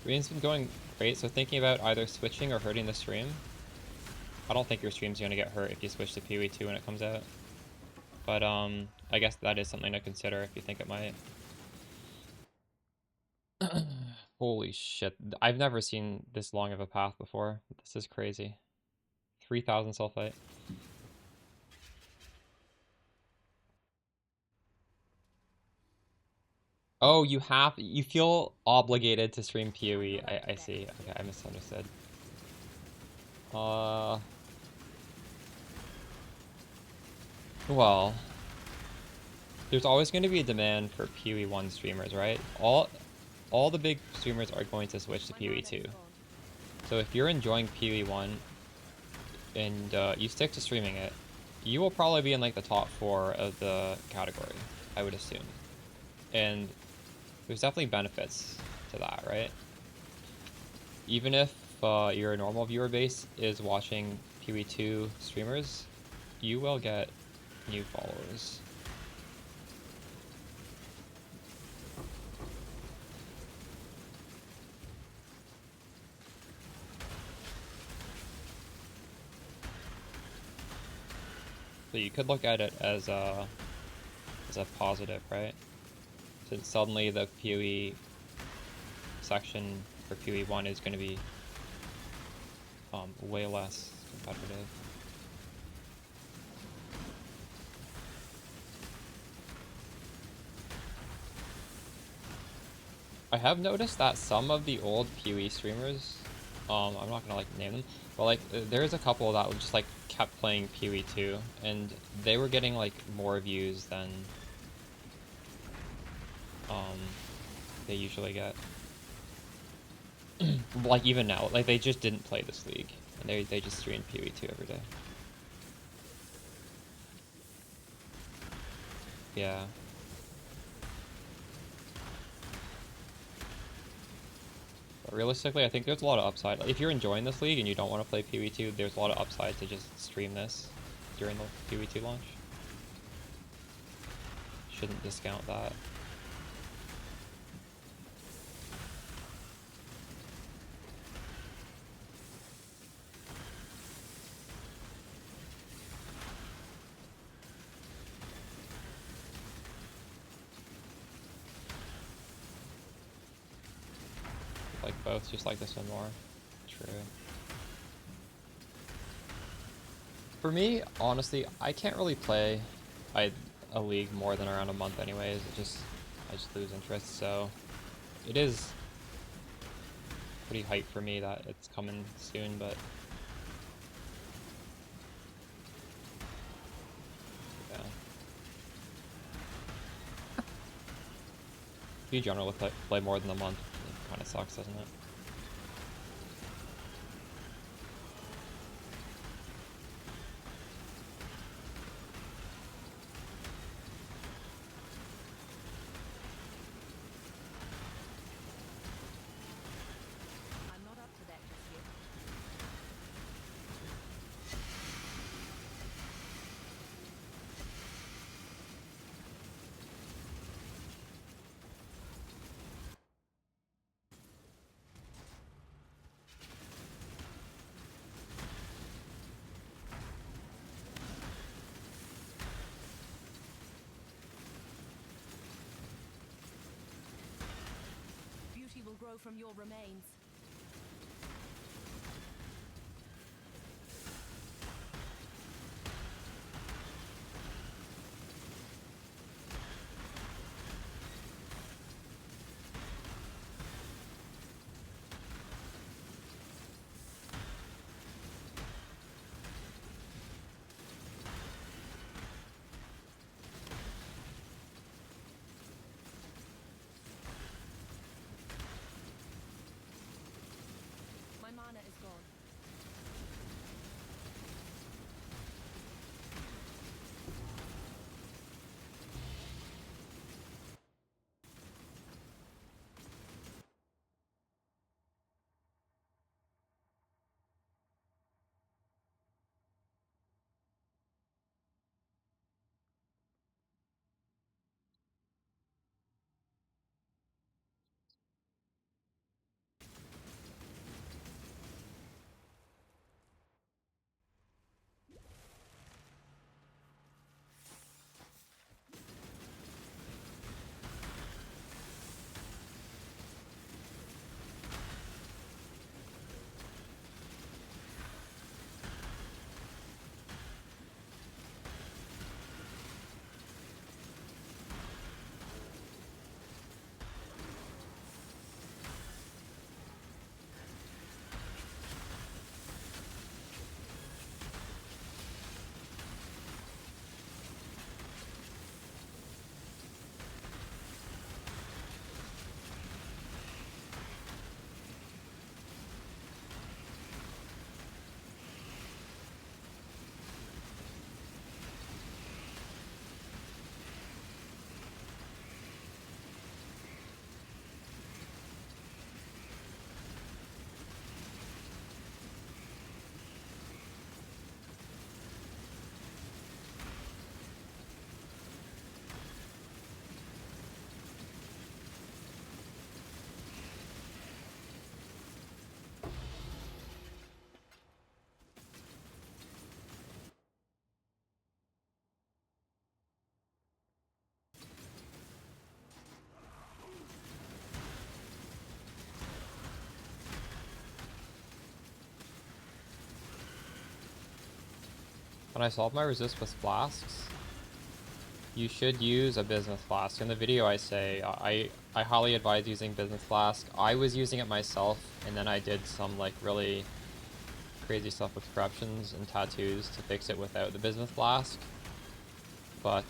S1: Stream's been going great, so thinking about either switching or hurting the stream. I don't think your stream's gonna get hurt if you switch to PoE 2 when it comes out. But I guess that is something to consider if you think it might. Holy shit. I've never seen this long of a path before. This is crazy. 3,000 sulfite. Oh, you feel obligated to stream PoE. I see. Okay, I misunderstood. Well, there's always going to be a demand for PoE 1 streamers, right? All the big streamers are going to switch to PoE 2. So if you're enjoying PoE 1 and you stick to streaming it, you will probably be in like the top 4 of the category, I would assume. And there's definitely benefits to that, right? Even if your normal viewer base is watching PoE 2 streamers, you will get new followers. So you could look at it as a positive, right? Since suddenly the PoE section for PoE 1 is going to be way less competitive. I have noticed that some of the old PoE streamers, I'm not gonna like name them, but like there's a couple that just like kept playing PoE 2, and they were getting like more views than they usually get. Like even now, like they just didn't play this league, and they just streamed PoE 2 every day. Yeah. But realistically, I think there's a lot of upside. If you're enjoying this league and you don't want to play PoE 2, there's a lot of upside to just stream this during the PoE 2 launch. Shouldn't discount that. like both, just like this one more. True. For me, honestly, I can't really play a league more than around a month anyways. I just lose interest, so it is pretty hype for me that it's coming soon, but yeah. If you generally play more than a month, it kind of sucks, doesn't it?
S4: I'm not up to that just yet. Beauty will grow from your remains. My mana is gone.
S1: When I solve my resist with flasks, you should use a business flask. In the video I say, I highly advise using business flask. I was using it myself, and then I did some like really crazy stuff with corruptions and tattoos to fix it without the business flask. But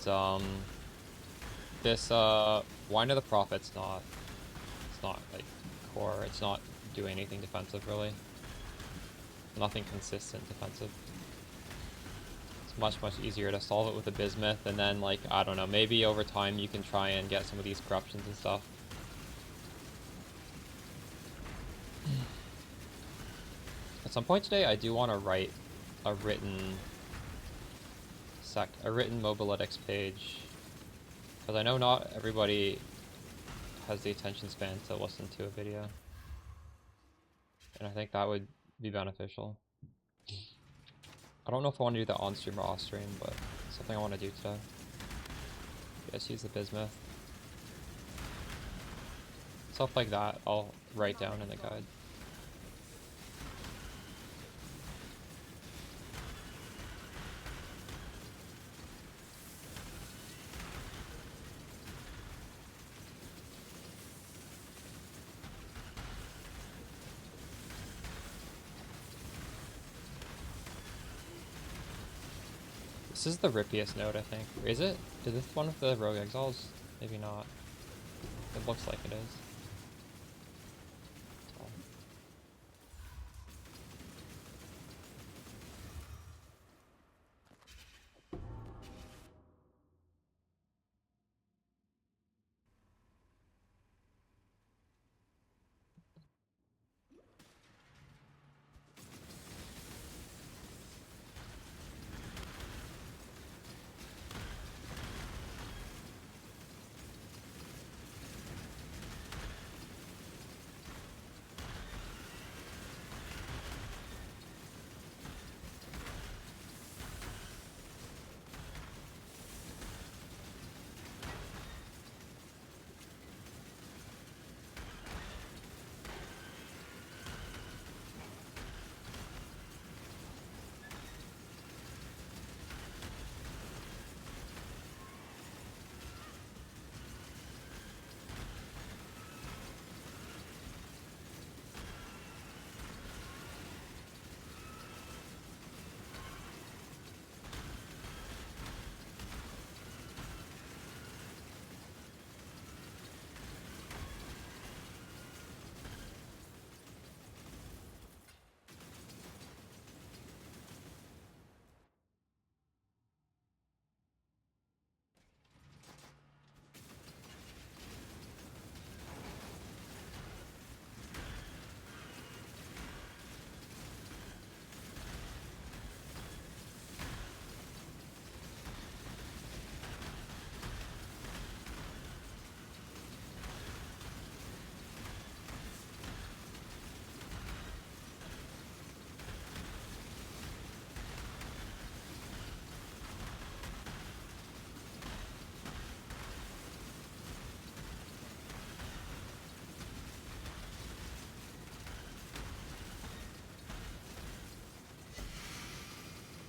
S1: this Wine of the Prophet's it's not like core, it's not doing anything defensive really. Nothing consistent defensive. Much easier to solve it with a bismuth, and then like I don't know, maybe over time you can try and get some of these corruptions and stuff. At some point today I do want to write a written mobalytics page, because I know not everybody has the attention span to listen to a video, and I think that would be beneficial. I don't know if I want to do that on stream or off stream, but it's something I want to do today. Yes, use the bismuth. Stuff like that I'll write down in the guide. This is the rippiest node, I think. Is it? Is this one of the Rogue Exiles? Maybe not. It looks like it is. So.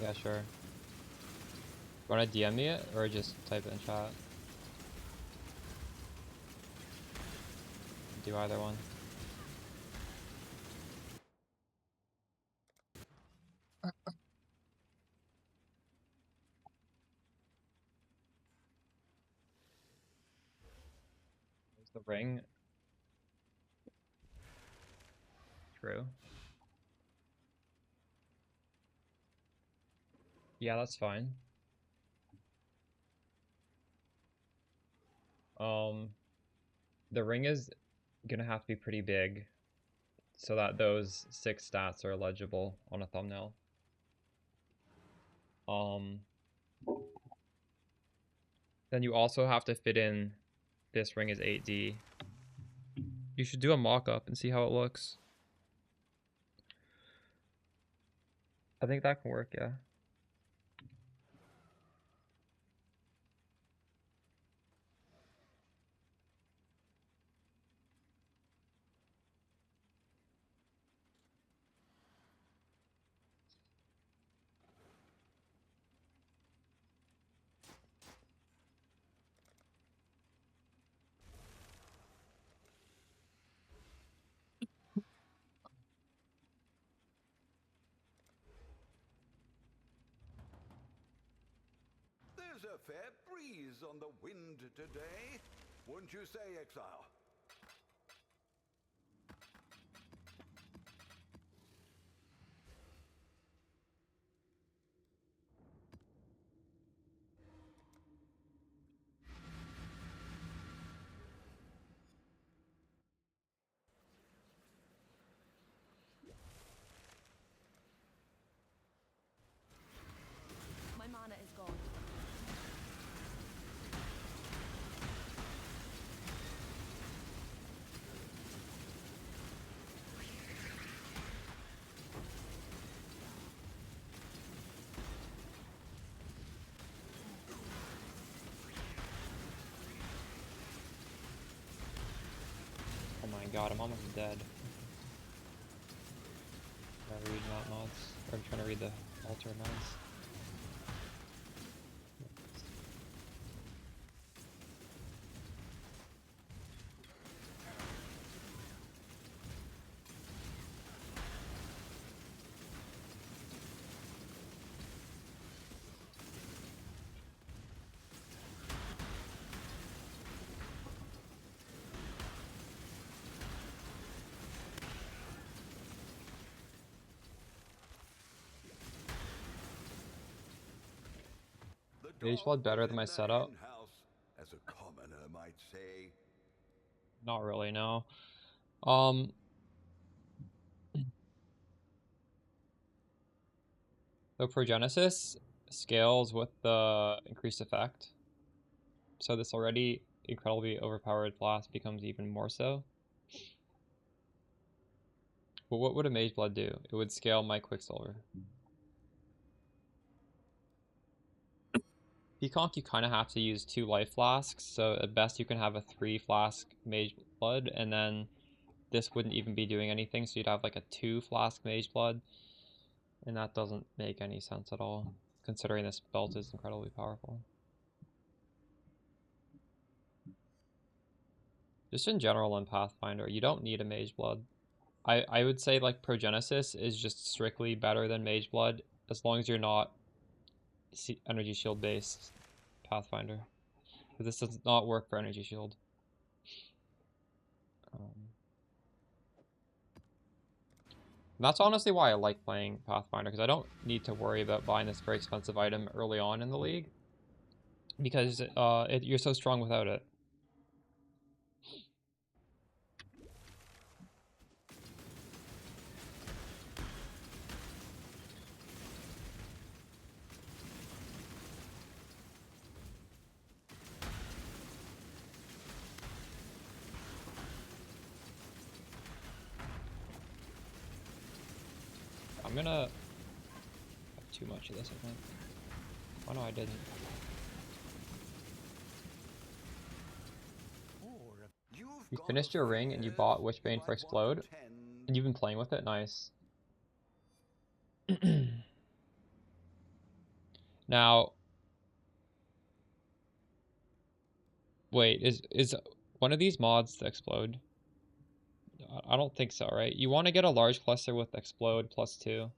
S1: Yeah, sure. You wanna DM me it or just type it in chat? Do either one. There's the ring. True. Yeah, that's fine. The ring is gonna have to be pretty big so that those 6 stats are legible on a thumbnail. Then you also have to fit in this ring is 8D. You should do a mock-up and see how it looks. I think that can work, yeah.
S3: There's a fair breeze on the wind today, wouldn't you say, Exile?
S4: My mana is gone.
S1: god, I'm almost dead. I'm trying to read mount mods. Or I'm trying to read the altar mods.
S3: The
S1: Mage Blood
S3: dog
S1: better
S3: is
S1: than my
S3: in the
S1: setup?
S3: henhouse, as a commoner might say.
S1: Not really, no. Um, so Progenesis scales with the increased effect. So this already incredibly overpowered class becomes even more so. But what would a Mage Blood do? It would scale my Quicksilver. Peaconk, you kind of have to use 2 life flasks, so at best you can have a 3 flask Mage Blood, and then this wouldn't even be doing anything, so you'd have like a 2 flask Mage Blood, and that doesn't make any sense at all, considering this belt is incredibly powerful. Just in general in Pathfinder, you don't need a Mage Blood. I would say like Progenesis is just strictly better than Mage Blood, as long as you're not energy shield based Pathfinder. But this does not work for energy shield. That's honestly why I like playing Pathfinder, because I don't need to worry about buying this very expensive item early on in the league, because you're so strong without it. I'm gonna have too much of this, I think. Oh no, I didn't. You finished your ring and you bought Witchbane for Explode, and you've been playing with it? Nice. Now, wait, is one of these mods the Explode? I don't think so, right? You want to get a large cluster with Explode +2.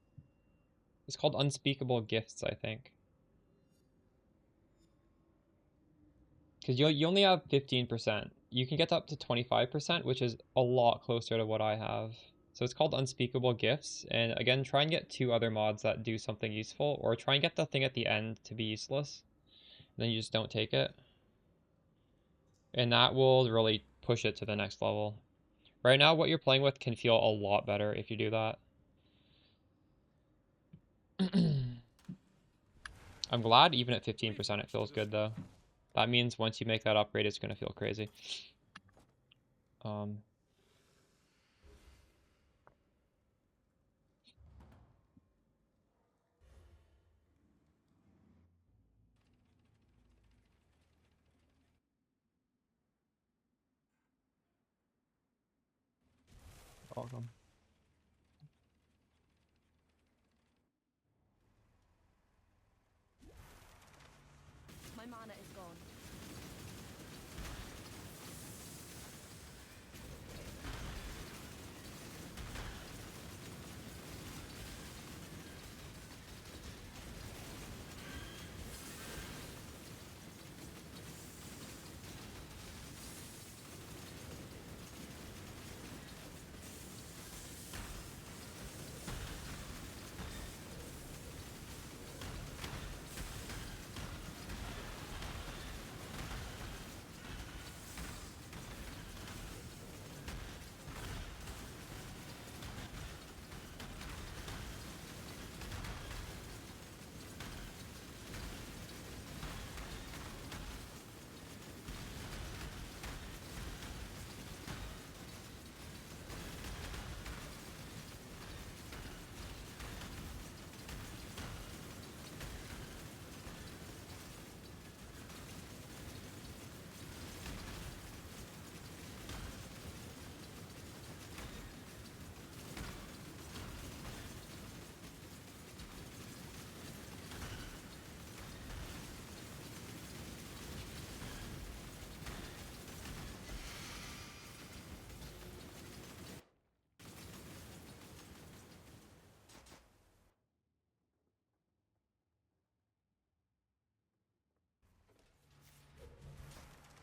S1: It's called Unspeakable Gifts, I think. Because you only have 15%. You can get up to 25%, which is a lot closer to what I have. So it's called Unspeakable Gifts. And again, try and get 2 other mods that do something useful, or try and get the thing at the end to be useless. And then you just don't take it. And that will really push it to the next level. Right now, what you're playing with can feel a lot better if you do that. I'm glad even at 15% it feels good though. That means once you make that upgrade, it's going to feel crazy. Welcome.
S4: My mana is gone.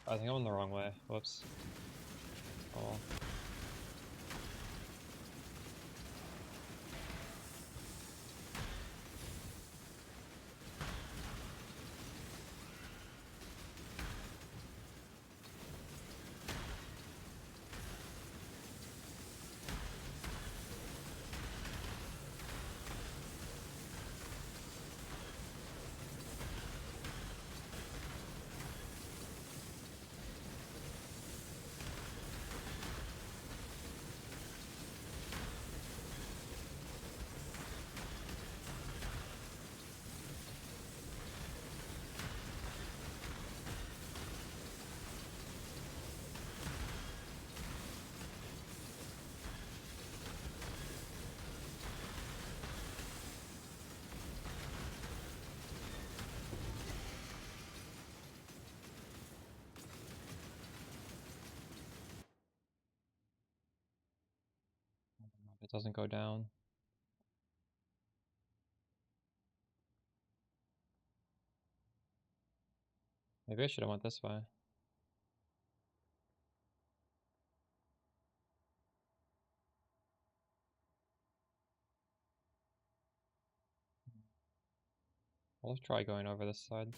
S1: I think I'm on the wrong way. Whoops. Oh well. It doesn't go down. Maybe I should have went this way. I'll try going over this side.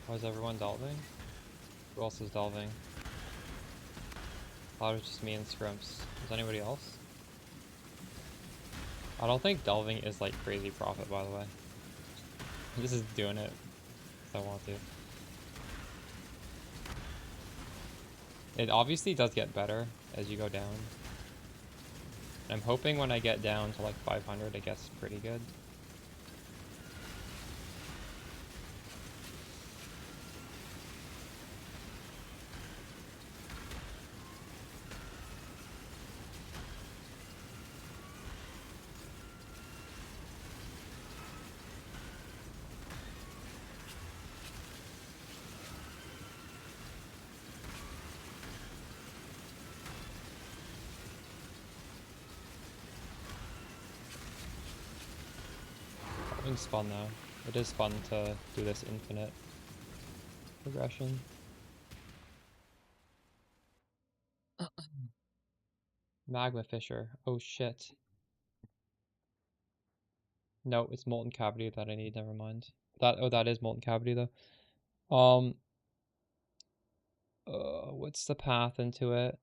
S1: Why is everyone delving? Who else is delving? I thought it was just me and Scrimps. Is anybody else? I don't think delving is like crazy profit, by the way. I'm just doing it because I want to. It obviously does get better as you go down. And I'm hoping when I get down to like 500 it gets pretty good. It's fun though. It is fun to do this infinite progression. Magma Fissure. Oh shit. No, it's Molten Cavity that I need, never mind. That is Molten Cavity though. What's the path into it?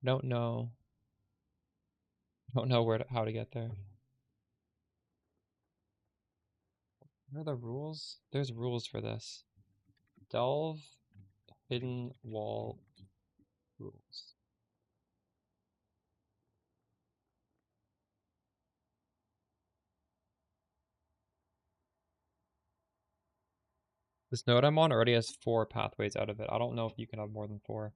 S1: Don't know. Don't know how to get there. What are the rules? There's rules for this. Delve hidden wall rules. This node I'm on already has 4 pathways out of it. I don't know if you can have more than 4.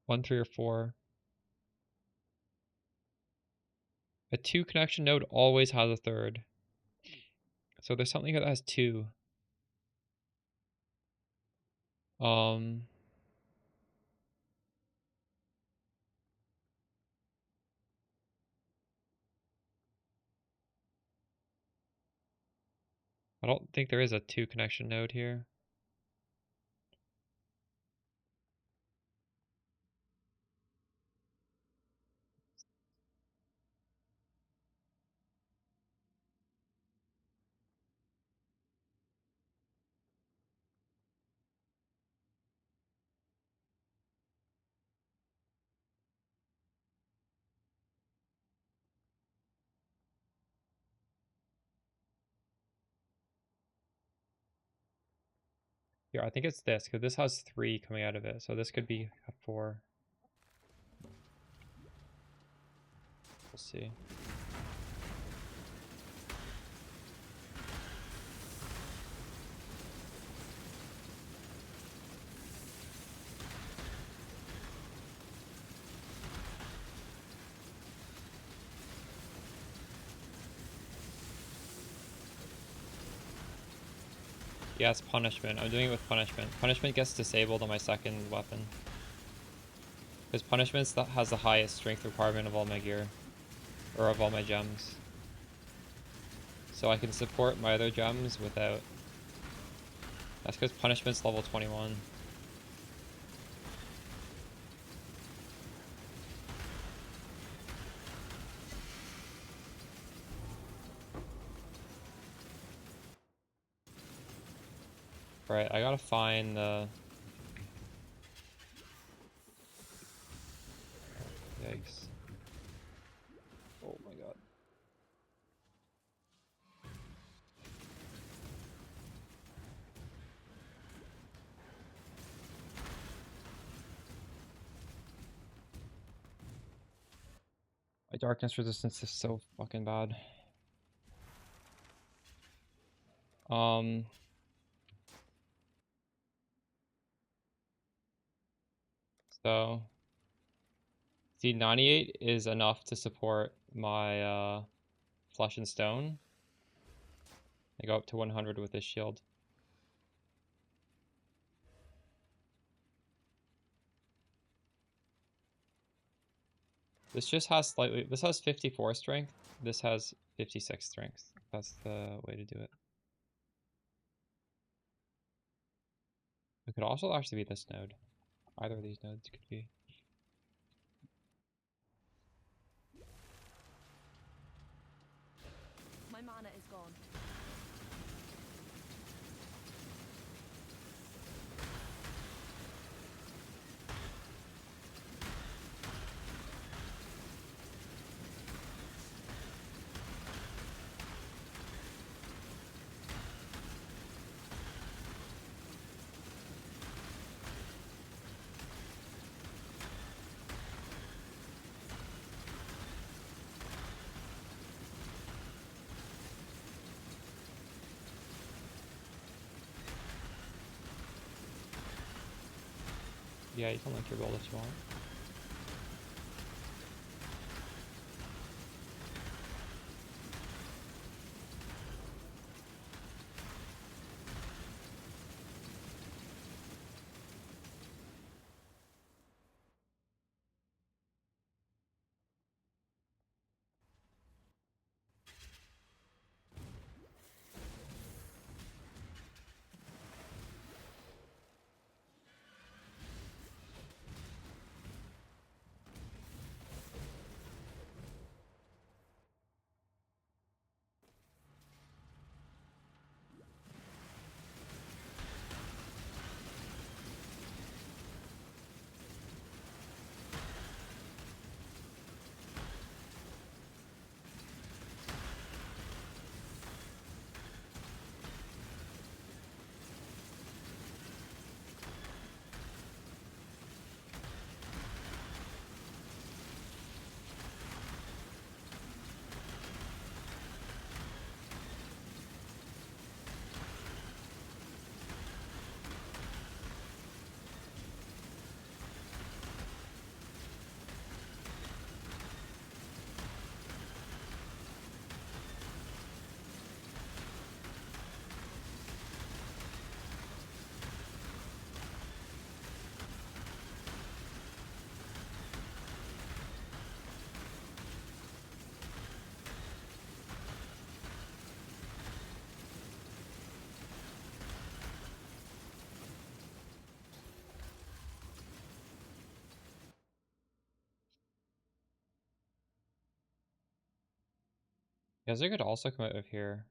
S1: 1, 3, or 4. A 2 connection node always has a third. So there's something here that has 2. I don't think there is a 2 connection node here. Here, I think it's this, because this has 3 coming out of it, so this could be a 4. We'll see. Yeah, it's punishment. I'm doing it with punishment. Punishment gets disabled on my second weapon. Because punishment has the highest strength requirement of all my gear. Or of all my gems. So I can support my other gems without... That's because punishment's level 21. Right, I gotta find the... Yikes. Oh my god. My darkness resistance is so fucking bad. So... See, 98 is enough to support my Flesh and Stone. I go up to 100 with this shield. This just has slightly... This has 54 strength. This has 56 strength. That's the way to do it. It could also actually be this node. Either of these nodes could be.
S4: My mana is gone.
S1: Yeah, you can link your build if you want. Because they could also come out of here.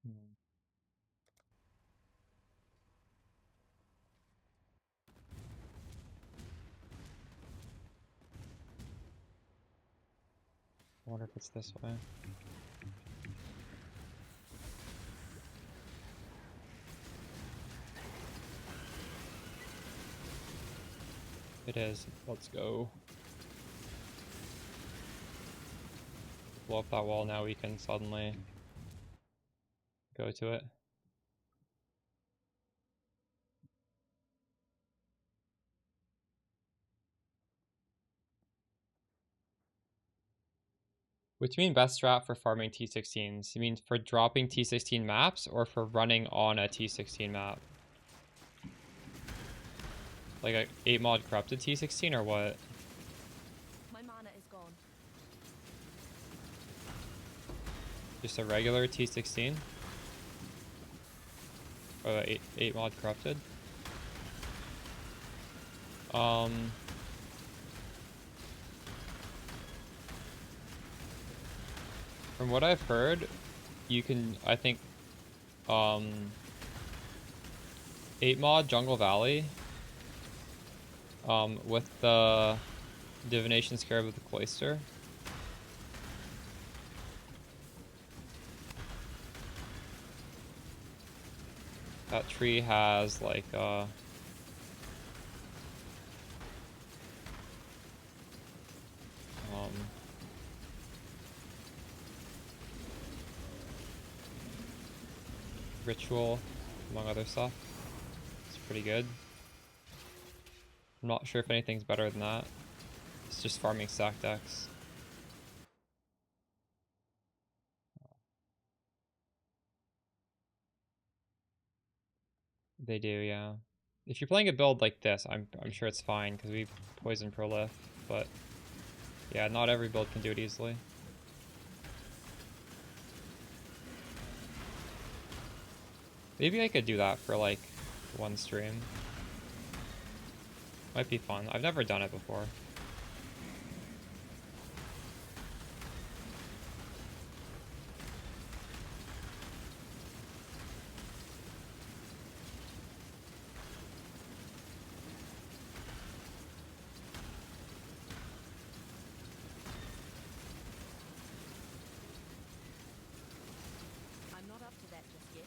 S1: Hmm. I wonder if it's this way. It is. Let's go. Blow up that wall, now we can suddenly go to it. What do you mean best strat for farming T16s? You mean for dropping T16 maps or for running on a T16 map? Like a 8 mod corrupted T16 or what?
S4: My mana is gone.
S1: Just a regular T16? Or 8 mod corrupted? From what I've heard, you can, I think, 8 mod Jungle Valley, with the Divination Scarab of the Cloister. That tree has like ritual, among other stuff. It's pretty good. I'm not sure if anything's better than that. It's just farming stack decks. They do, yeah. If you're playing a build like this, I'm sure it's fine because we poison prolif, but yeah, not every build can do it easily. Maybe I could do that for like one stream. Might be fun. I've never done it before.
S4: I'm not up to that just yet.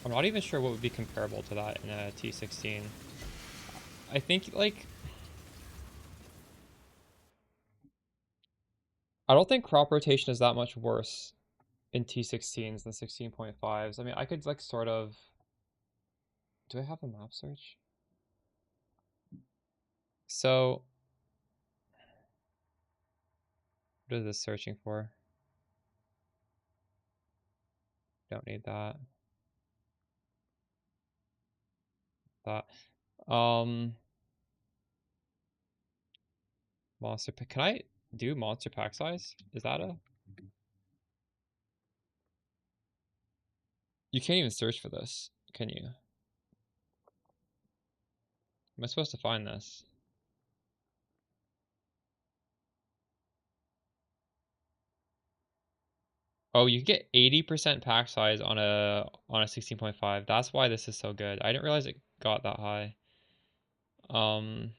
S1: I'm not even sure what would be comparable to that in a T16. I think, like... I don't think crop rotation is that much worse in T16s than 16.5s. I mean, I could, like, sort of... Do I have a map search? So... What is this searching for? Don't need that. That. Monster pack. Can I do monster pack size? Is that a... You can't even search for this, can you? Am I supposed to find this? Oh, you get 80% pack size on a 16.5. That's why this is so good. I didn't realize it got that high. Um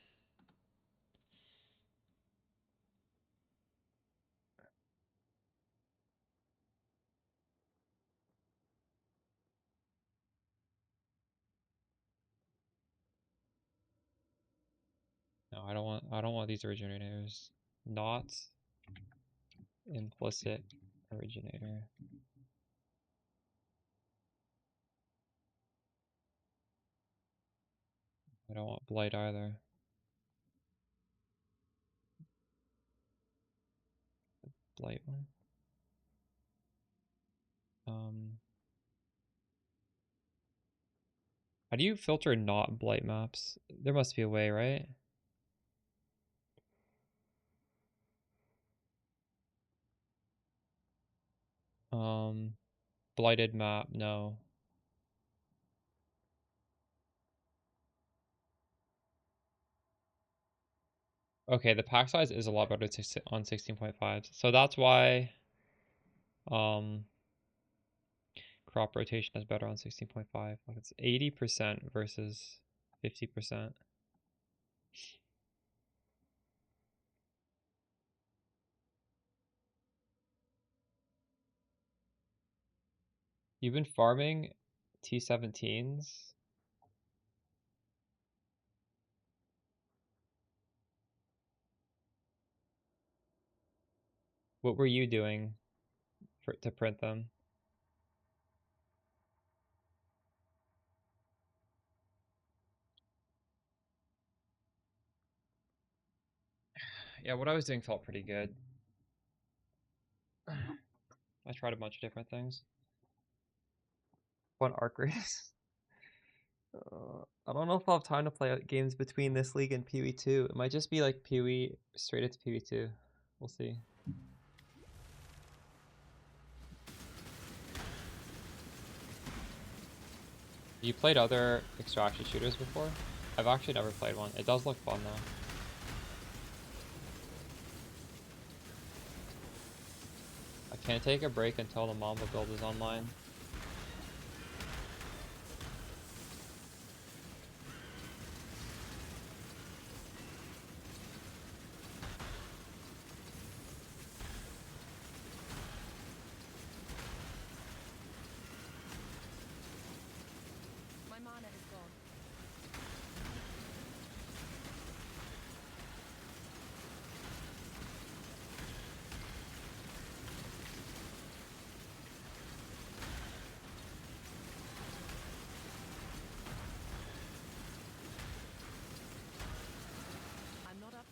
S1: no, I don't want these originators. Not implicit originator. I don't want blight either. Blight one. How do you filter not blight maps? There must be a way, right? Blighted map, no. Okay, the pack size is a lot better on 16.5. So that's why crop rotation is better on 16.5. Like it's 80% versus 50%. You've been farming T17s? What were you doing to print them? Yeah, what I was doing felt pretty good. I tried a bunch of different things. What arc race? I don't know if I'll have time to play games between this league and PoE 2. It might just be like PoE straight into PoE 2. We'll see. You played other extraction shooters before? I've actually never played one. It does look fun though. I can't take a break until the Mamba build is online.
S4: My mana is gone.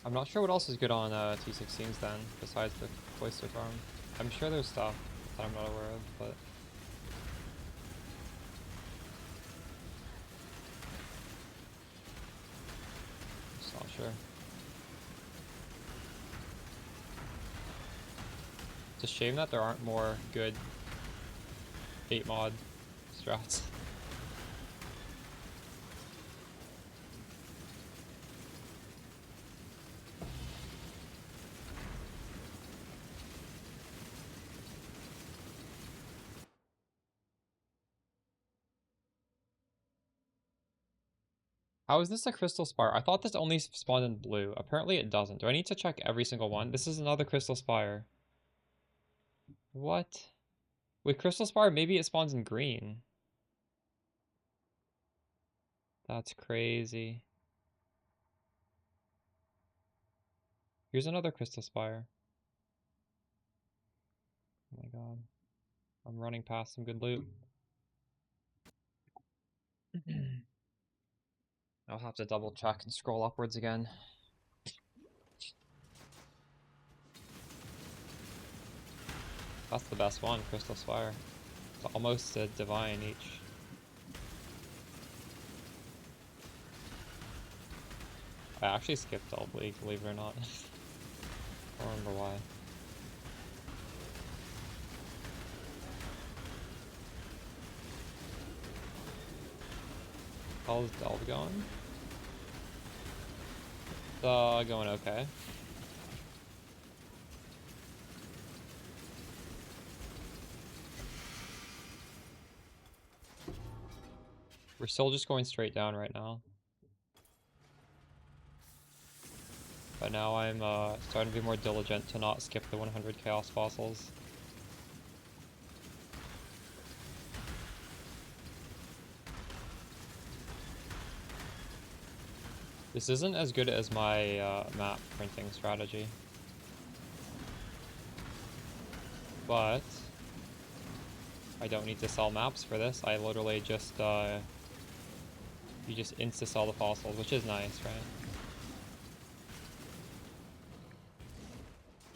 S1: I'm not sure what else is good on T16s then, besides the Cloister Farm. I'm sure there's stuff that I'm not aware of, but... Just not sure. It's a shame that there aren't more good 8 mod strats. How is this a crystal spire? I thought this only spawned in blue. Apparently it doesn't. Do I need to check every single one? This is another crystal spire. What? With crystal spire, maybe it spawns in green. That's crazy. Here's another crystal spire. Oh my god. I'm running past some good loot. I'll have to double check and scroll upwards again. That's the best one, Crystal Spire. It's almost a divine each. I actually skipped Delve League, believe it or not. I don't remember why. How's Delve going? Going okay. We're still just going straight down right now. But now I'm starting to be more diligent to not skip the 100 Chaos Fossils. This isn't as good as my map printing strategy. But I don't need to sell maps for this. I literally just, you just insta-sell the fossils, which is nice, right?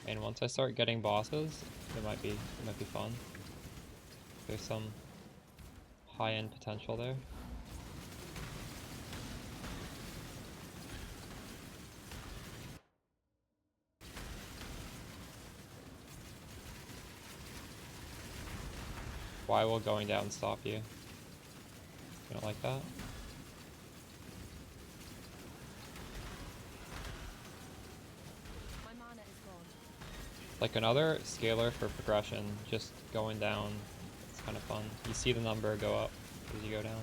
S1: And once I start getting bosses, it might be fun. There's some high-end potential there. Why will going down stop you? You don't like that?
S4: My mana is gone.
S1: Like another scalar for progression, just going down. It's kind of fun. You see the number go up as you go down.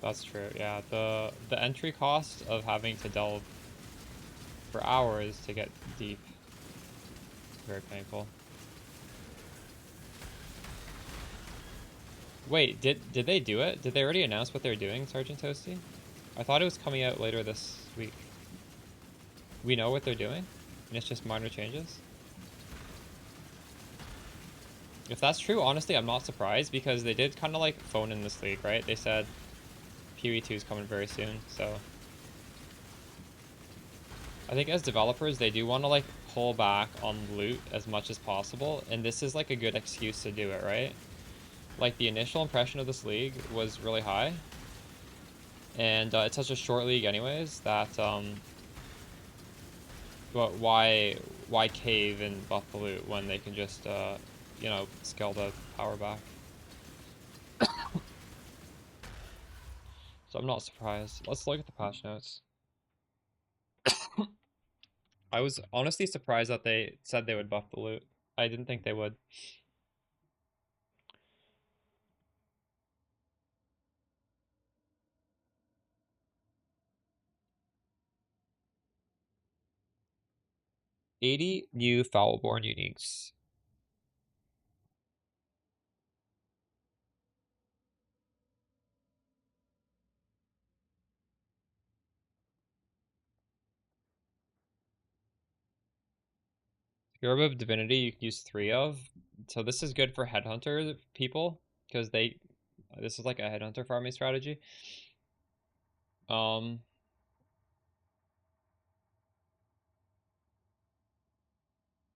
S1: That's true, yeah. The entry cost of having to delve for hours to get deep is very painful. Wait, did they do it? Did they already announce what they're doing, Sergeant Toasty? I thought it was coming out later this week. We know what they're doing? And it's just minor changes? If that's true, honestly, I'm not surprised because they did kind of like phone in this league, right? They said PoE 2 is coming very soon, so I think as developers, they do want to like pull back on loot as much as possible, and this is like a good excuse to do it, right? Like the initial impression of this league was really high, and it's such a short league anyways that but why cave and buff the loot when they can just you know, scale the power back? So I'm not surprised. Let's look at the patch notes. I was honestly surprised that they said they would buff the loot. I didn't think they would. $80 new Foulborn uniques. Orb of Divinity you can use 3 of. So this is good for headhunter people because this is like a headhunter farming strategy. Oh,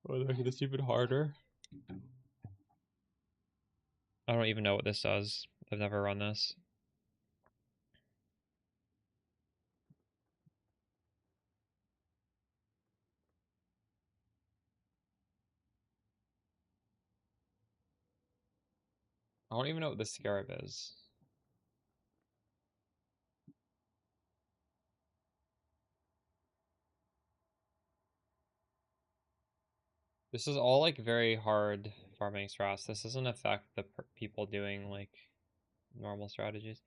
S1: they're making this even harder. I don't even know what this does. I've never run this. I don't even know what this scarab is. This is all like very hard farming strats. This doesn't affect the people doing like normal strategies.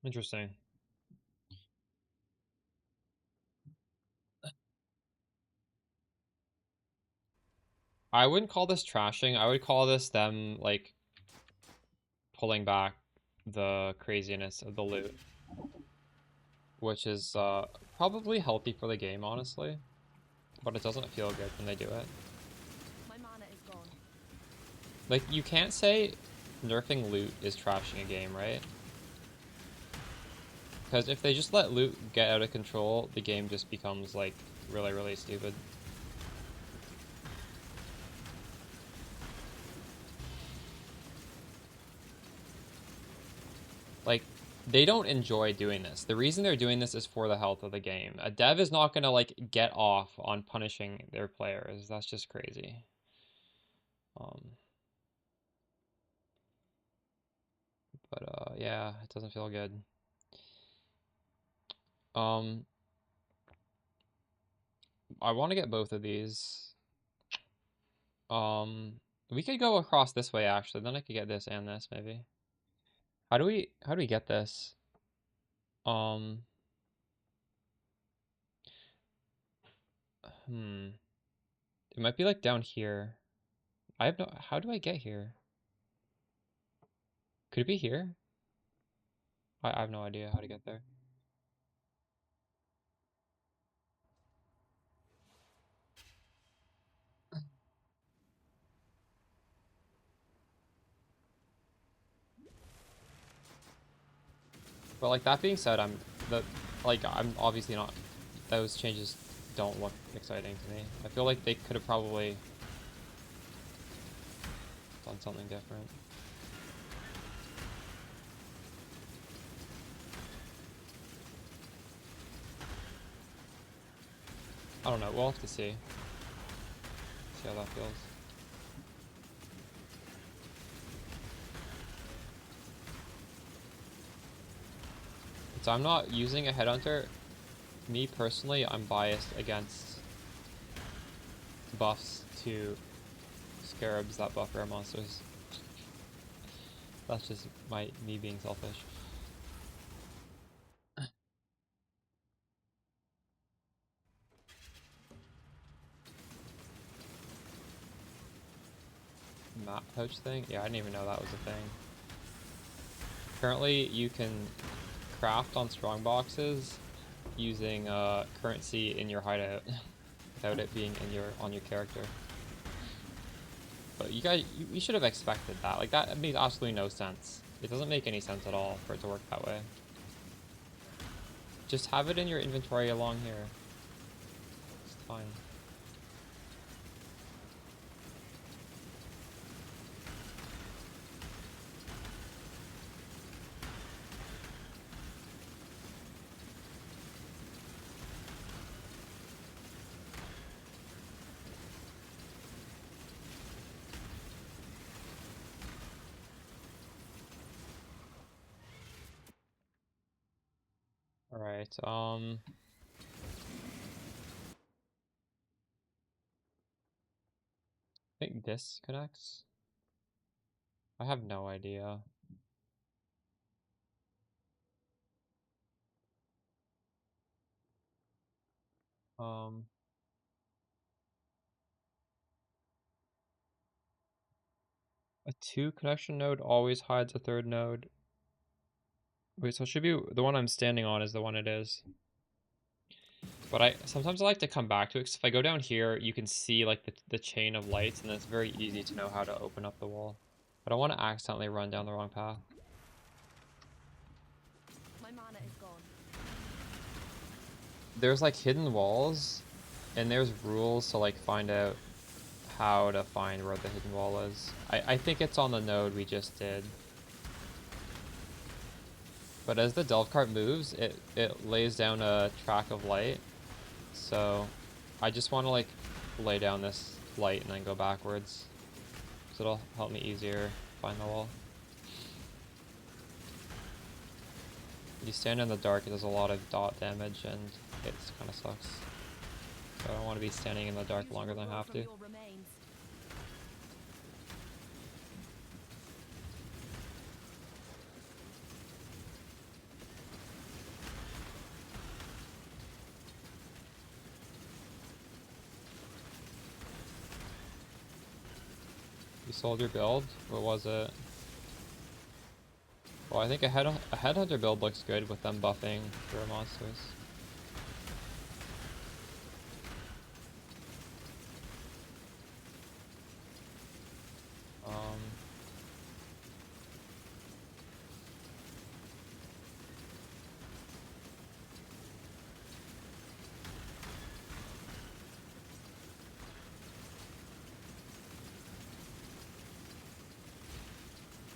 S1: Interesting. I wouldn't call this trashing. I would call this them like pulling back the craziness of the loot, which is probably healthy for the game, honestly, but it doesn't feel good when they do it.
S4: My mana is gone.
S1: Like, you can't say nerfing loot is trashing a game, right? Because if they just let loot get out of control, the game just becomes, like, really, really stupid. Like, they don't enjoy doing this. The reason they're doing this is for the health of the game. A dev is not going to, like, get off on punishing their players. That's just crazy. But yeah, it doesn't feel good. Um, I want to get both of these. Um, we could go across this way, actually. Then I could get this and this, maybe. How do we get this? Um, It might be like down here. I have no, how do I get here? Could it be here? I have no idea how to get there. But like that being said, I'm obviously not, those changes don't look exciting to me. I feel like they could have probably done something different. I don't know, we'll have to see. See how that feels. So I'm not using a headhunter. Me personally, I'm biased against buffs to scarabs that buff rare monsters. That's just me being selfish. Map pouch thing? Yeah, I didn't even know that was a thing. Apparently, you can craft on strong boxes using currency in your hideout without it being on your character. But you guys, you should have expected that. Like that makes absolutely no sense. It doesn't make any sense at all for it to work that way. Just have it in your inventory along here. It's fine. All Alright, I think this connects. I have no idea. Um, a 2 connection node always hides a third node. Wait, so it should be the one I'm standing on is the one it is. But sometimes I like to come back to it, because if I go down here, you can see like the chain of lights, and then it's very easy to know how to open up the wall. I don't want to accidentally run down the wrong path.
S4: My mana is gone.
S1: There's like hidden walls, and there's rules to like find out how to find where the hidden wall is. I think it's on the node we just did. But as the delve cart moves, it lays down a track of light. So I just want to like lay down this light and then go backwards. So it'll help me easier find the wall. You stand in the dark, it does a lot of dot damage and it kind of sucks. So I don't want to be standing in the dark longer than I have to. You sold your build? What was it? Well, I think a headhunter build looks good with them buffing their monsters.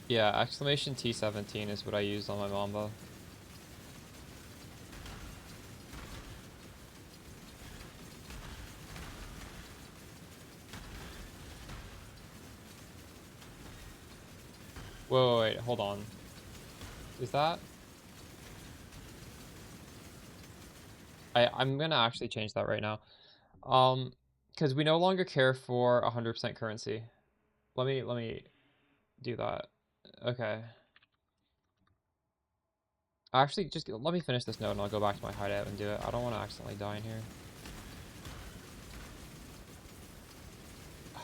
S1: Yeah, exclamation T17 is what I used on my Mamba. Whoa, wait, hold on. Is that? I'm gonna actually change that right now. Because we no longer care for 100% currency. Let me do that. Okay. Actually, just let me finish this node and I'll go back to my hideout and do it. I don't want to accidentally die in here.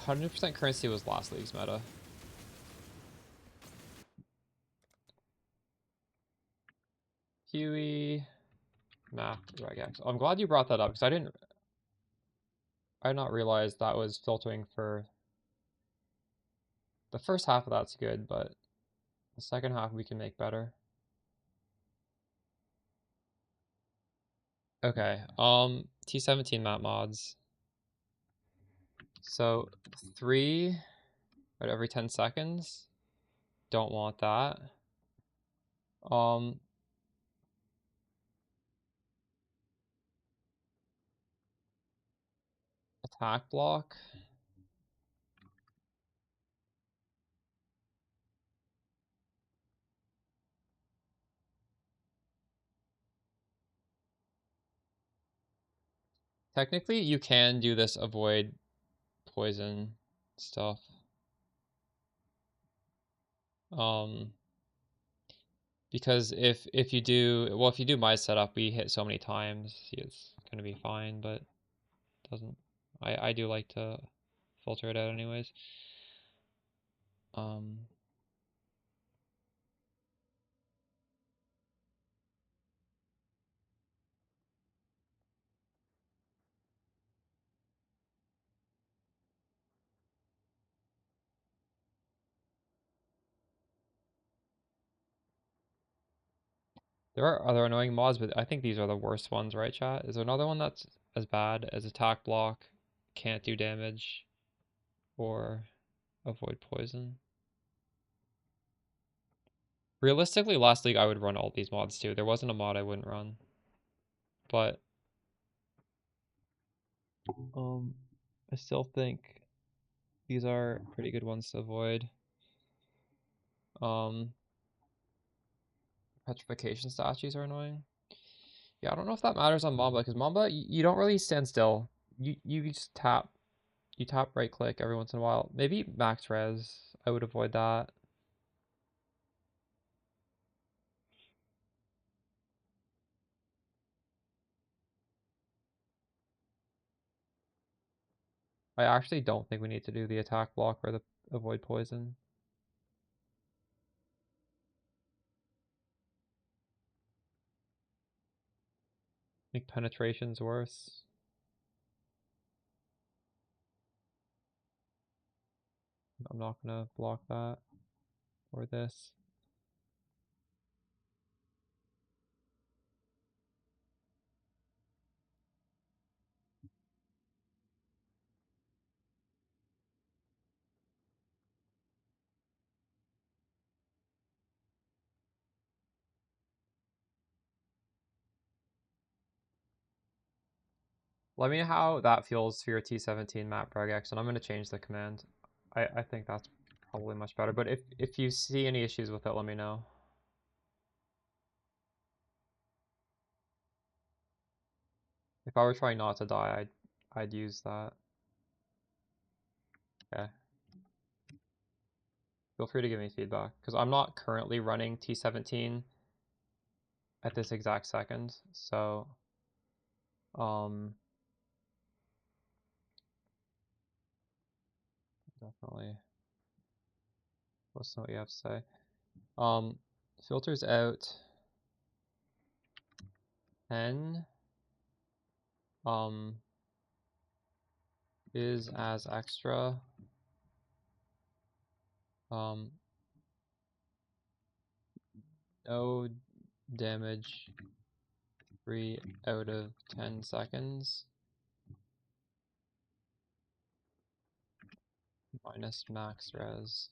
S1: 100% currency was last league's meta. Huey, map, regex. I'm glad you brought that up because I did not realize that was filtering for the first half of that's good, but the second half we can make better. Okay, T17 map mods. So 3 right every 10 seconds. Don't want that. Attack block. Technically, you can do this avoid poison stuff. Because if you do, well, if you do my setup, we hit so many times, it's gonna be fine, but it doesn't. I do like to filter it out anyways. There are other annoying mods, but I think these are the worst ones, right, chat? Is there another one that's as bad as attack block, can't do damage, or avoid poison? Realistically, last league I would run all these mods too. There wasn't a mod I wouldn't run. But I still think these are pretty good ones to avoid. Petrification statues are annoying. Yeah, I don't know if that matters on Mamba, because Mamba, you don't really stand still. You just tap. You tap right click every once in a while. Maybe max res. I would avoid that. I actually don't think we need to do the attack block or the avoid poison. I think penetration's worse. I'm not gonna block that or this. Let me know how that feels for your T17 map regex, and I'm gonna change the command. I think that's probably much better. But if you see any issues with it, let me know. If I were trying not to die, I'd use that. Okay. Feel free to give me feedback, because I'm not currently running T17 at this exact second, so definitely listen to what you have to say. Filters out 10 is as extra no damage 3 out of 10 seconds minus max res.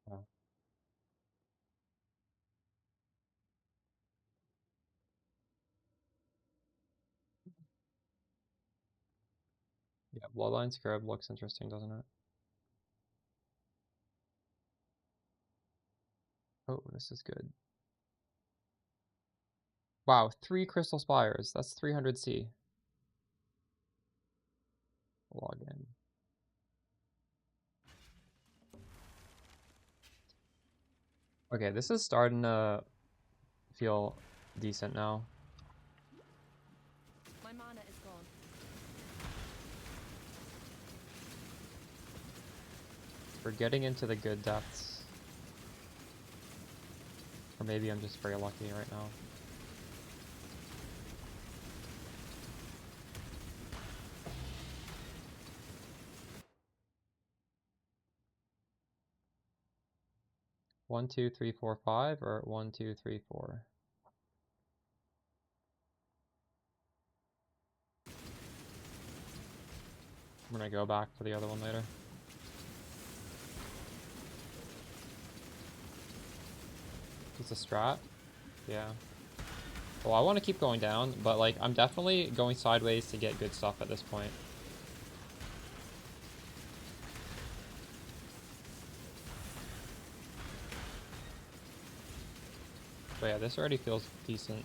S1: Yeah, yeah, Bloodline Scarab looks interesting, doesn't it? Oh, this is good. Wow, 3 Crystal Spires. That's 300 C. Log in. Okay, this is starting to feel decent now.
S4: My mana is gone.
S1: We're getting into the good depths. Or maybe I'm just very lucky right now. One, two, three, four, five, or 1, 2, 3, 4. I'm gonna go back for the other one later. It's a strat? Yeah. Well, I want to keep going down, but like I'm definitely going sideways to get good stuff at this point. But yeah, this already feels decent.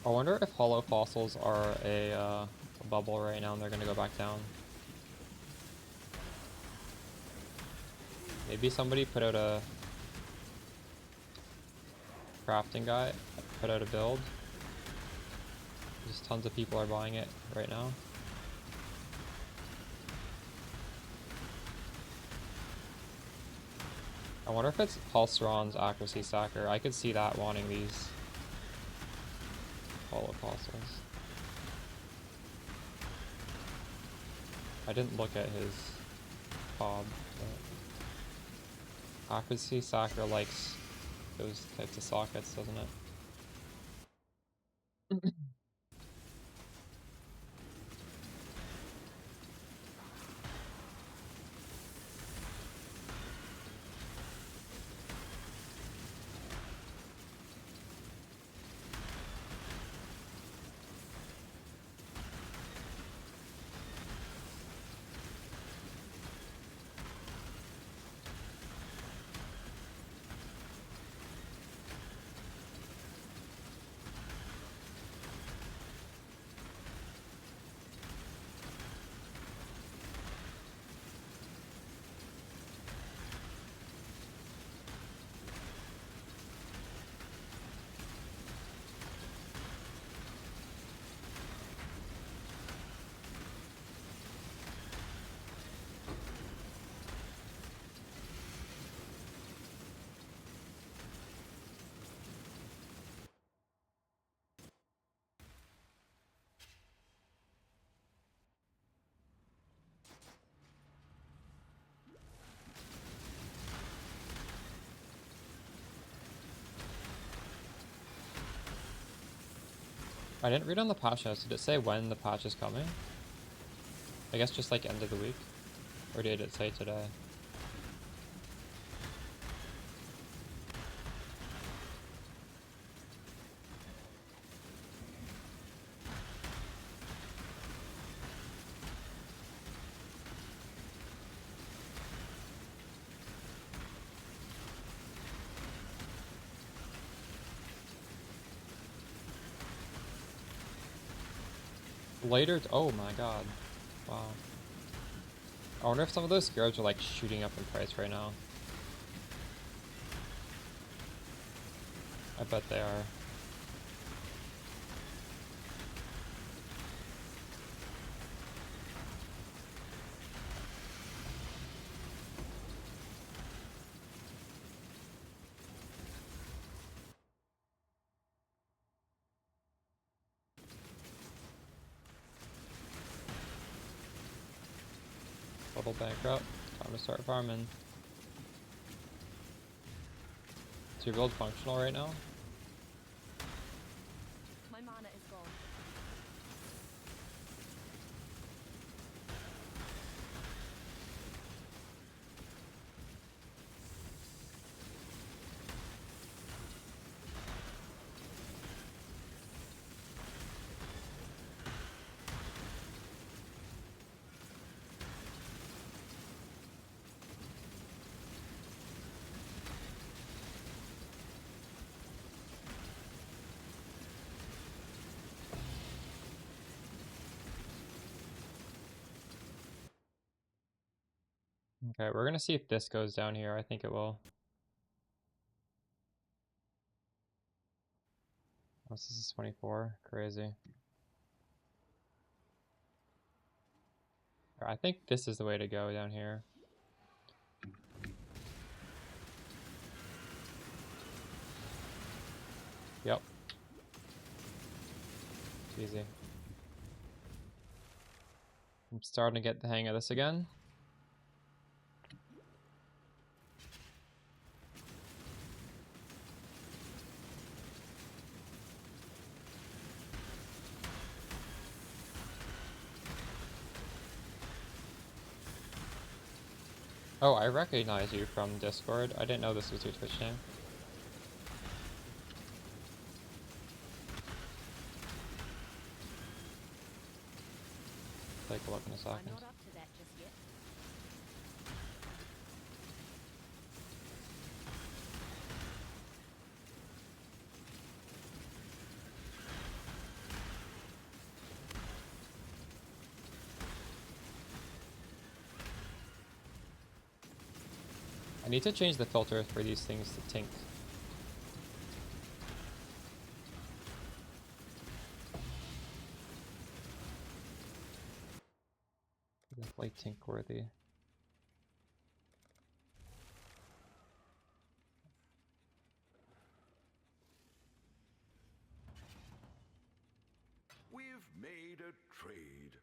S1: I wonder if hollow fossils are a bubble right now and they're gonna go back down. Maybe somebody put out a crafting guide, put out a build. Just tons of people are buying it right now. I wonder if it's Pulseron's accuracy stacker. I could see that wanting these hollow fossils. I didn't look at his Cobb, but accuracy sacker likes those types of sockets, doesn't it? I didn't read on the patch notes. Did it say when the patch is coming? I guess just like end of the week? Or did it say today? Later? Oh my god. Wow. I wonder if some of those scarabs are like shooting up in price right now. I bet they are. Little bankrupt. Time to start farming. Is your build functional right now?
S4: My mana is gone.
S1: Okay, we're gonna see if this goes down here. I think it will. Oh, this is 24. Crazy. I think this is the way to go down here. Yep. Easy. I'm starting to get the hang of this again. Oh, I recognize you from Discord. I didn't know this was your Twitch name. Take a look in a
S4: I'm
S1: second.
S4: not up to that just yet.
S1: I need to change the filter for these things to tink. Definitely tink worthy.
S3: We've made a trade.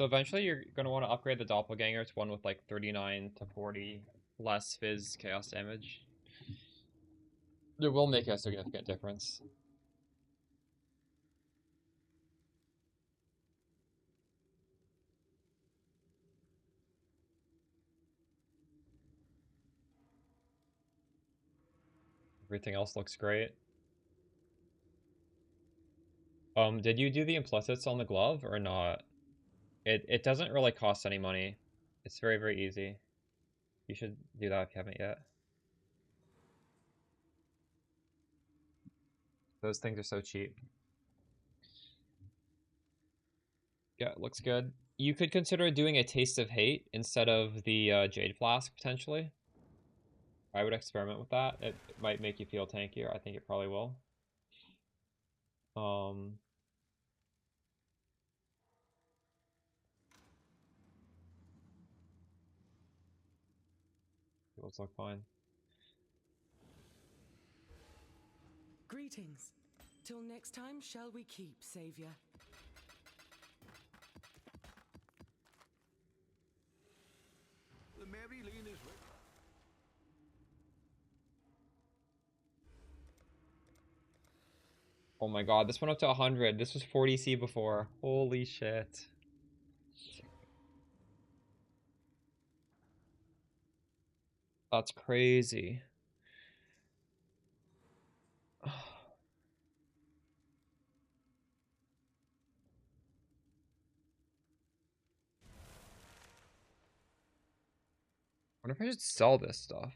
S1: So eventually you're going to want to upgrade the doppelganger to one with like 39 to 40 less fizz chaos damage. It will make a significant difference. Everything else looks great. Did you do the implicits on the glove or not? It doesn't really cost any money. It's very, very easy. You should do that if you haven't yet. Those things are so cheap. Yeah, it looks good. You could consider doing a Taste of Hate instead of the Jade Flask, potentially. I would experiment with that. It might make you feel tankier. I think it probably will. Those look fine.
S5: Greetings. Till next time, shall we keep, Savior?
S3: The Mary Lane is ready.
S1: Oh my god, this went up to 100. This was 40C before. Holy shit. That's crazy. Wonder if I should sell this stuff.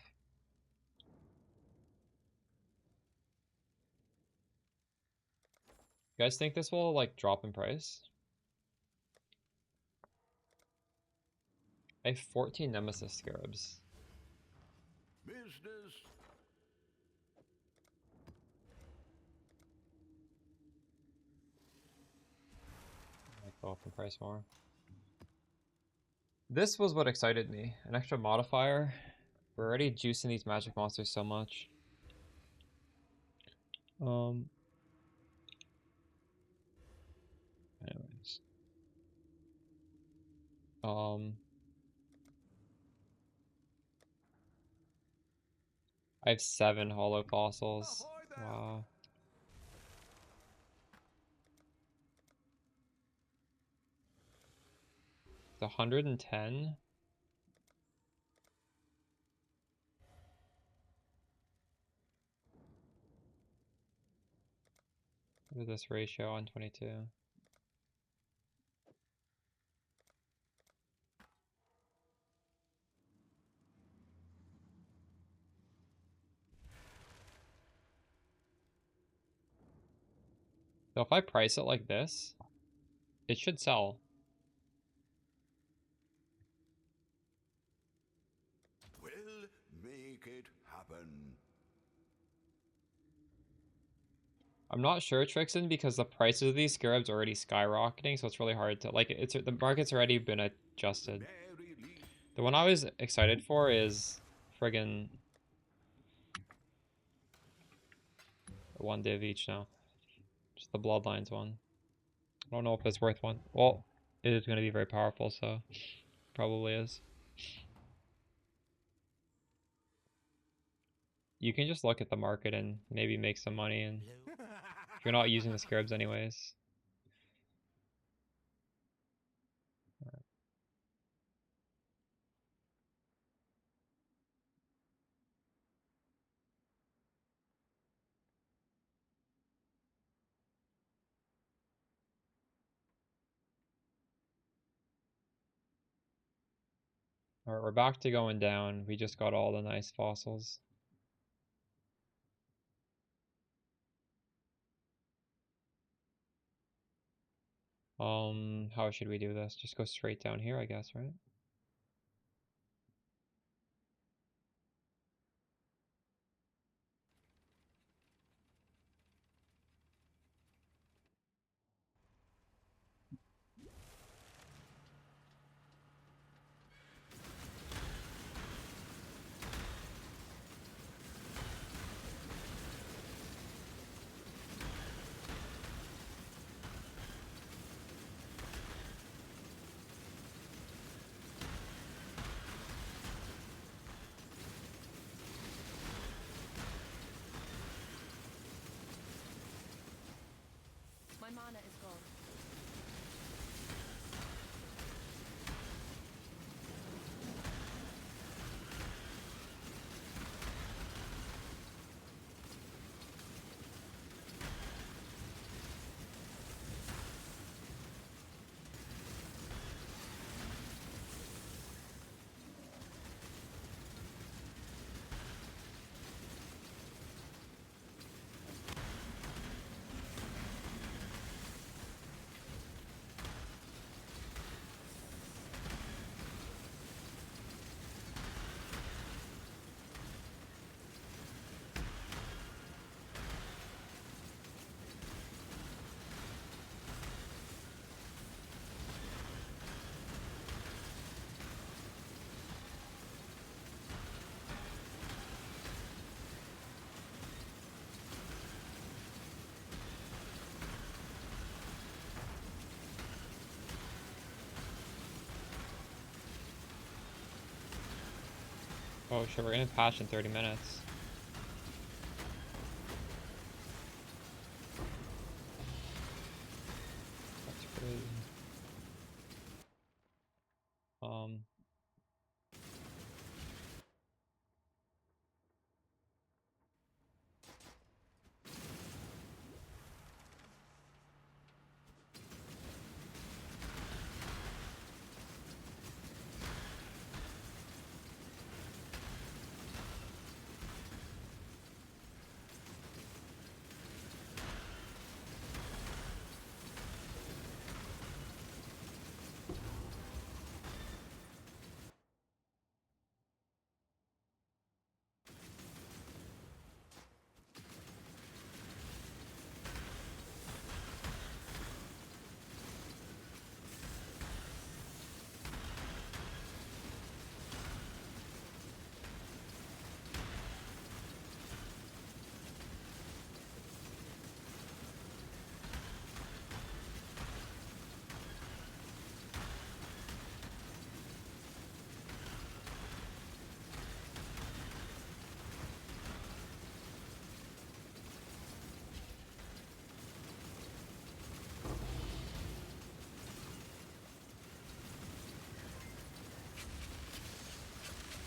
S1: You guys think this will like drop in price? I have 14 Nemesis Scarabs.
S3: Business.
S1: Might go up in price more. This was what excited me. An extra modifier. We're already juicing these magic monsters so much. Anyways. I have 7 hollow fossils.
S3: Ahoy there.
S1: Wow. It's 110. What is this ratio on 22? So if I price it like this, it should sell.
S3: We'll make it happen.
S1: I'm not sure, Trixon, because the prices of these scarabs are already skyrocketing, so it's really hard to like. It's the market's already been adjusted.
S3: Mary Lane.
S1: The one I was excited for is friggin' 1 div each now. Just the Bloodlines one. I don't know if it's worth one. Well, it is going to be very powerful, so probably is. You can just look at the market and maybe make some money, and if you're not using the scarabs anyways. Alright, we're back to going down. We just got all the nice fossils. How should we do this? Just go straight down here, I guess, right?
S4: My mana is gone.
S1: Oh shit, we're gonna patch in 30 minutes. That's crazy. Um,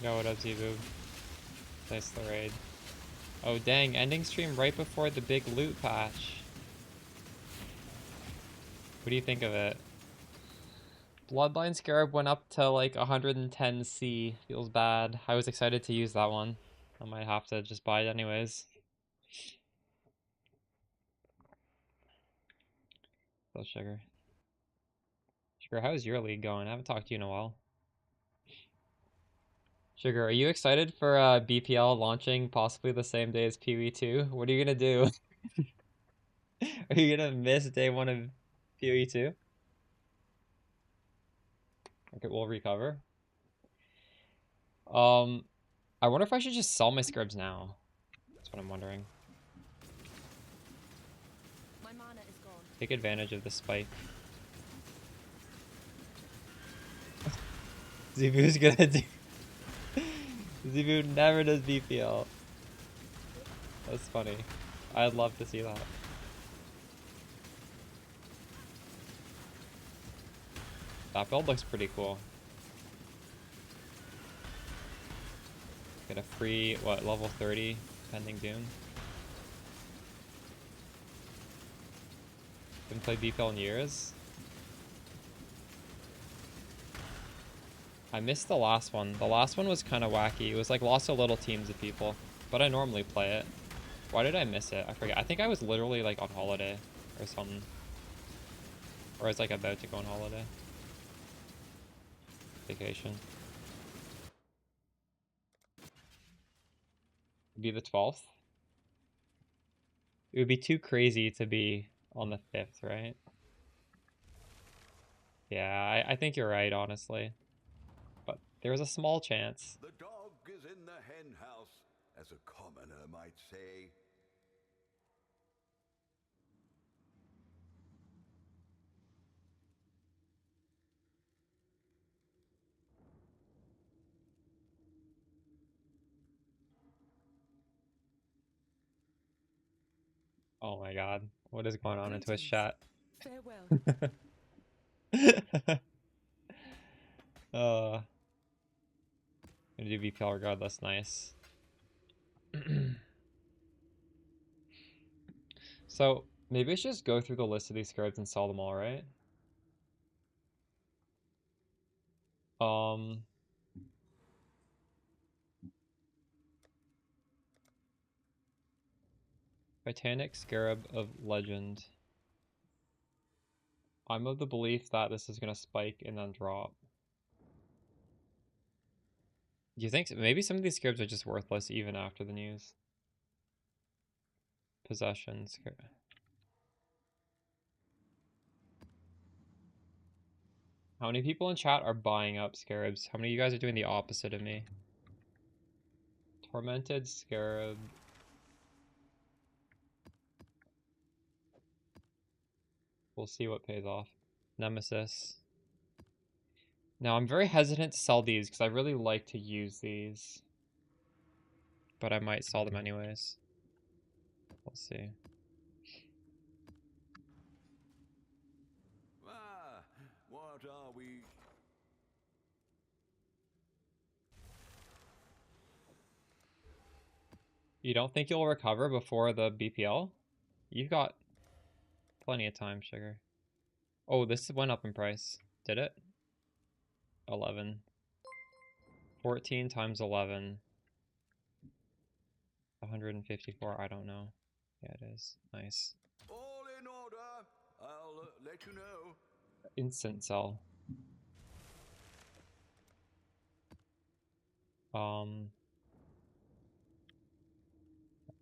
S1: yo, what up, Zebu? Nice the raid. Oh dang, ending stream right before the big loot patch. What do you think of it? Bloodline Scarab went up to like 110C. Feels bad. I was excited to use that one. I might have to just buy it anyways. So Sugar. Sugar, how's your league going? I haven't talked to you in a while. Sugar, are you excited for BPL launching possibly the same day as PoE 2? What are you gonna do? Are you gonna miss day one of PoE 2? Okay, we'll recover. I wonder if I should just sell my scribs now. That's what I'm wondering.
S4: My mana is gone.
S1: Take advantage of the spike. Zebu's gonna do. Zebu never does BPL. That's funny. I'd love to see that. That build looks pretty cool. Get a free, what, level 30 pending Doom. Haven't played BPL in years. I missed the last one. The last one was kind of wacky. It was like lots of little teams of people, but I normally play it. Why did I miss it? I forget. I think I was literally like on holiday or something. Or I was like about to go on holiday. Vacation. It'd be the 12th. It would be too crazy to be on the 5th, right? Yeah, I think you're right, honestly. But there's a small chance.
S3: The dog is in the hen house, as a commoner might say.
S1: Oh my god. What is going on in Twitch
S5: Greetings.
S1: chat?
S5: Farewell.
S1: uh, gonna do VPL regardless. Nice. So maybe I should just go through the list of these scarabs and sell them all, right? Um, Titanic Scarab of Legend. I'm of the belief that this is gonna spike and then drop. Do you think maybe some of these scarabs are just worthless even after the news? Possessions. How many people in chat are buying up scarabs? How many of you guys are doing the opposite of me? Tormented Scarab. We'll see what pays off. Nemesis. Now, I'm very hesitant to sell these because I really like to use these. But I might sell them anyways. We'll see.
S3: Ah, what are we?
S1: You don't think you'll recover before the BPL? You've got plenty of time, Sugar. Oh, this went up in price. Did it? 11. 14 times 11. 154, I don't know. Yeah, it is. Nice.
S3: All in order. I'll let you know.
S1: Instant sell.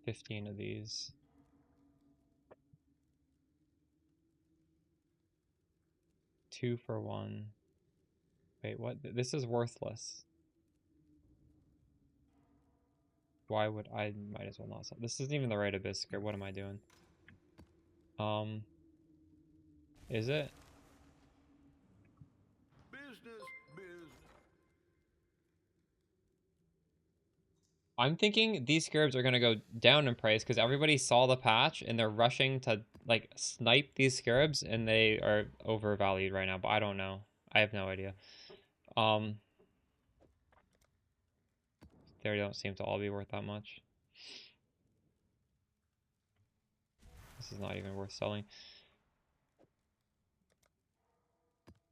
S1: 15 of these. 2 for 1. Wait, what? This is worthless. Why would I might as well not sell? This isn't even the right abyss script. What am I doing? Is it?
S3: Business.
S1: I'm thinking these scarabs are gonna go down in price because everybody saw the patch and they're rushing to like snipe these scarabs and they are overvalued right now, but I don't know. I have no idea. They don't seem to all be worth that much. This is not even worth selling.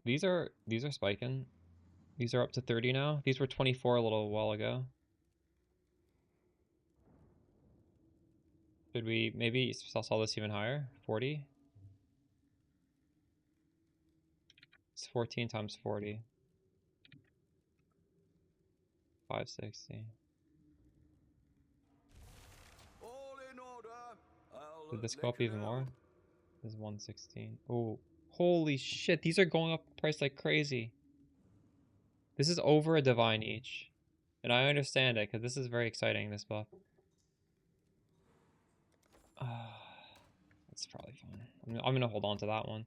S1: These are spiking. These are up to 30 now. These were 24 a little while ago. Should we maybe sell this even higher? 40? It's 14 times 40. 560.
S3: All in order. I'll
S1: Did this go
S3: let
S1: up
S3: you
S1: even
S3: know.
S1: more? This is 116. Oh, holy shit. These are going up in price like crazy. This is over a divine each. And I understand it because this is very exciting, this buff. That's probably fine. I'm gonna hold on to that one.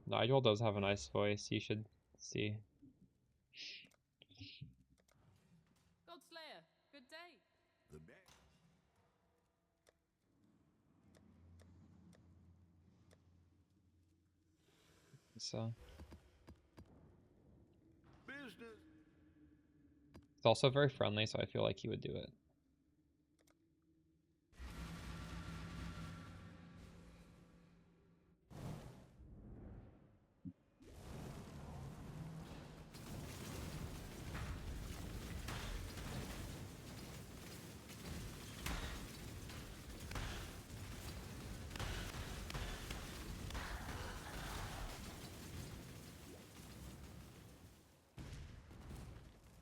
S1: Nigel does have a nice voice. You should see.
S4: Godslayer, good day.
S3: The next.
S1: So
S3: Business.
S1: it's also very friendly, so I feel like he would do it.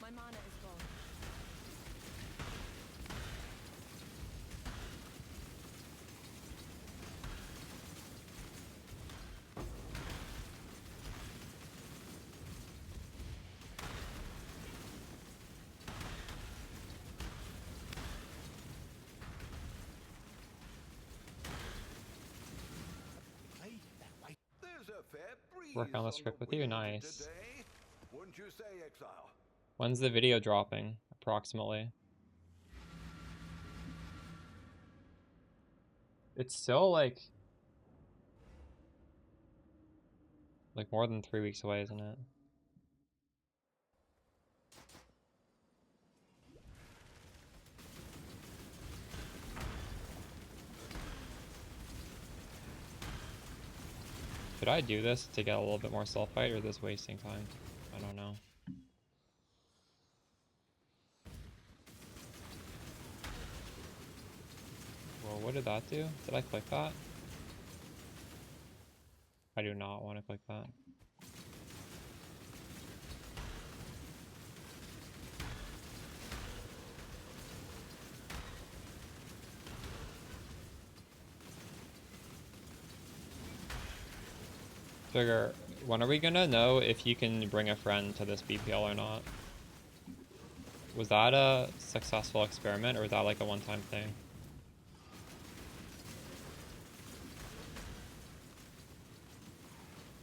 S4: My mana is gone.
S3: There's a fair breeze
S1: Work on the
S3: on
S1: script with
S3: the
S1: you,
S3: wind
S1: nice.
S3: today. Wouldn't you say, exile?
S1: When's the video dropping, approximately? It's still like more than 3 weeks away, isn't it? Should I do this to get a little bit more self fight, or is this wasting time? I don't know. Well, what did that do? Did I click that? I do not want to click that. Figure, when are we gonna know if you can bring a friend to this BPL or not? Was that a successful experiment, or was that like a one-time thing?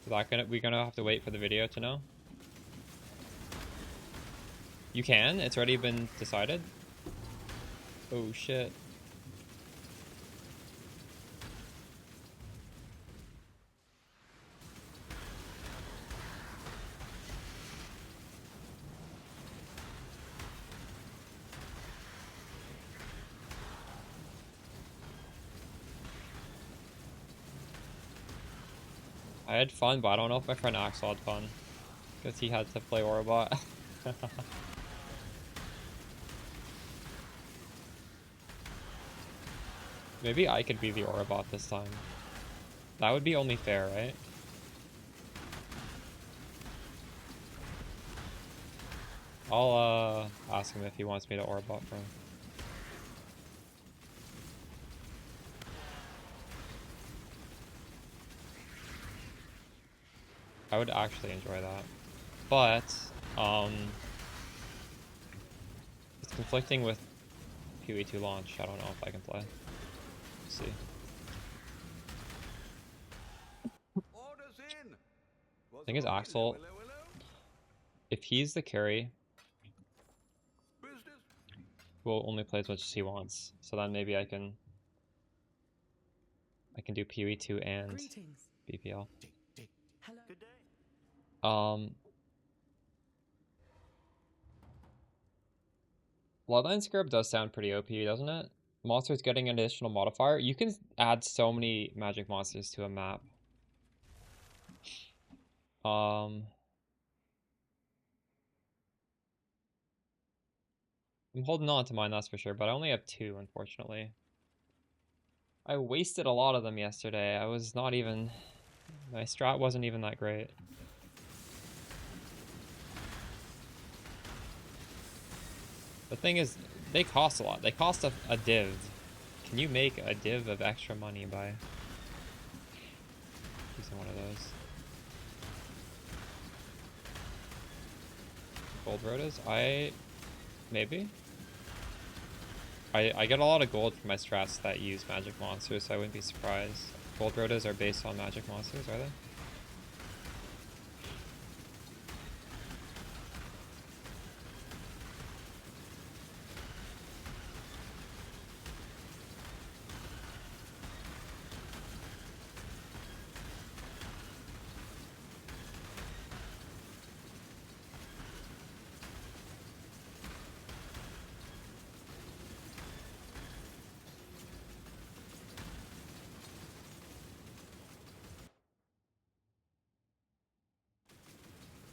S1: Is that we gonna have to wait for the video to know? You can? It's already been decided? Oh shit. I had fun, but I don't know if my friend Axel had fun. Because he had to play Orobot. Maybe I could be the Orobot this time. That would be only fair, right? I'll ask him if he wants me to Orobot for him. I would actually enjoy that. But, it's conflicting with PoE 2 launch. I don't know if I can play. Let's see.
S3: Orders in.
S1: Thing is, Axel, if he's the carry,
S3: Business.
S1: will only play as much as he wants. So then maybe I can do PoE 2 and
S5: Greetings.
S1: BPL.
S5: Hello.
S2: Good day.
S1: Bloodline Scarab does sound pretty OP, doesn't it? Monsters getting an additional modifier. You can add so many magic monsters to a map. I'm holding on to mine, that's for sure, but I only have 2, unfortunately. I wasted a lot of them yesterday. I was not even... My strat wasn't even that great. The thing is, they cost a lot. They cost a div. Can you make a div of extra money by using one of those? Gold rotas? Maybe? I get a lot of gold from my strats that use magic monsters, so I wouldn't be surprised. Gold rotas are based on magic monsters, are they?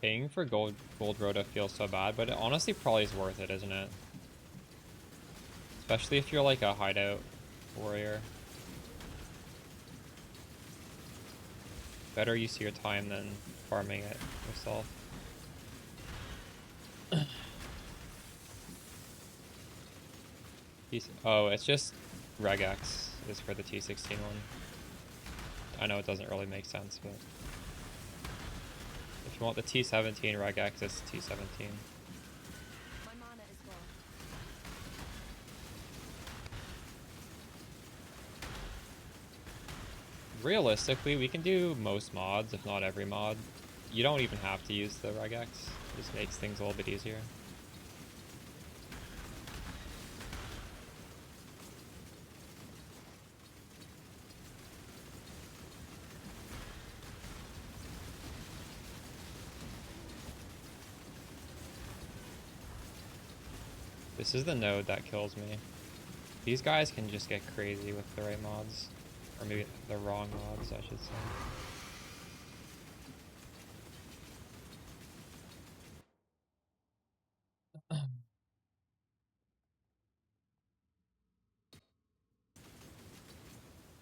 S1: Paying for gold rota feels so bad, but it honestly probably is worth it, isn't it? Especially if you're like a hideout warrior. Better use of your time than farming it yourself. Oh, it's just regex is for the T16 one. I know it doesn't really make sense, but if you want the T17 regex, it's T17.
S4: My mana is gone.
S1: Realistically, we can do most mods, if not every mod. you don't even have to use the regex. It just makes things a little bit easier. This is the node that kills me. These guys can just get crazy with the right mods. Or maybe the wrong mods, I should say.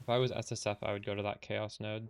S1: If I was SSF, I would go to that chaos node.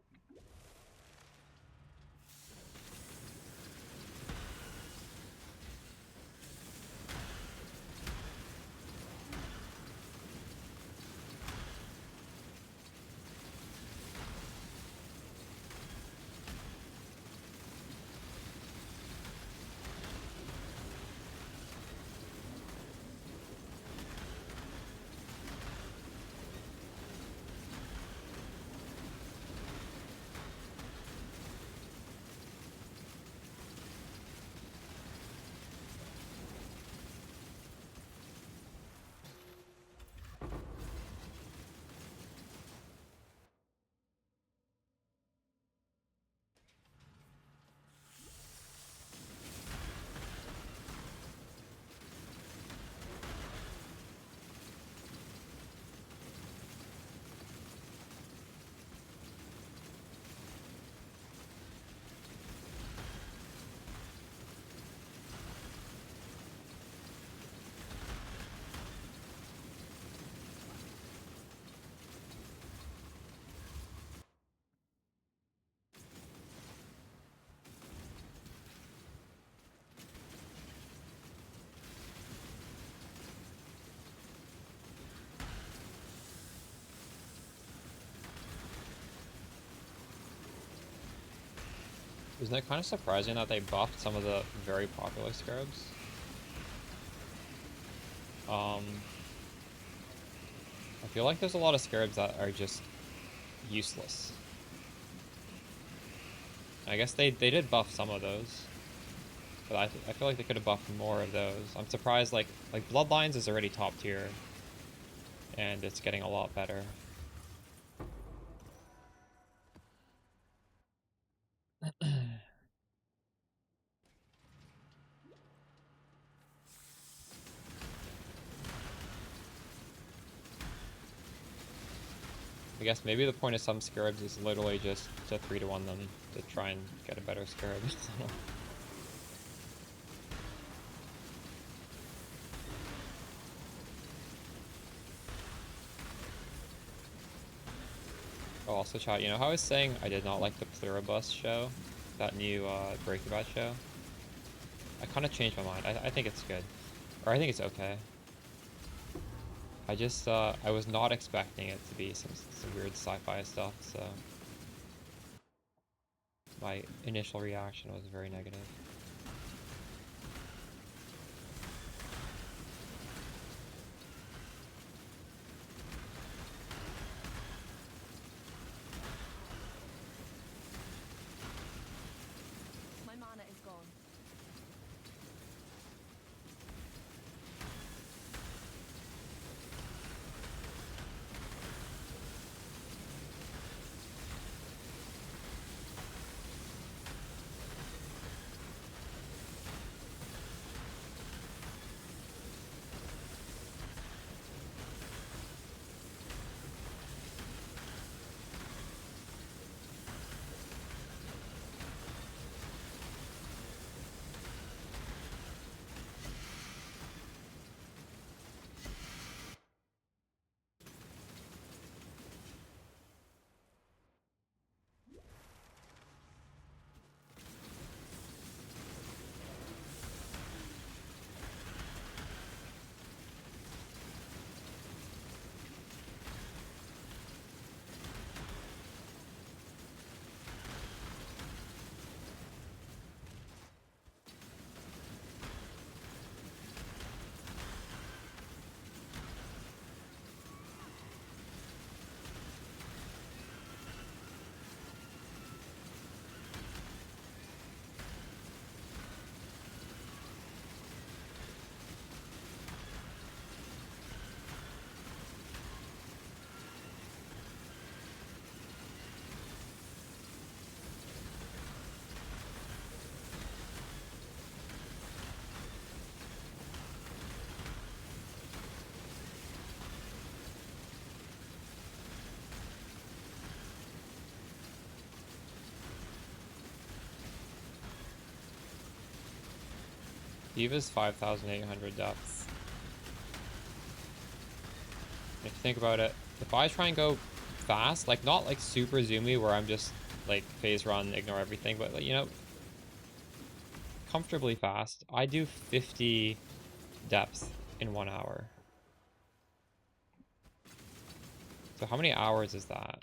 S1: Isn't it kind of surprising that they buffed some of the very popular scarabs? I feel like there's a lot of scarabs that are just useless. I guess they did buff some of those, but I feel like they could have buffed more of those. I'm surprised like Bloodlines is already top tier, and it's getting a lot better. I guess maybe the point of some scarabs is literally just to 3-1 them to try and get a better scarab. Oh, also chat, you know how I was saying I did not like the Pluribus show? That new Breaking Bad show? I kind of changed my mind. I think it's good. Or I think it's okay. I just, I was not expecting it to be some weird sci-fi stuff, so... my initial reaction was very negative.
S4: My mana is gone.
S1: Diva's 5,800 depth. If you think about it, if I try and go fast, like not like super zoomy where I'm just like phase run, ignore everything, but like, you know, comfortably fast, I do 50 depth in 1 hour. So how many hours is that?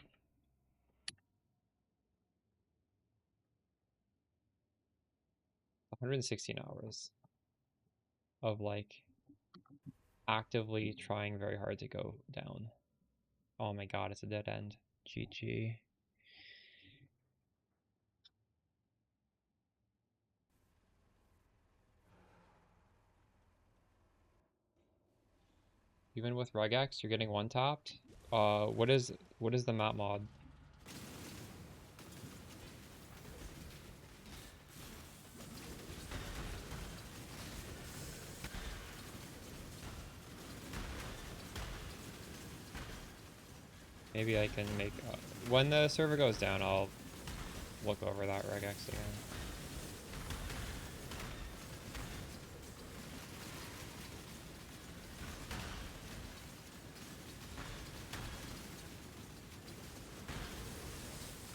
S1: 116 hours of like actively trying very hard to go down. Oh my god, it's a dead end. GG. Even with regex, you're getting one tapped. What is the map mod? Maybe I can make when the server goes down, I'll look over that regex again.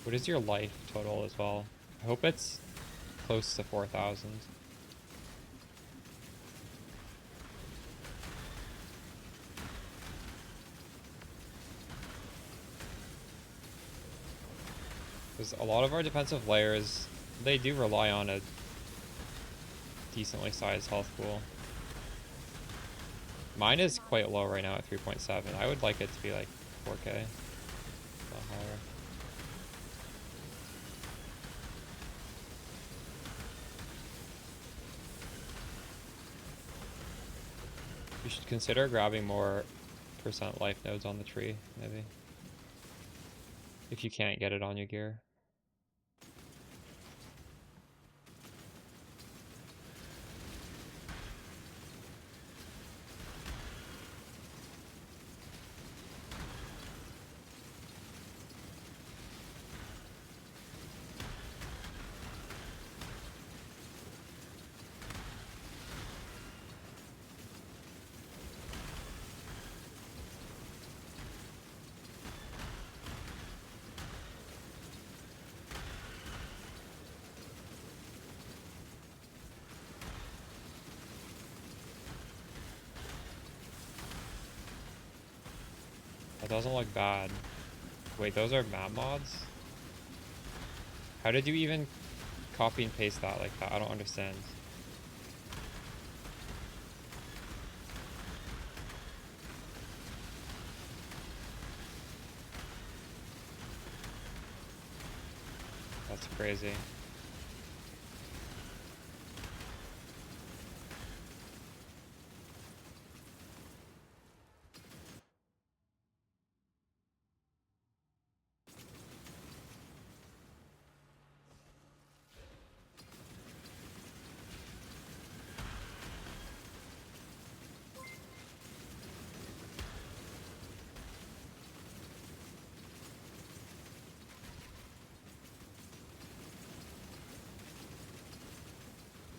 S1: What is your life total as well? I hope it's close to 4,000. Because a lot of our defensive layers, they do rely on a decently sized health pool. Mine is quite low right now at 3.7. I would like it to be like 4K. A lot higher. You should consider grabbing more % life nodes on the tree, maybe. If you can't get it on your gear. That doesn't look bad. Wait, those are map mods? How did you even copy and paste that like that? I don't understand. That's crazy.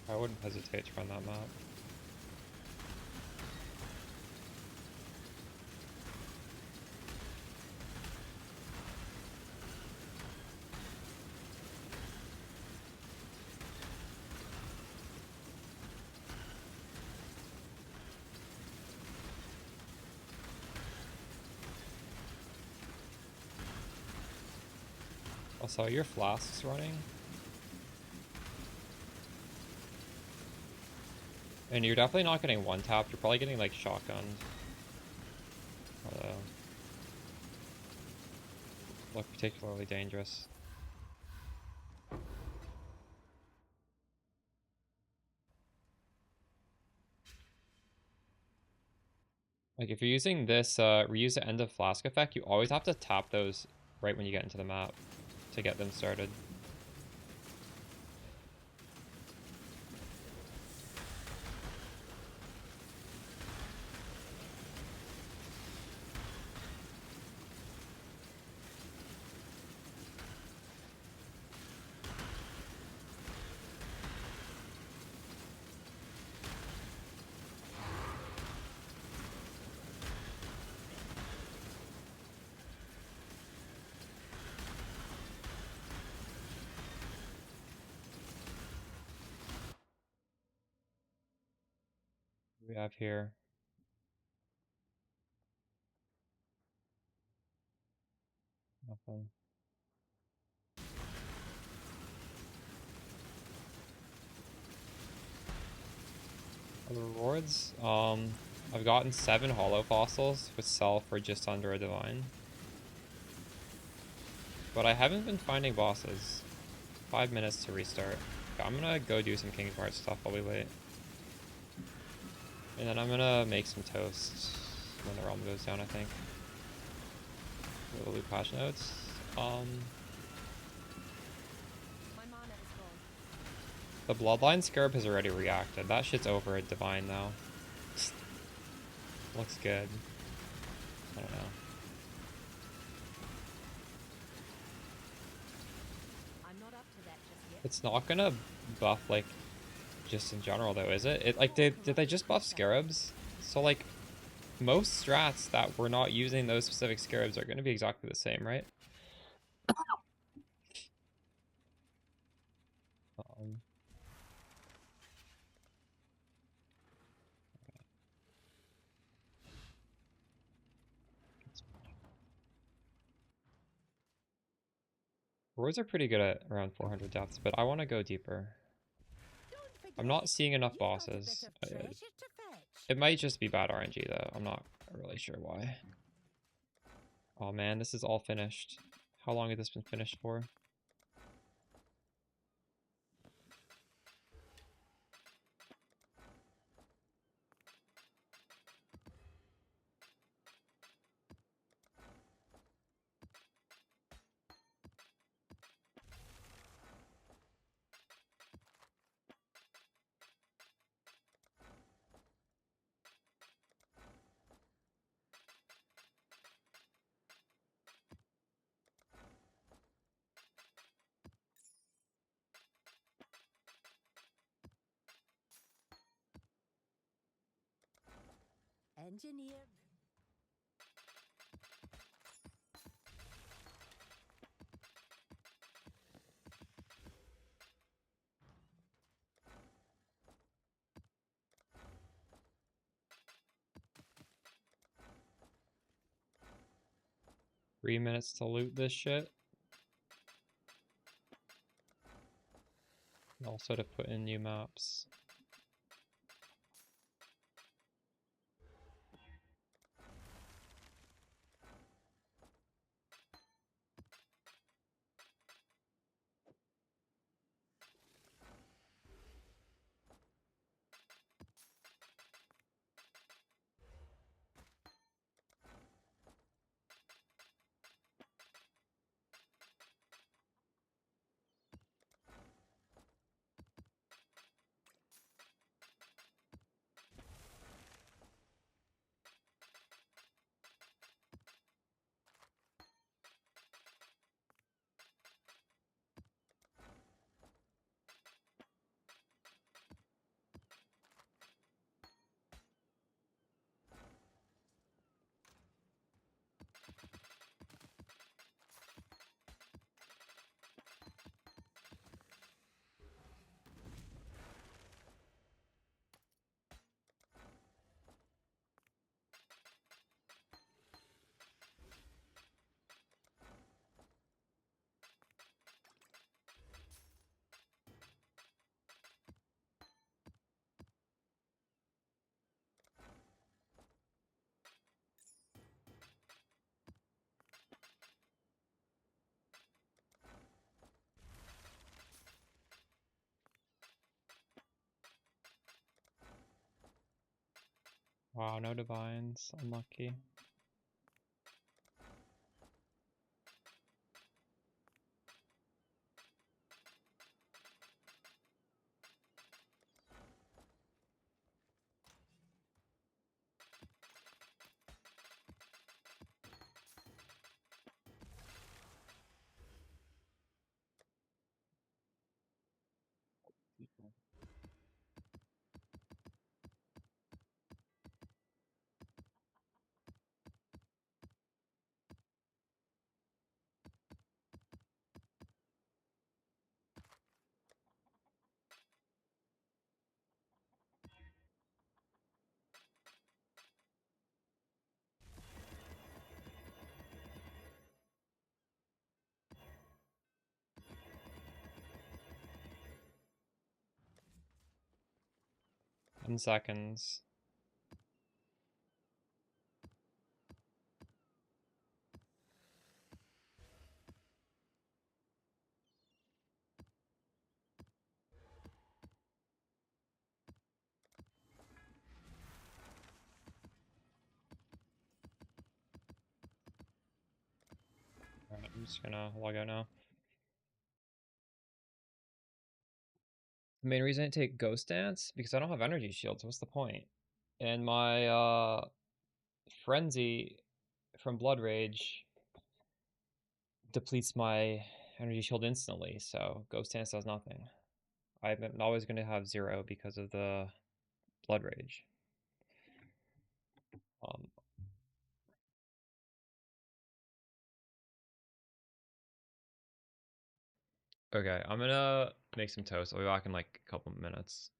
S1: I wouldn't hesitate to run that map. Also, your flasks running? And you're definitely not getting one tapped, you're probably getting like shotgunned. Although, look particularly dangerous. Like if you're using this reuse the end of flask effect, you always have to tap those right when you get into the map to get them started. we have here? Nothing. The rewards, I've gotten 7 hollow fossils, which sell for just under a divine. But I haven't been finding bosses. 5 minutes to restart. Okay, I'm gonna go do some King's Hearts stuff while we wait. And then I'm gonna make some toast when the realm goes down, I think. Little loot patch notes.
S4: My mana is gone.
S1: The Bloodline Scarab has already reacted. That shit's over at divine now. Looks good. I don't know.
S4: I'm not up to that just yet.
S1: It's not gonna buff, like, just in general, though, is it? Like, did they just buff Scarabs? So, like, most strats that we're not using those specific Scarabs are gonna be exactly the same, right? Um, Roars are pretty good at around 400 depths, but I want to go deeper. I'm not seeing enough bosses. It might just be bad RNG though. I'm not really sure why. Oh man, this is all finished. How long has this been finished for?
S4: Engineer.
S1: 3 minutes to loot this shit. And also to put in new maps. Wow, no divines. Unlucky. 7 seconds. Alright, I'm just gonna log out now. The main reason I take Ghost Dance, because I don't have energy shields, what's the point? And my Frenzy from Blood Rage depletes my energy shield instantly, so Ghost Dance does nothing. I'm always going to have 0 because of the Blood Rage. Okay, I'm gonna make some toast. I'll be back in like a couple minutes.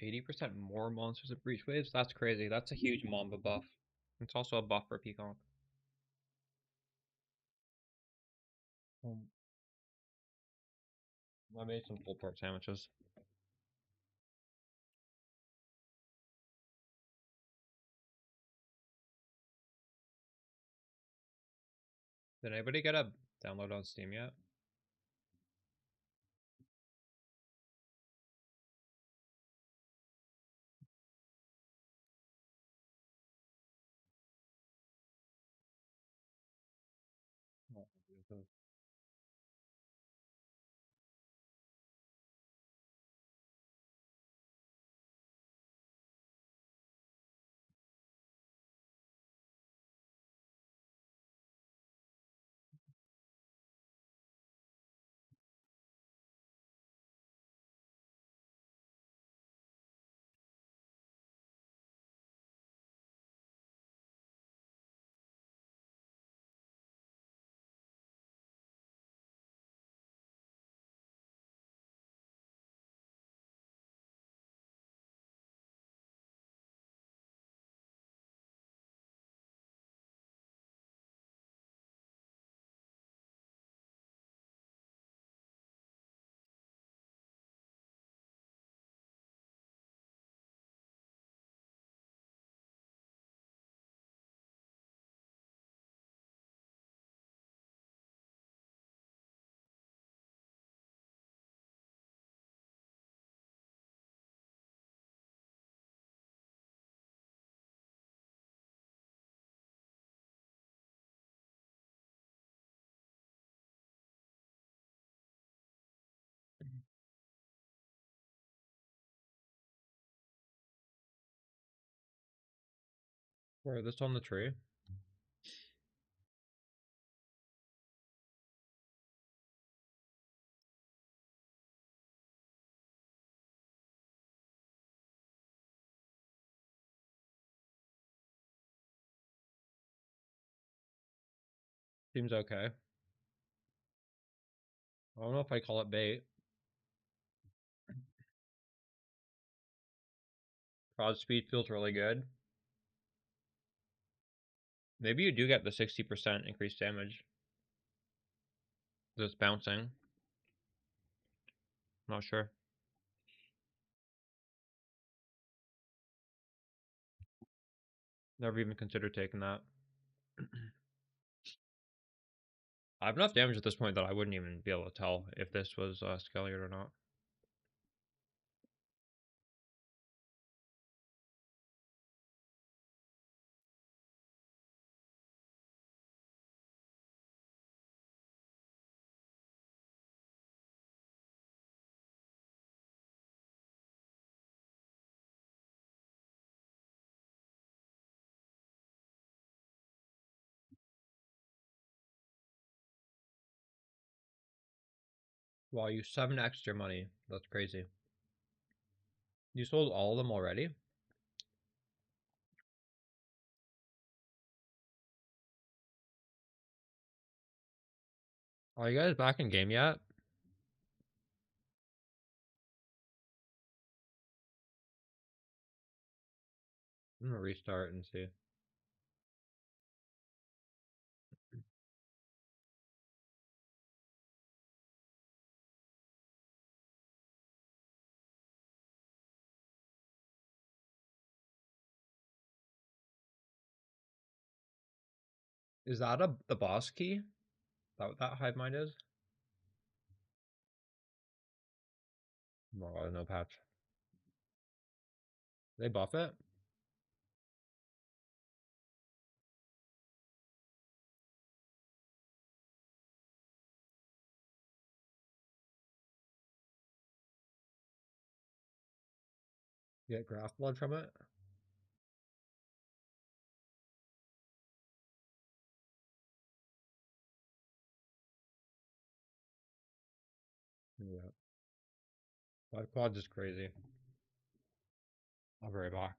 S1: 80% more monsters of breach waves? That's crazy. That's a huge Mamba buff. It's also a buff for Peacock. I made some pulled pork sandwiches. Did anybody get a download on Steam yet? Oh, where this on the tree? Seems okay. I don't know if I call it bait. Prod speed feels really good. Maybe you do get the 60% increased damage. Just bouncing. Not sure. Never even considered taking that. I have enough damage at this point that I wouldn't even be able to tell if this was Skelliard or not. Wow, you 7 extra money. That's crazy. You sold all of them already? Are you guys back in game yet? I'm gonna restart and see. Is that the boss key? That what that hive mind is? Oh, no patch. They buff it? You get graft blood from it? Yeah. Five quads is crazy. I'll be right back.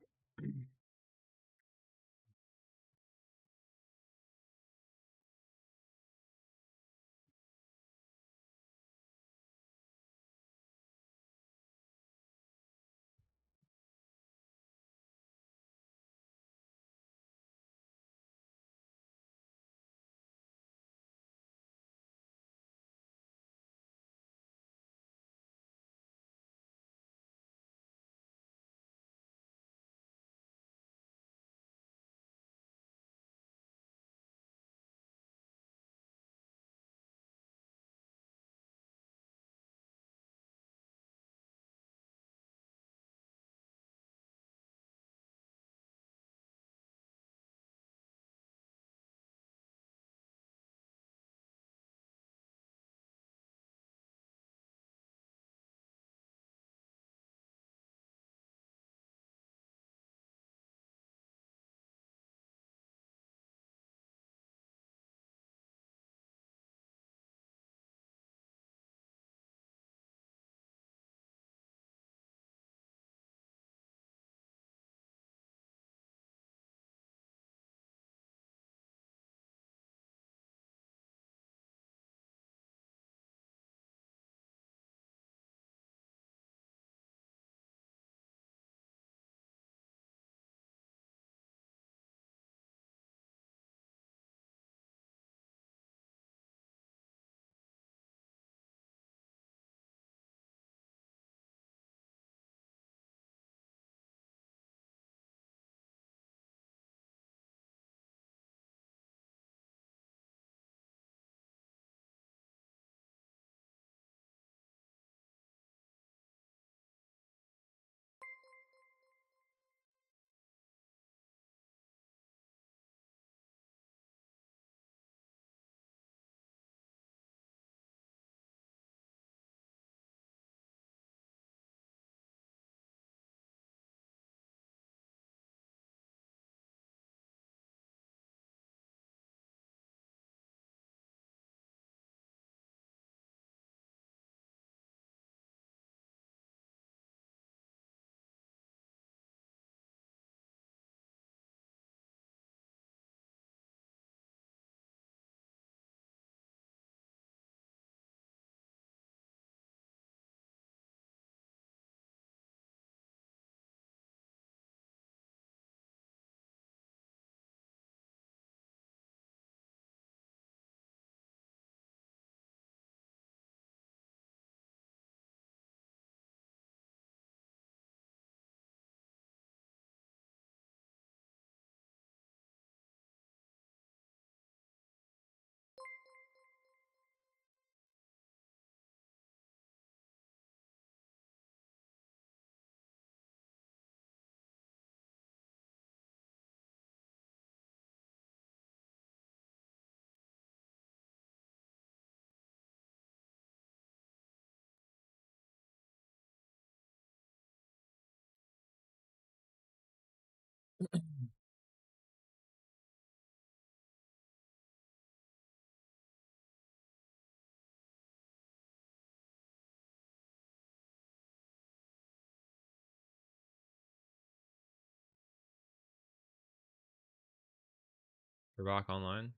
S1: We're back online.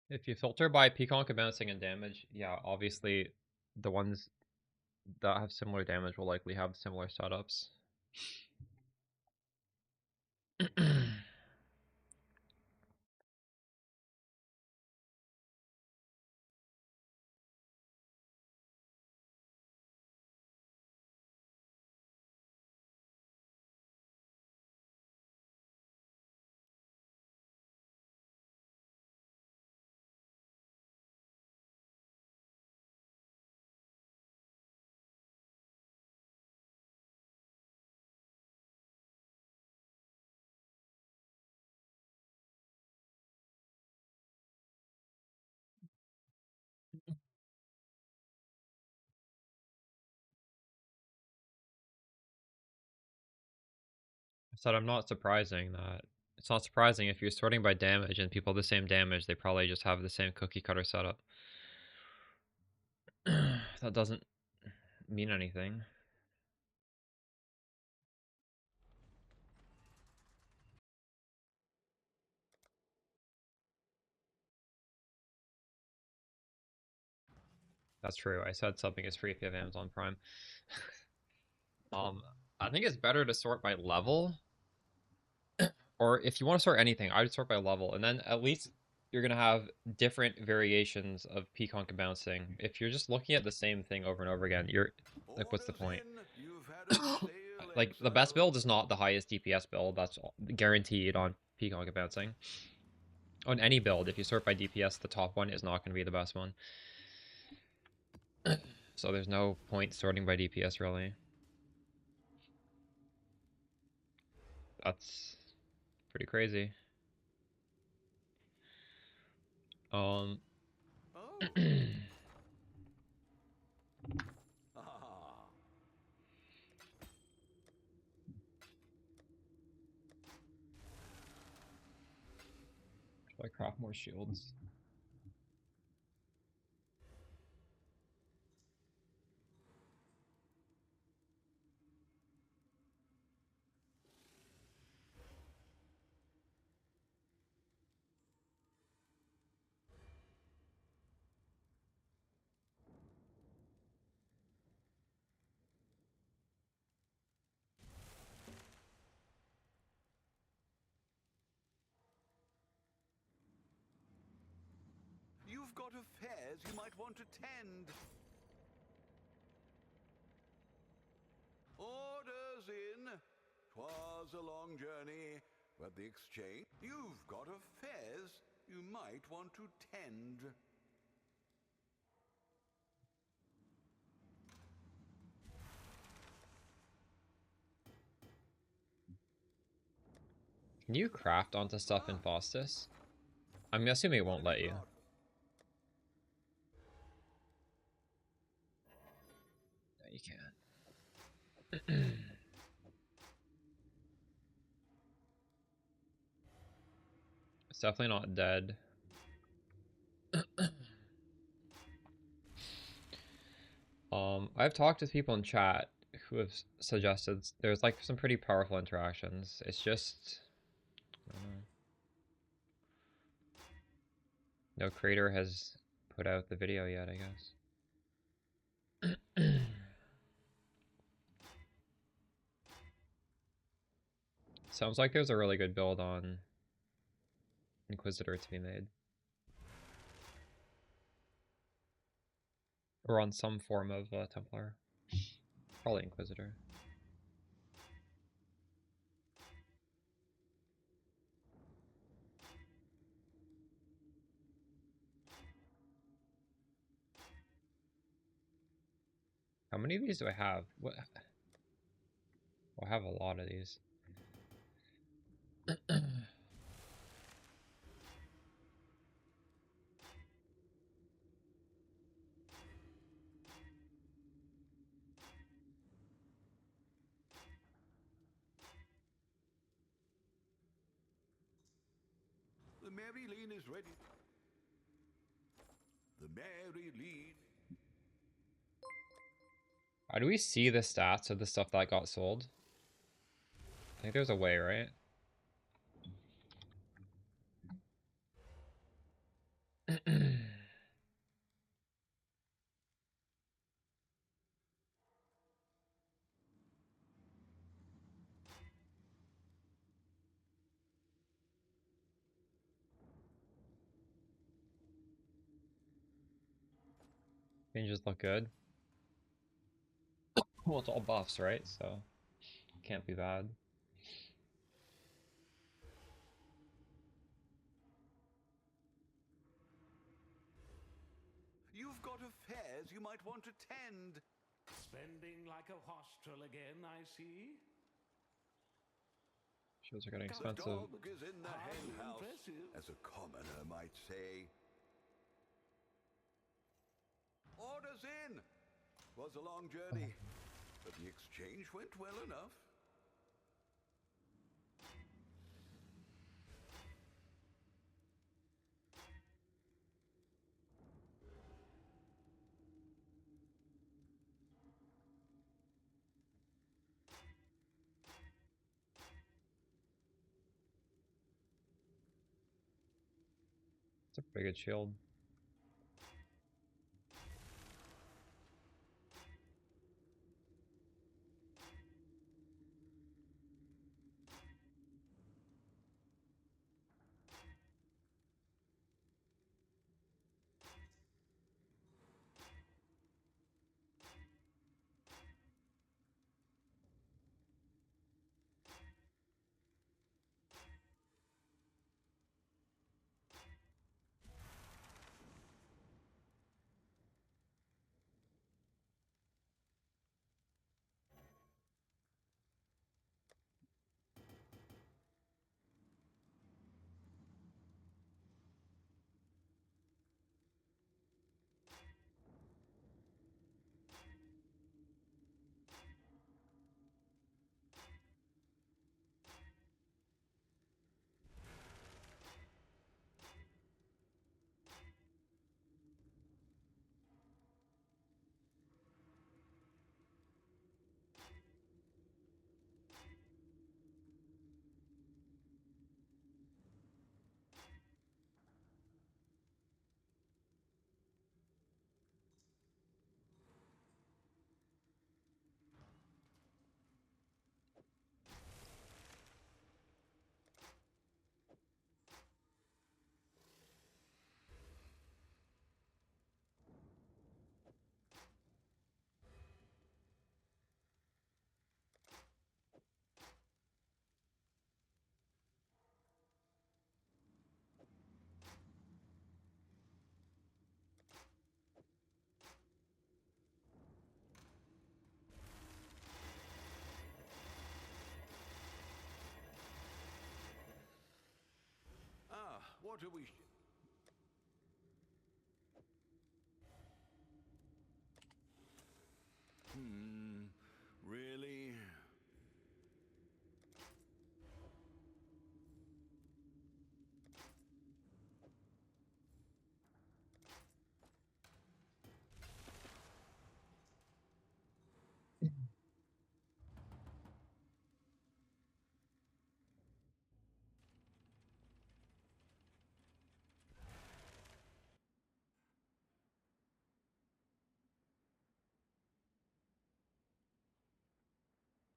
S1: If you filter by P-Conk bouncing and damage, yeah, obviously the ones that have similar damage will likely have similar setups. I said I'm not surprising that it's not surprising if you're sorting by damage and people have the same damage, they probably just have the same cookie cutter setup. That doesn't mean anything. That's true. I said something is free if you have Amazon Prime. um, I think it's better to sort by level, or if you want to sort anything, I would sort by level, and then at least you're gonna have different variations of Peacock and bouncing. If you're just looking at the same thing over and over again, you're like, what's the
S3: Orders
S1: point?
S3: in. You've had a stale
S1: Like the best
S3: exile.
S1: build is not the highest DPS build. That's guaranteed on Peacock and bouncing. On any build, if you sort by DPS, the top one is not going to be the best one. So there's no point sorting by DPS really. That's pretty crazy. Um,
S3: Oh. Ah.
S1: should I craft more shields?
S3: You've got affairs you might want to tend. Orders in. 'Twas a long journey, but the exchange. You've got affairs you might want to tend.
S1: Can you craft onto stuff in Faustus? I'm assuming it
S3: What
S1: won't
S3: have you
S1: let you.
S3: got?
S1: No, you can't. It's definitely not dead. I've talked to people in chat who have suggested there's like some pretty powerful interactions. It's just, I don't know. No creator has put out the video yet, I guess. Sounds like there's a really good build on Inquisitor to be made. Or on some form of Templar. Probably Inquisitor. How many of these do I have? What? We'll have a lot of these.
S3: The Mary Lean is ready. The Mary Lean.
S1: How do we see the stats of the stuff that got sold? I think there's a way, right? Changes look good. Well, it's all buffs, right? So can't be bad.
S3: You've got affairs you might want to tend.
S2: Spending like a wastrel again, I see.
S1: Shields are getting
S3: The
S1: expensive.
S3: dog is in the
S2: Hardly
S3: hen house,
S2: impressive.
S3: as a commoner might say. Orders in! 'Twas a long journey, but the exchange went well enough.
S1: It's a pretty good shield.
S3: Ah, what are we... Really?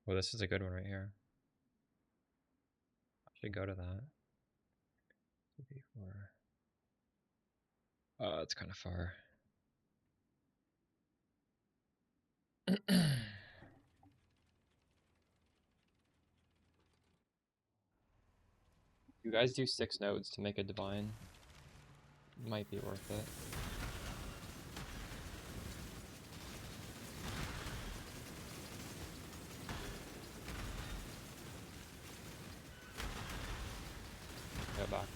S1: Well, this is a good one right here. I should go to that. 2b4. It's kind of far. You guys do 6 nodes to make a divine. Might be worth it.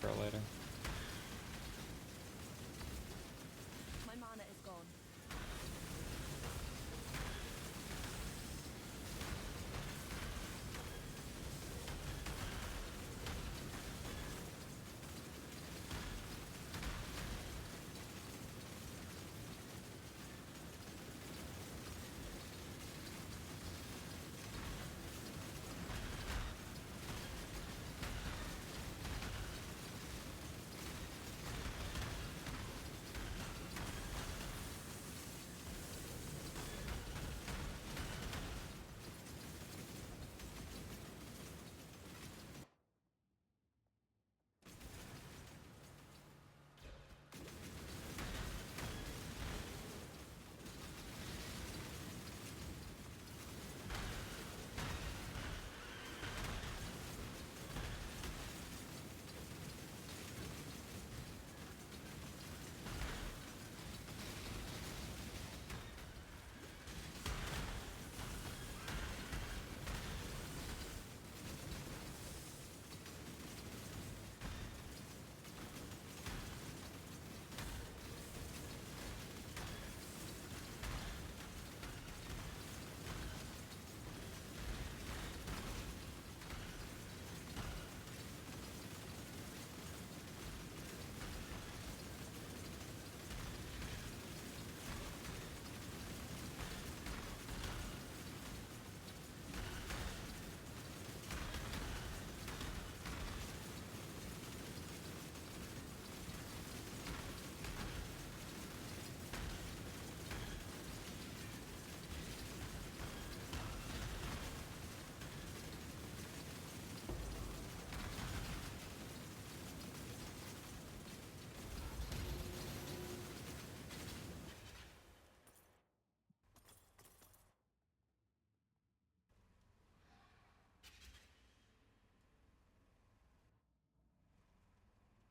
S1: for it later.
S4: My mana is gone.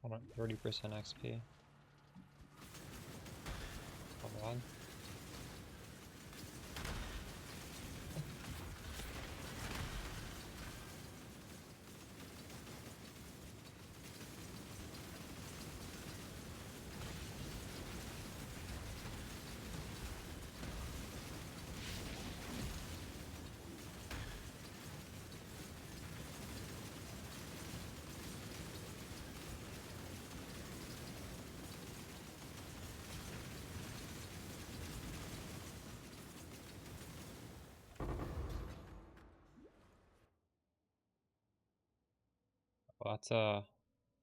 S1: I want 30% XP. Come on. Well,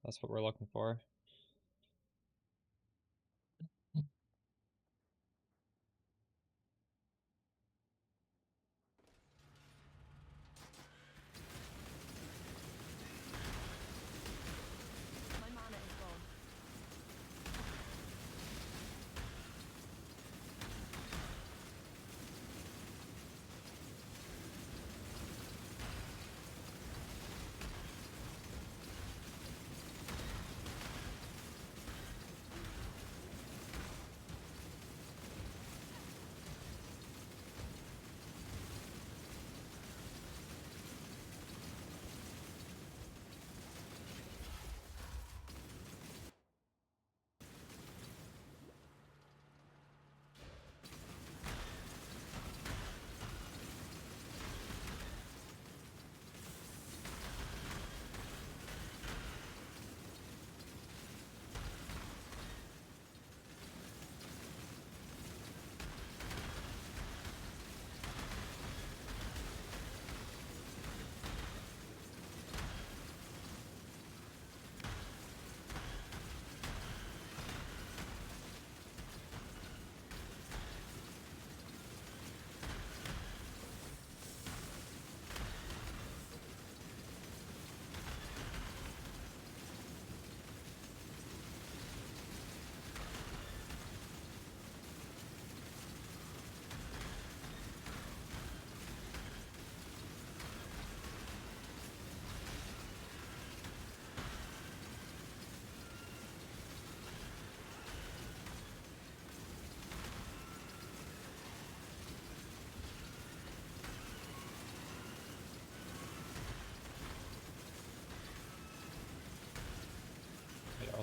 S1: that's what we're looking for.
S4: My mana is gone.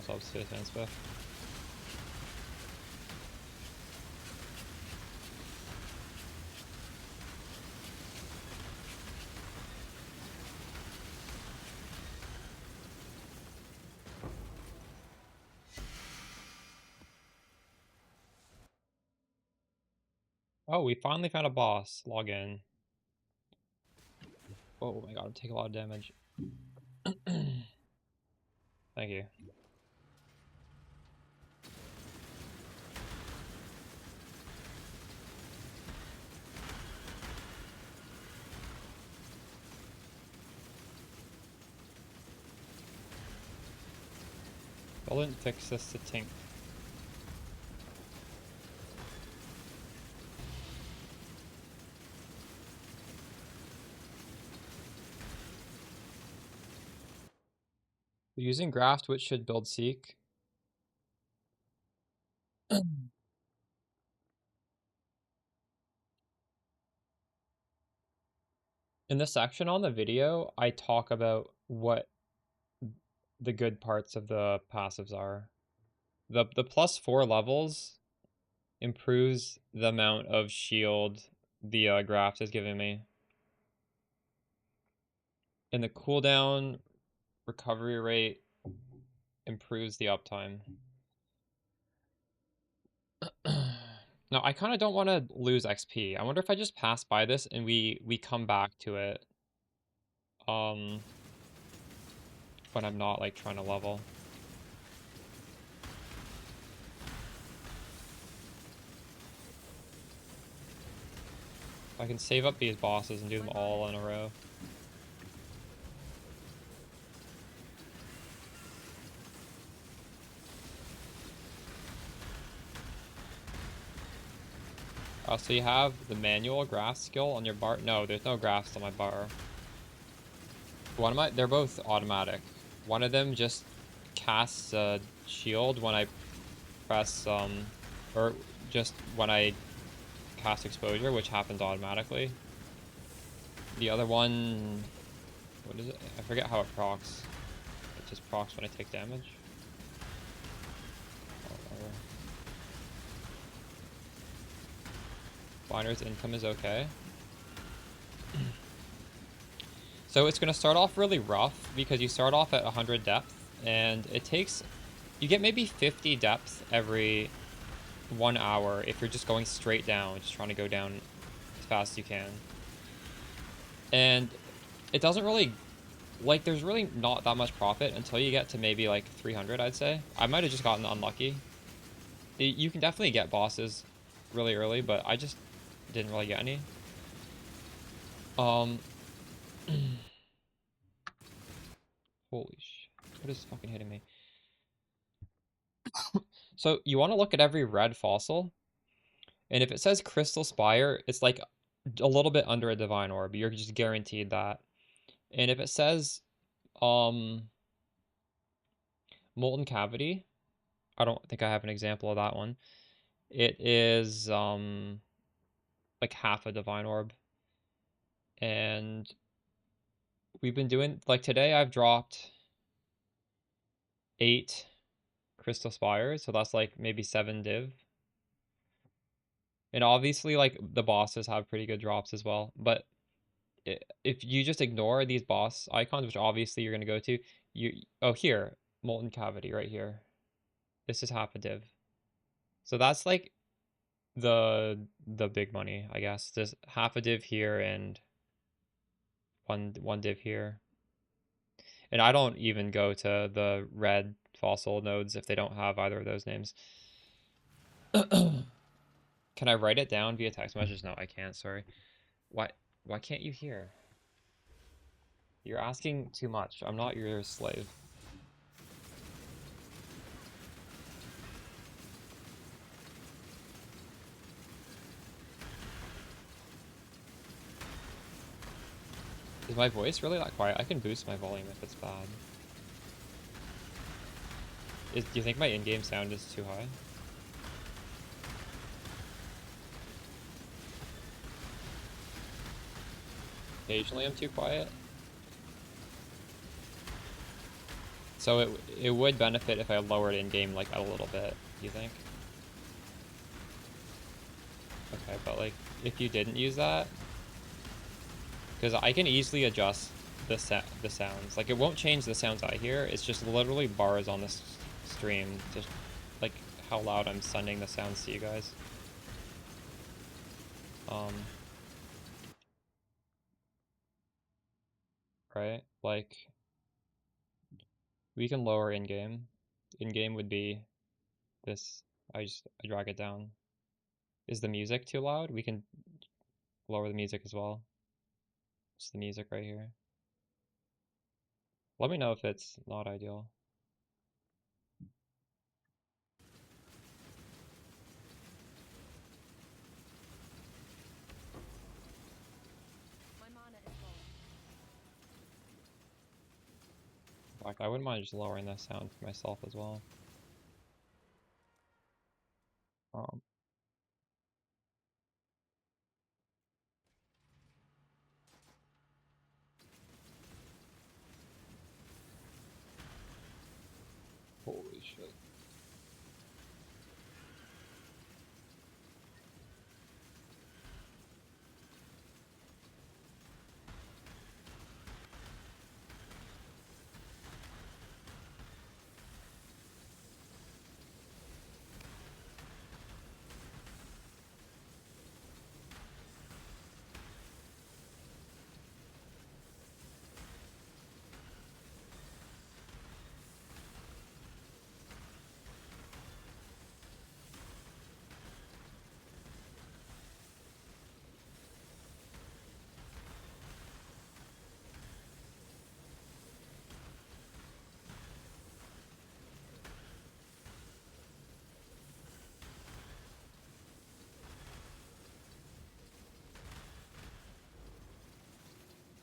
S1: subs to advance buff. Oh, we finally found a boss. Log in. Oh my god, I'm taking a lot of damage. Thank you. I didn't fix this to Tink. Using Graft, which should build Seek. In the section on the video, I talk about what the good parts of the passives are. The +4 levels improves the amount of shield the Graft is giving me. And the cooldown recovery rate improves the uptime. No, I kind of don't want to lose XP. I wonder if I just pass by this and we come back to it. When I'm not like trying to level. I can save up these bosses and do them all in a row. So you have the manual graft skill on your bar. No, there's no grafts on my bar. They're both automatic. One of them just casts a shield when I press, or just when I cast exposure, which happens automatically. The other one, what is it? I forget how it procs. It just procs when I take damage. Binder's income is okay. So it's going to start off really rough because you start off at 100 depth and it takes, you get maybe 50 depth every 1 hour if you're just going straight down, just trying to go down as fast as you can. And it doesn't really, like, there's really not that much profit until you get to maybe like 300, I'd say. I might have just gotten unlucky. You can definitely get bosses really early, but I just didn't really get any. Holy sh! What is fucking hitting me? So you want to look at every red fossil, and if it says Crystal Spire, it's like a little bit under a Divine Orb. You're just guaranteed that. And if it says Molten Cavity, I don't think I have an example of that one. It is like half a Divine Orb. And we've been doing, like, today I've dropped 8 Crystal Spires, so that's like maybe 7 div. And obviously, like, the bosses have pretty good drops as well, but if you just ignore these boss icons, which obviously you're going to go to, oh, here, Molten Cavity right here. This is half a div. So that's like the big money, I guess. There's half a div here and one div here. And I don't even go to the red fossil nodes if they don't have either of those names. Can I write it down via text message? No, I can't, sorry. Why can't you hear? You're asking too much. I'm not your slave. Is my voice really that quiet? I can boost my volume if it's bad. Do you think my in-game sound is too high? Occasionally I'm too quiet. So it would benefit if I lowered in game like a little bit. Do you think? Okay, but like if you didn't use that, because I can easily adjust the sounds. Like it won't change the sounds I hear. It's just literally bars on this stream, just like how loud I'm sending the sounds to you guys. Right? Like we can lower in game. In game would be this. I drag it down. Is the music too loud? We can lower the music as well. It's the music right here. Let me know if it's not ideal.
S4: My mana is low.
S1: In fact, I wouldn't mind just lowering the sound for myself as well. Holy shit.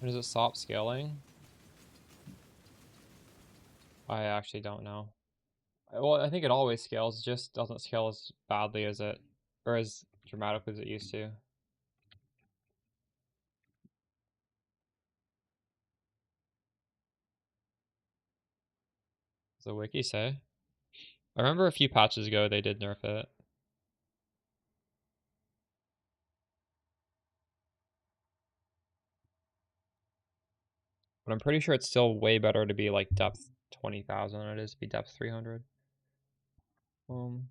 S1: Does it stop scaling? I actually don't know. Well, I think it always scales, it just doesn't scale as badly as it, or as dramatically as it used to. Does the wiki say? I remember a few patches ago they did nerf it. But I'm pretty sure it's still way better to be like depth 20,000 than it is to be depth 300. The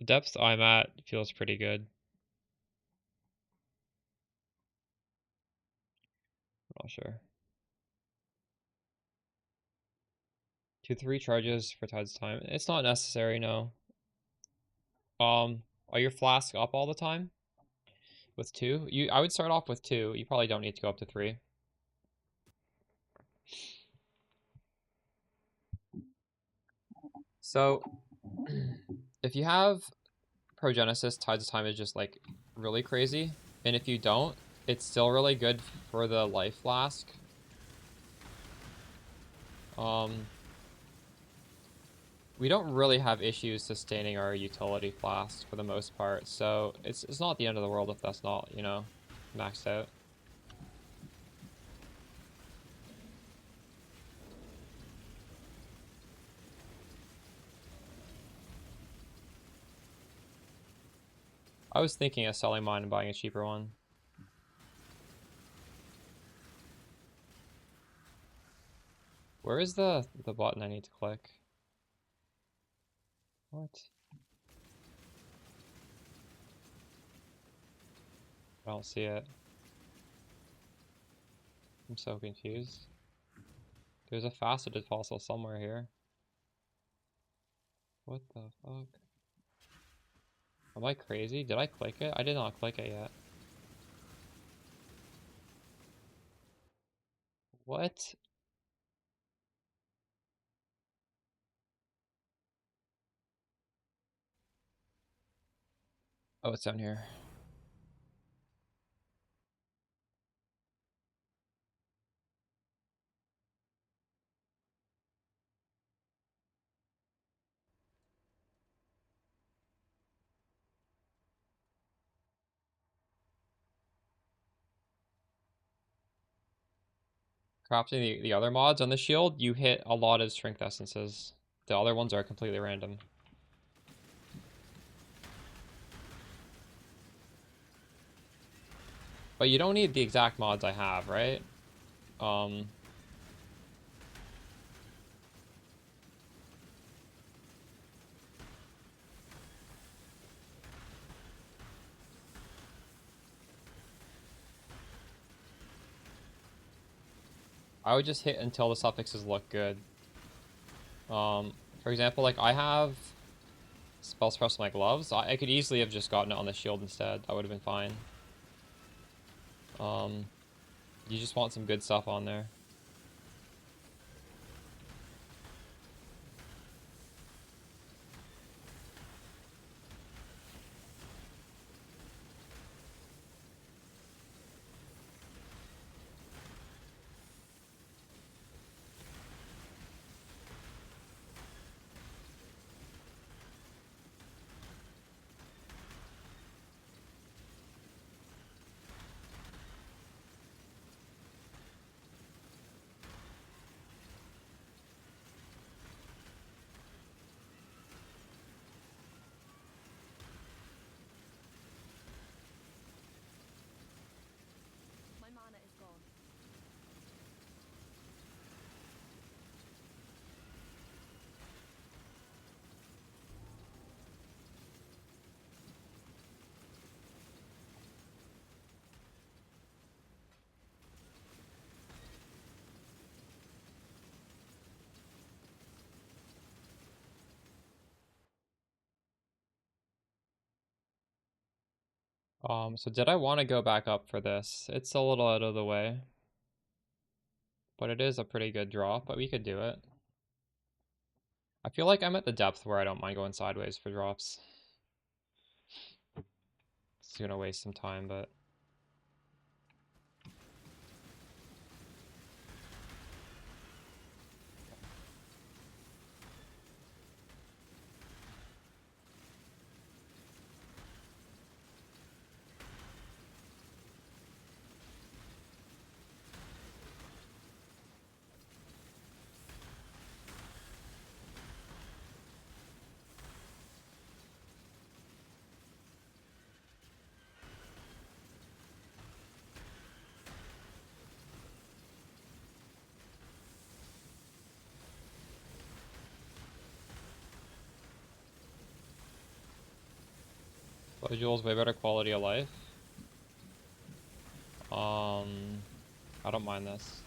S1: depth I'm at feels pretty good. I'm not sure. 2-3 charges for Tide's time. It's not necessary, no. Are your flasks up all the time? With 2? I would start off with 2. You probably don't need to go up to 3. So, if you have Progenesis, Tides of Time is just like really crazy. And if you don't, it's still really good for the life flask. We don't really have issues sustaining our utility flasks for the most part, so it's not the end of the world if that's not, you know, maxed out. I was thinking of selling mine and buying a cheaper one. Where is the button I need to click? What? I don't see it. I'm so confused. There's a faceted fossil somewhere here. What the fuck? Am I crazy? Did I click it? I did not click it yet. What? Oh, it's down here. crafting the other mods on the shield, you hit a lot of strength essences. The other ones are completely random. But you don't need the exact mods I have, right? I would just hit until the suffixes look good. For example, like I have spell suppress on my gloves. I could easily have just gotten it on the shield instead. That would have been fine. You just want some good stuff on there.
S4: My mana is gone.
S1: So did I want to go back up for this? It's a little out of the way. But it is a pretty good drop, but we could do it. I feel like I'm at the depth where I don't mind going sideways for drops. It's gonna waste some time, but... Flow Jewel's way better quality of life. I don't mind this.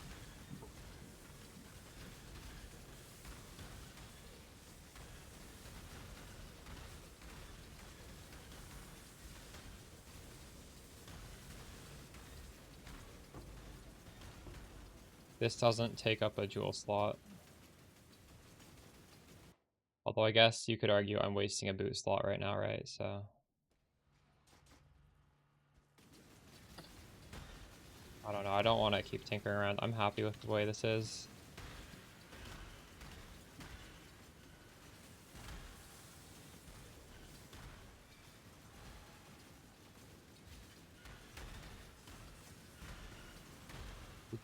S1: This doesn't take up a jewel slot. Although I guess you could argue I'm wasting a boot slot right now, right? So... I don't know, I don't want to keep tinkering around. I'm happy with the way this is.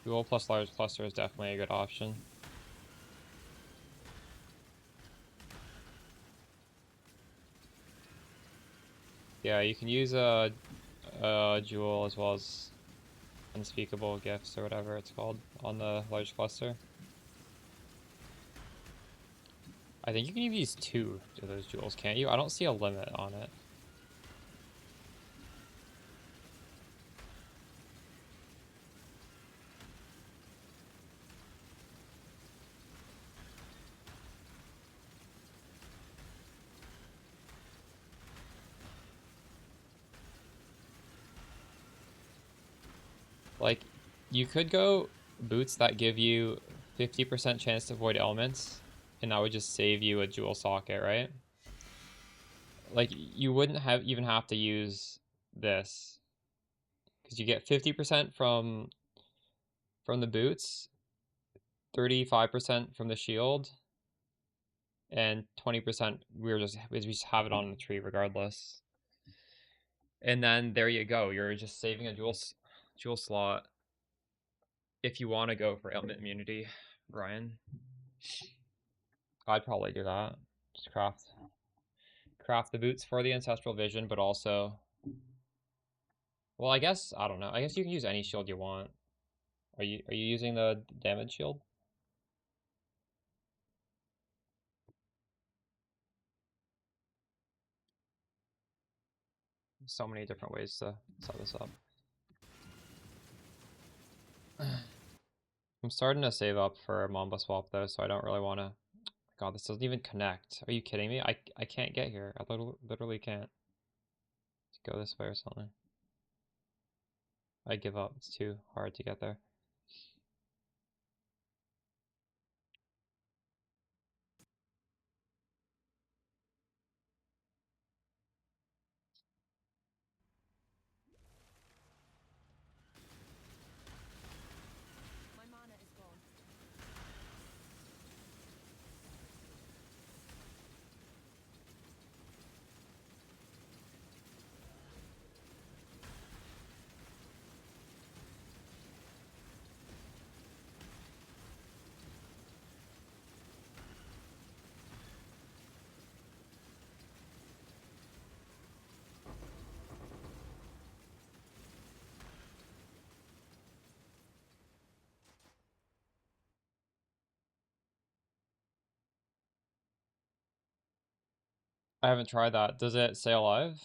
S1: Jewel plus large cluster is definitely a good option. Yeah, you can use a jewel as well as unspeakable gifts or whatever it's called on the large cluster. I think you can even use 2 of those jewels, can't you? I don't see a limit on it. Like, you could go boots that give you 50% chance to avoid elements, and that would just save you a jewel socket, right? Like, you wouldn't even have to use this, because you get 50% from the boots, 35% from the shield, and 20% we just have it on the tree regardless. And then there you go. You're just saving a jewel slot if you want to go for ailment immunity, Ryan. I'd probably do that. Just craft the boots for the ancestral vision, but also, well, I guess I don't know. I guess you can use any shield you want. Are you using the damage shield? So many different ways to set this up. I'm starting to save up for a Mamba swap though, so I don't really want to. God, this doesn't even connect. Are you kidding me? I can't get here. I literally can't. Let's go this way or something. I give up. It's too hard to get there.
S4: My mana is gone.
S1: I haven't tried that. Does it stay alive?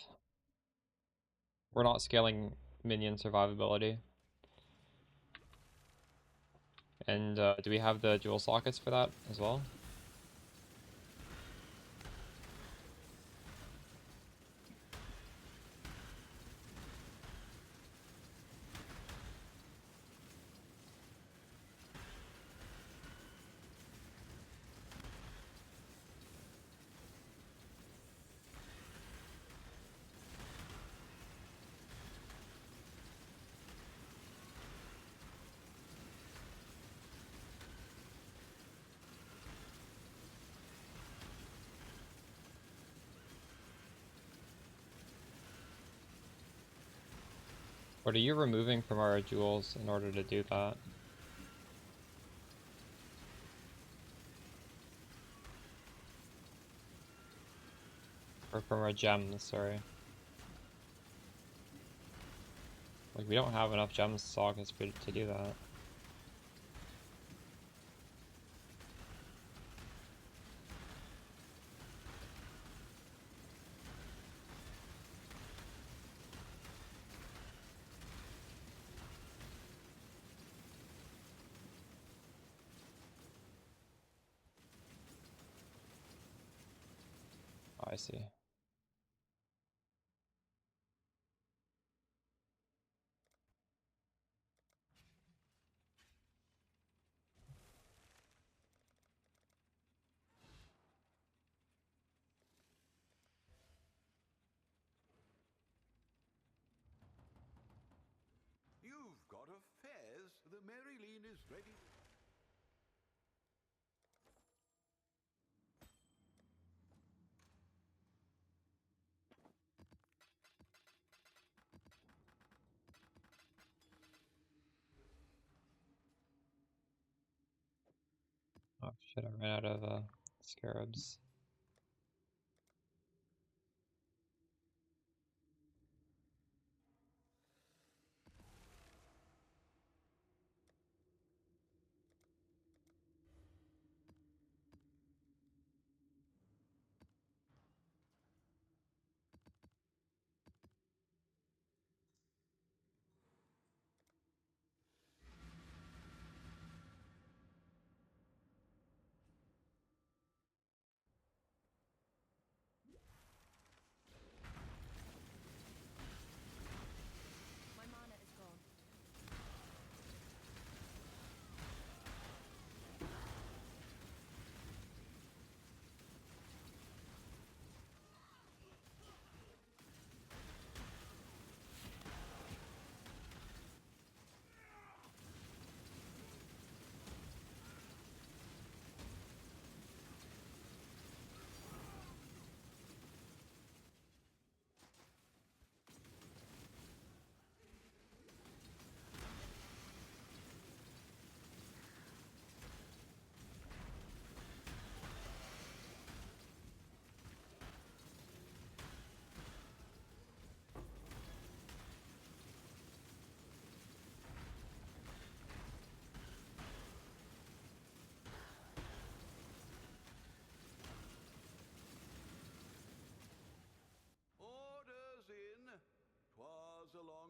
S1: We're not scaling minion survivability. And do we have the dual sockets for that as well? What are you removing from our jewels in order to do that? Or from our gems, sorry. Like, we don't have enough gems sockets to do that. Oh, I see.
S3: You've got a Fez. The Maryline is ready.
S1: Oh shit, I ran out of scarabs.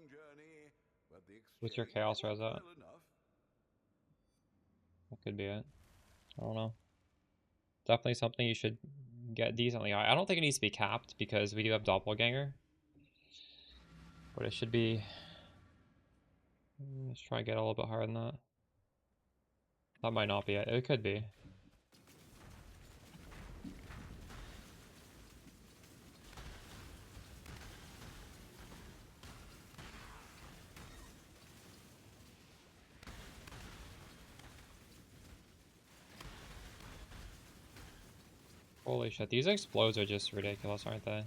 S3: long journey, but the
S1: What's your
S3: exchange
S1: Chaos
S3: was
S1: Res at?
S3: well enough.
S1: That could be it. I don't know. Definitely something you should get decently high. I don't think it needs to be capped because we do have Doppelganger. But it should be... Let's try and get a little bit higher than that. That might not be it. It could be. Holy shit, these explodes are just ridiculous, aren't they?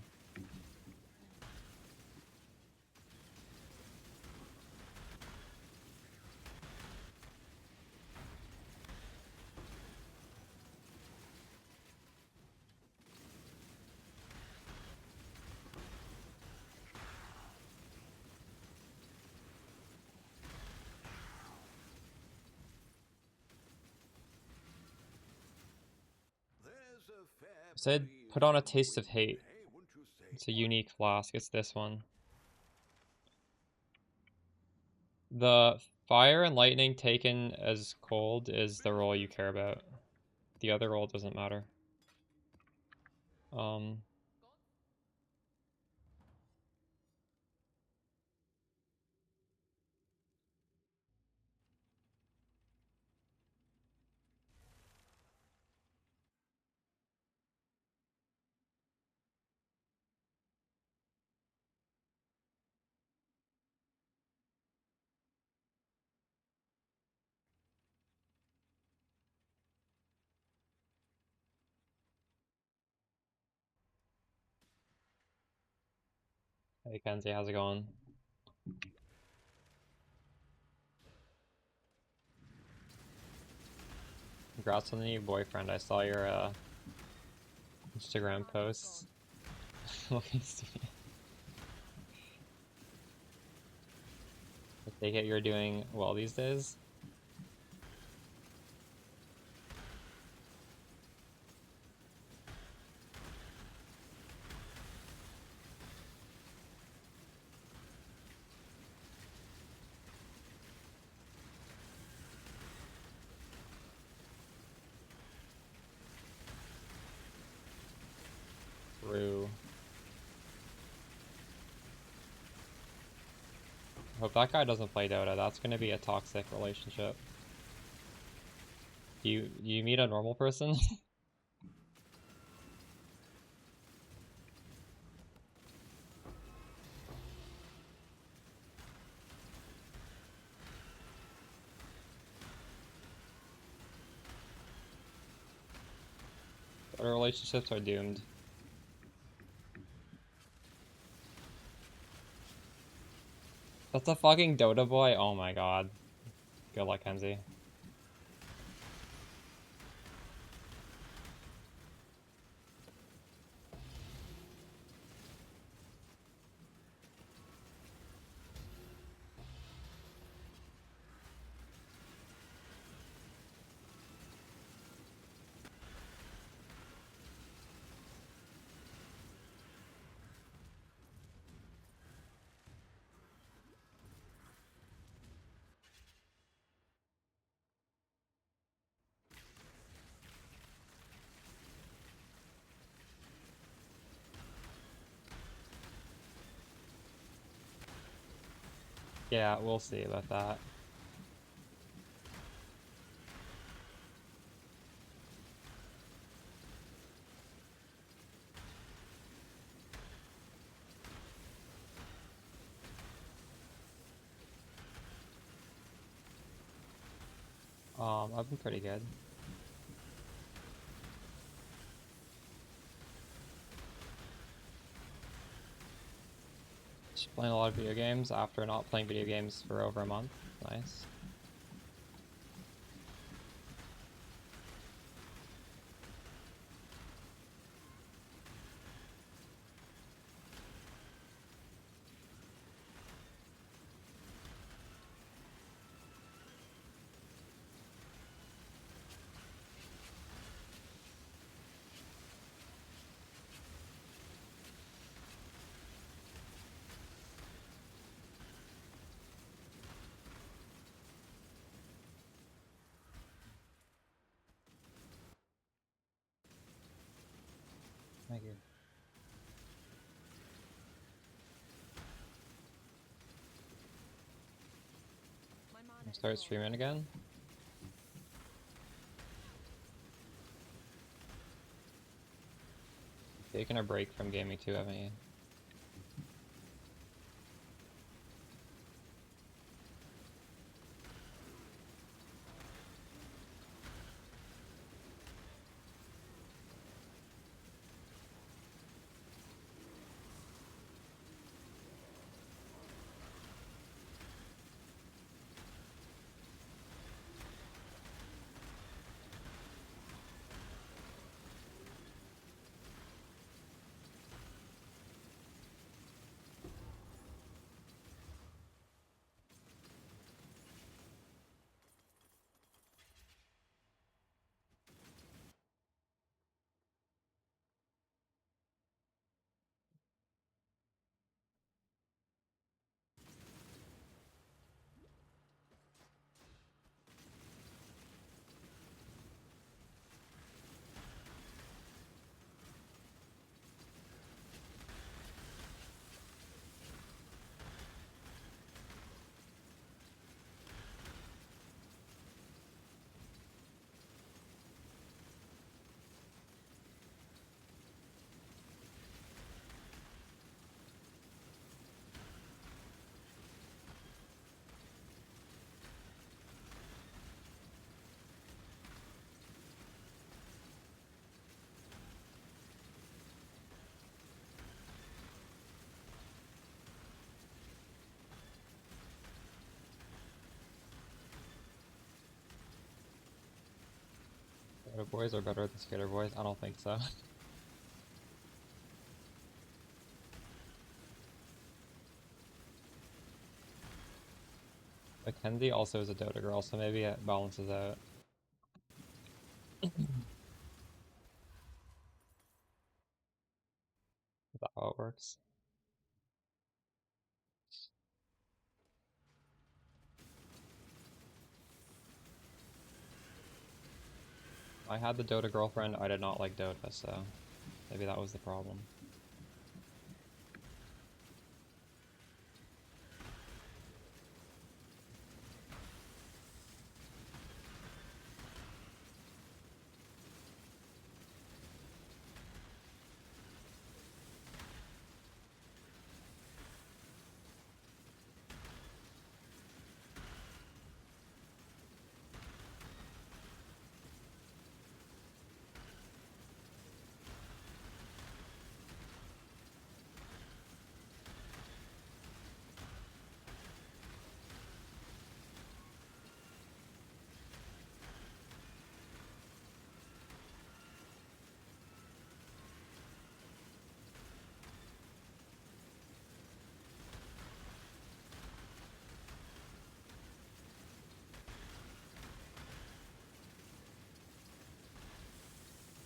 S3: There's a fair
S1: Said
S3: breeze
S1: put on a
S3: in the
S1: taste of
S3: wind
S1: hate.
S3: today, wouldn't you say?
S1: It's a unique flask. It's this one. The fire and lightning taken as cold is the roll you care about. The other roll doesn't matter. Hey Kenzie, how's it going? Congrats on the new boyfriend. I saw your Instagram posts. Looking stupid. I take it you're doing well these days? True. Hope that guy doesn't play Dota. That's gonna be a toxic relationship. You meet a normal person? Our relationships are doomed. That's a fucking Dota boy? Oh my god. Good luck, Kenzie. Yeah, we'll see about that. I've been pretty good. Just playing a lot of video games after not playing video games for over a month. Nice. Thank you.
S4: My mana is
S1: Start
S4: low.
S1: streaming again. Taking a break from gaming too, haven't you? Skater boys are better than skater boys? I don't think so. Mackenzie also is a Dota girl, so maybe it balances out. Is that how it works? I had the Dota girlfriend, I did not like Dota, so maybe that was the problem.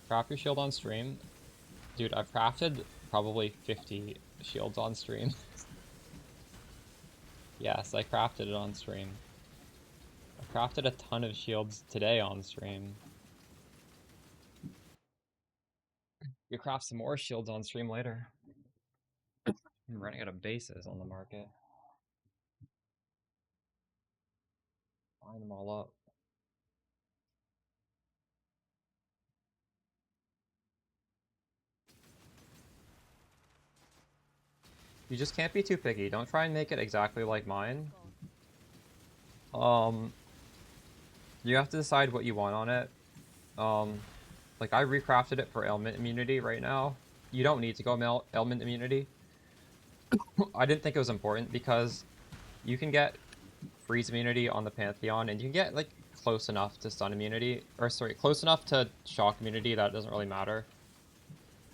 S1: Craft your shield on stream. Dude, I've crafted probably 50 shields on stream. Yes, I crafted it on stream. I crafted a ton of shields today on stream. You craft some more shields on stream later. I'm running out of bases on the market. Line them all up. You just can't be too picky. Don't try and make it exactly like mine. You have to decide what you want on it. Like I recrafted it for ailment immunity right now. You don't need to go ailment immunity. I didn't think it was important because you can get freeze immunity on the Pantheon and you can get like close enough to stun immunity, or sorry, close enough to shock immunity that it doesn't really matter.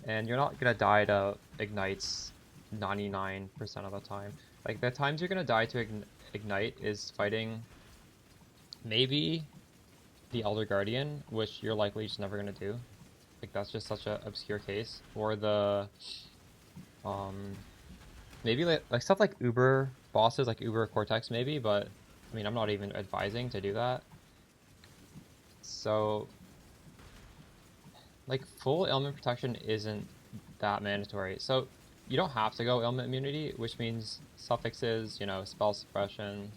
S1: And you're not gonna die to ignites 99% of the time. Like the times you're gonna die to ignite is fighting maybe the Elder Guardian, which you're likely just never gonna do. Like that's just such an obscure case. Or the maybe like stuff like Uber bosses, like Uber Cortex maybe, but I mean I'm not even advising to do that. So like full ailment protection isn't that mandatory. So you don't have to go ailment immunity, which means suffixes, you know, spell suppression,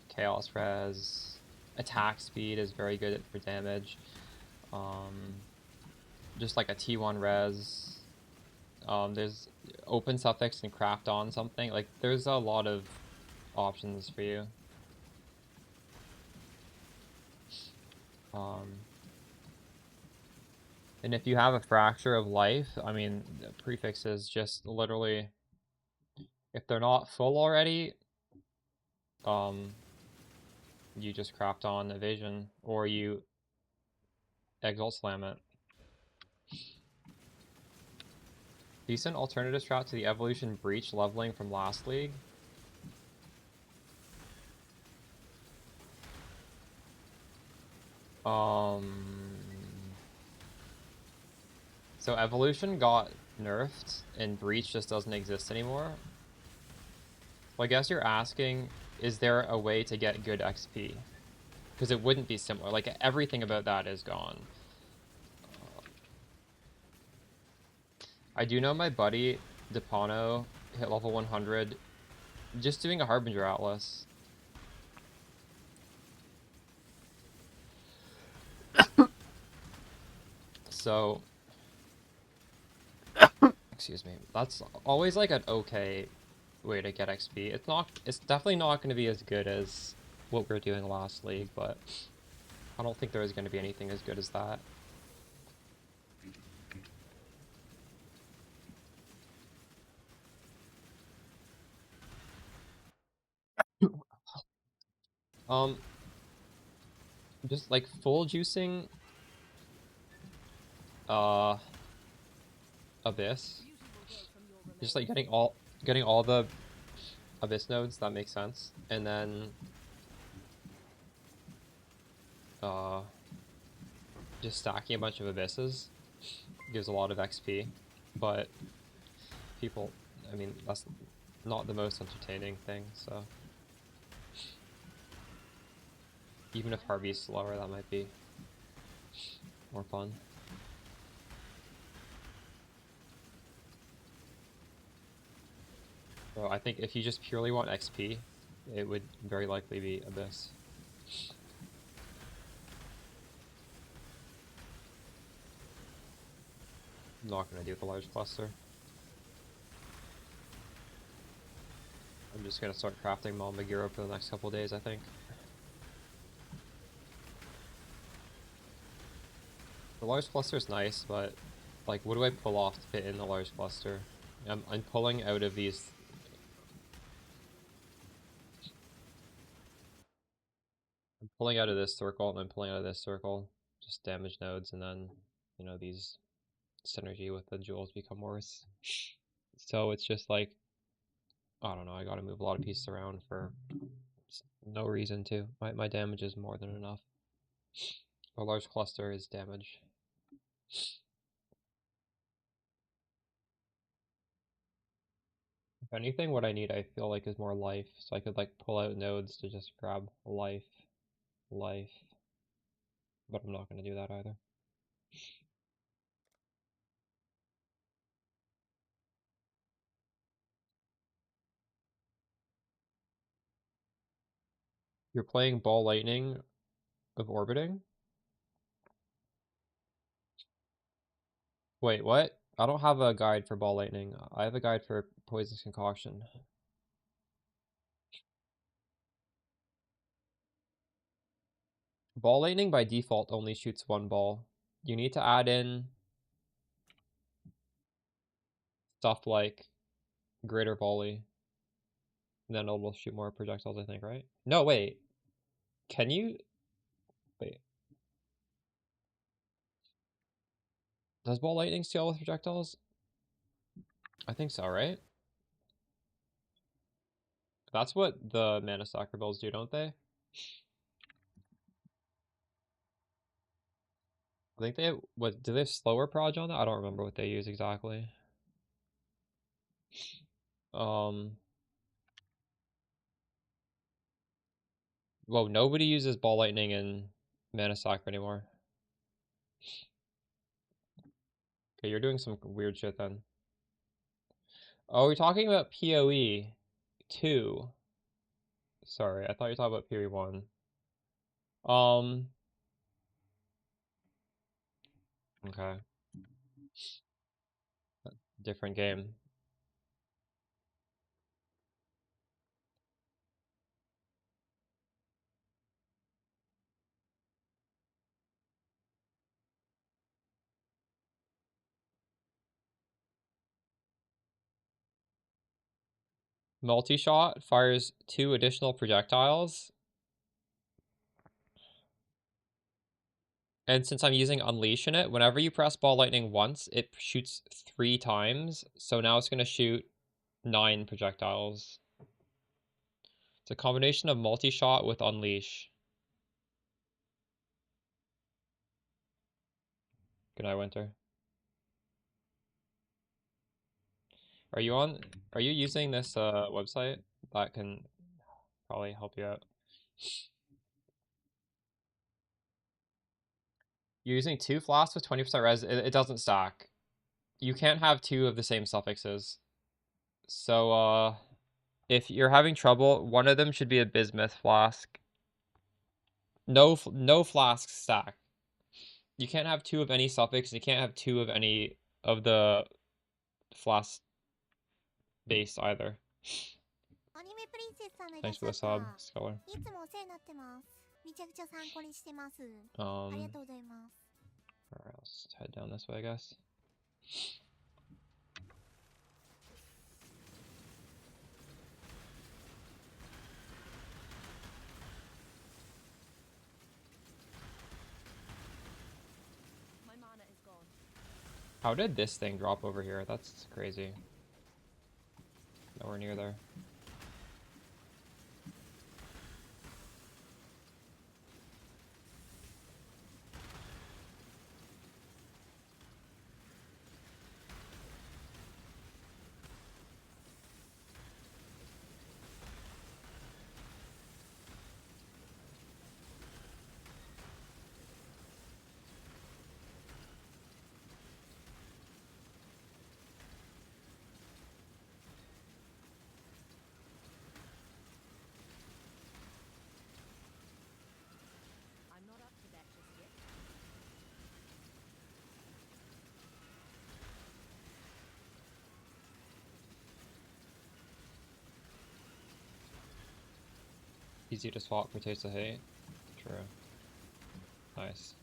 S1: chaos res, attack speed is very good for damage. Just like a T1 res. There's open suffix and craft on something. Like there's a lot of options for you. And if you have a fracture of life, I mean, the prefixes just literally, if they're not full already, you just craft on evasion, or you exalt slam it. Decent alternative strat to the evolution breach leveling from last league. So evolution got nerfed and breach just doesn't exist anymore. Well, I guess you're asking, is there a way to get good XP? Because it wouldn't be similar. Like everything about that is gone. I do know my buddy Depano hit level 100 just doing a Harbinger Atlas. So, excuse me, that's always like an okay way to get XP. It's definitely not going to be as good as what we were doing last league, but I don't think there is going to be anything as good as that. Just like full juicing, Abyss. Just like getting all the Abyss nodes, that makes sense. And then, just stacking a bunch of Abysses gives a lot of XP, but people, I mean, that's not the most entertaining thing, so. Even if Harvey's slower, that might be more fun. So I think if you just purely want XP, it would very likely be Abyss. I'm not going to do the large cluster. I'm just going to start crafting Malmagiro for the next couple of days, I think. The large cluster is nice, but like, what do I pull off to fit in the large cluster? I'm pulling out of these. I'm pulling out of this circle, and I'm pulling out of this circle. Just damage nodes, and then, you know, these synergy with the jewels become worse. So it's just like, I don't know, I gotta move a lot of pieces around for no reason to. My damage is more than enough. A large cluster is damage. If anything, what I need, I feel like, is more life. So I could like pull out nodes to just grab life. But I'm not gonna do that either. You're playing Ball Lightning of Orbiting? Wait, what? I don't have a guide for Ball Lightning. I have a guide for Poisonous Concoction. Ball Lightning by default only shoots one ball. You need to add in stuff like Greater Volley. And then it'll shoot more projectiles, I think, right? No, wait. Can you... Wait. Does Ball Lightning steal with projectiles? I think so, right? That's what the Mana Soccer Bills do, don't they? I think they have, what, do they have slower proj on that? I don't remember what they use exactly. Well, nobody uses Ball Lightning in Mana Soccer anymore. Okay, you're doing some weird shit then. Oh, we're talking about PoE 2. Sorry, I thought you were talking about PoE 1. Okay. Different game. Multi-shot fires 2 additional projectiles. And since I'm using Unleash in it, whenever you press Ball Lightning once, it shoots 3 times. So now it's going to shoot 9 projectiles. It's a combination of multi-shot with Unleash. Good night, Winter. Are you using this website? That can probably help you out. You're using 2 flasks with 20% res. It doesn't stack. You can't have 2 of the same suffixes. So, if you're having trouble, one of them should be a bismuth flask. No flasks stack. You can't have 2 of any suffix, and you can't have 2 of any of the flask base either.
S6: アニメプリンセスさんのいらっ
S1: Thanks
S6: し
S1: for
S6: ゃ
S1: the
S6: った。
S1: sub, Scholar.
S6: いつもお世話になってます。めちゃくちゃ参考にしてます。ありがとうございます。
S1: Alright, let's head down this way, I guess.
S4: My mana is gone.
S1: How did this thing drop over here? That's crazy. Nowhere near there.
S4: I'm not up to that just yet.
S1: Easy to swap for Taste of Hate. True. Nice.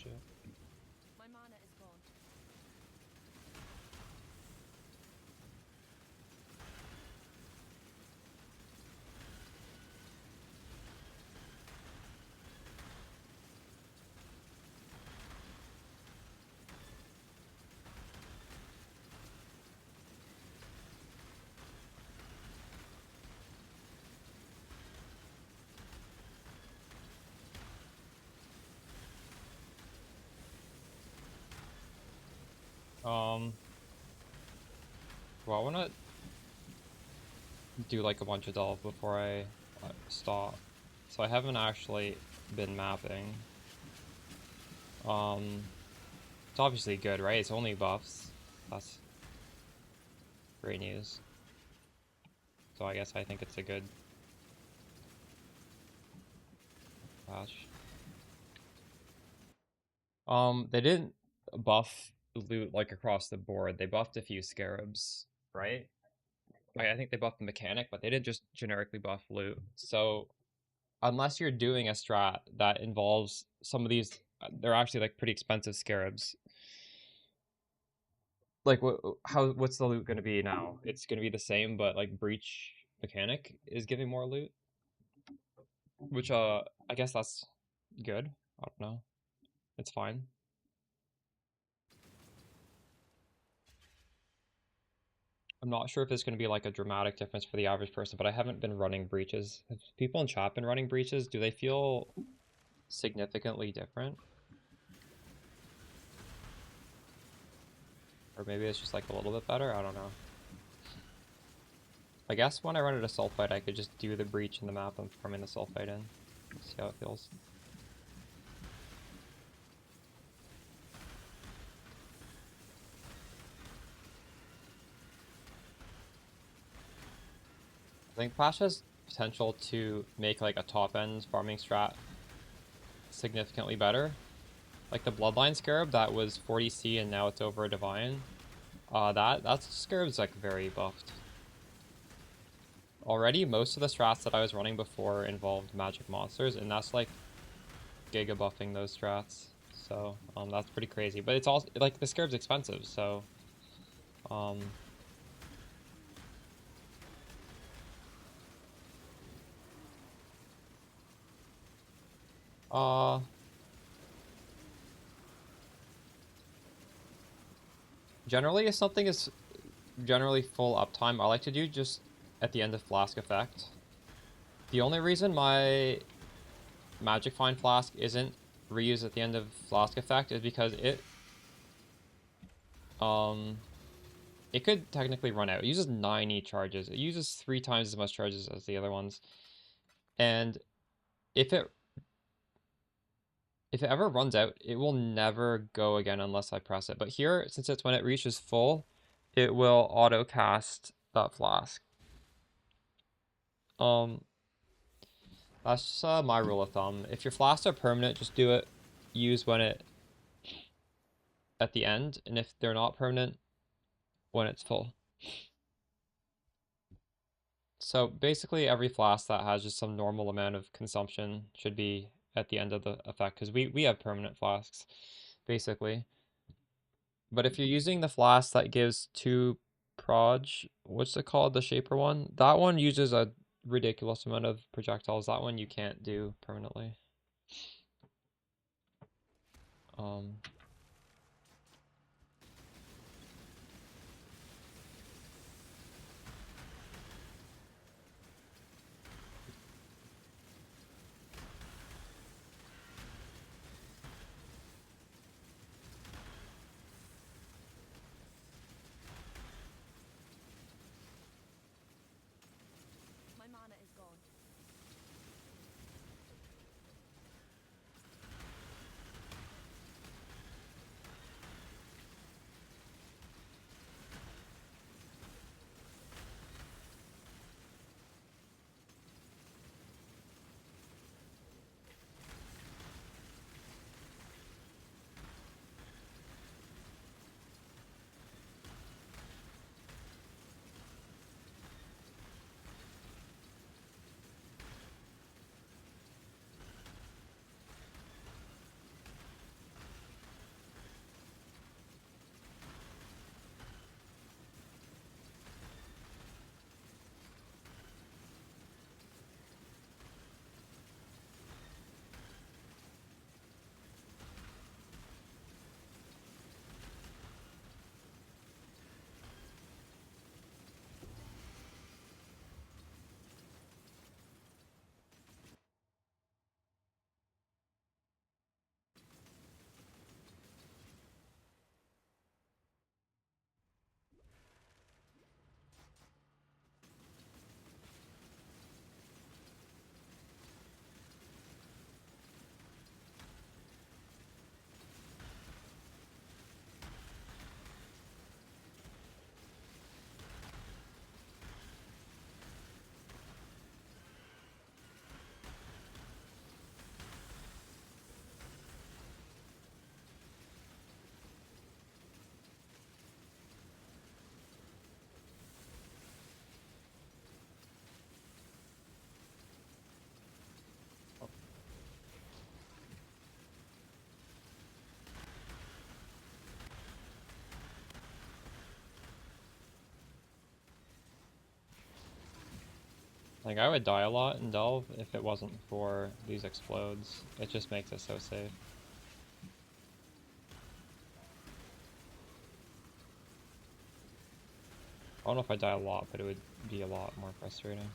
S1: shit.
S4: My mana is gone.
S1: Well, I wanna do like a bunch of delve before I stop. So I haven't actually been mapping. It's obviously good, right? It's only buffs. That's great news. So I guess I think it's a good patch. They didn't buff loot like across the board. They buffed a few scarabs, right? I think they buffed the mechanic, but they didn't just generically buff loot. So unless you're doing a strat that involves some of these, they're actually like pretty expensive scarabs. Like what's the loot going to be now? It's going to be the same, but like breach mechanic is giving more loot, which I guess that's good. I don't know. It's fine. I'm not sure if it's going to be like a dramatic difference for the average person, but I haven't been running breaches. Have people in chat been running breaches? Do they feel significantly different? Or maybe it's just like a little bit better? I don't know. I guess when I run into sulfite, I could just do the breach in the map and farming the sulfite in. See how it feels. I think Flash has potential to make like a top end farming strat significantly better. Like the Bloodline Scarab that was 40C and now it's over a Divine. That Scarab's like very buffed. Already, most of the strats that I was running before involved magic monsters, and that's like giga buffing those strats. So that's pretty crazy. But it's also like the Scarab's expensive, so generally, if something is generally full uptime, I like to do just at the end of Flask Effect. The only reason my Magic Find Flask isn't reused at the end of Flask Effect is because it could technically run out. It uses 90 charges. It uses 3 times as much charges as the other ones. And if it ever runs out, it will never go again unless I press it. But here, since it's when it reaches full, it will auto cast that flask. That's just my rule of thumb. If your flasks are permanent, just do it. Use when it at the end, and if they're not permanent, when it's full. So basically, every flask that has just some normal amount of consumption should be at the end of the effect, because we have permanent flasks, basically. But if you're using the flask that gives 2 proj, what's it called, the Shaper one? That one uses a ridiculous amount of projectiles. That one you can't do permanently.
S4: My mana is gone.
S1: Like, I would die a lot in Delve if it wasn't for these explodes. It just makes it so safe. I don't know if I die a lot, but it would be a lot more frustrating.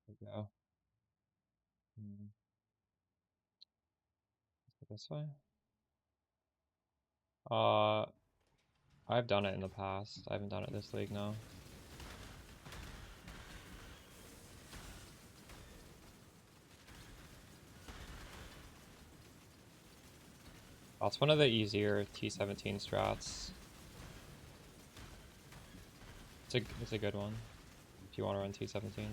S1: There we go. This way? I've done it in the past. I haven't done it this league, no. That's one of the easier T17 strats. It's a good one if you want to run T17.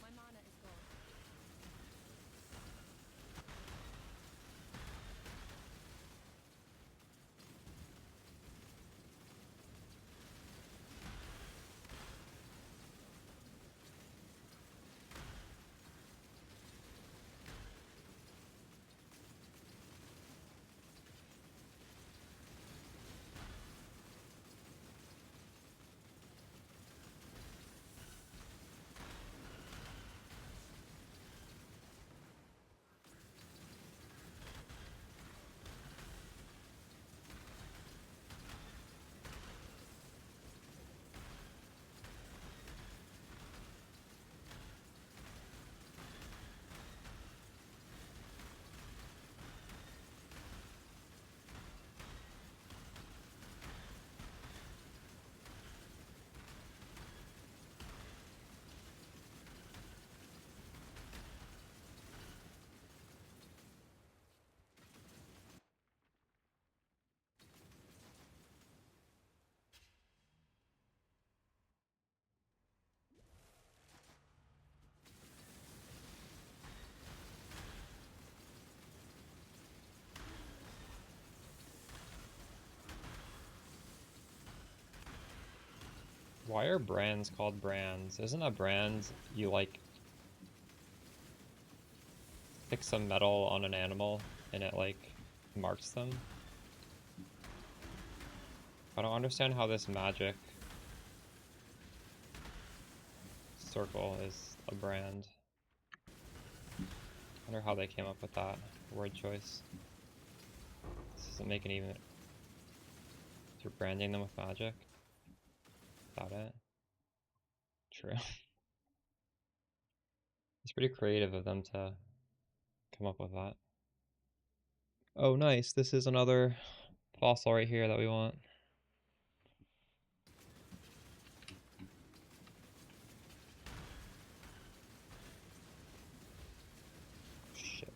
S4: My mana is gone.
S1: Why are brands called brands? Isn't a brand you like stick some metal on an animal and it like marks them? I don't understand how this magic circle is a brand. I wonder how they came up with that word choice. This doesn't make it even. You're branding them with magic? Is that it? True. It's pretty creative of them to come up with that. Oh, nice. This is another fossil right here that we want. Shit.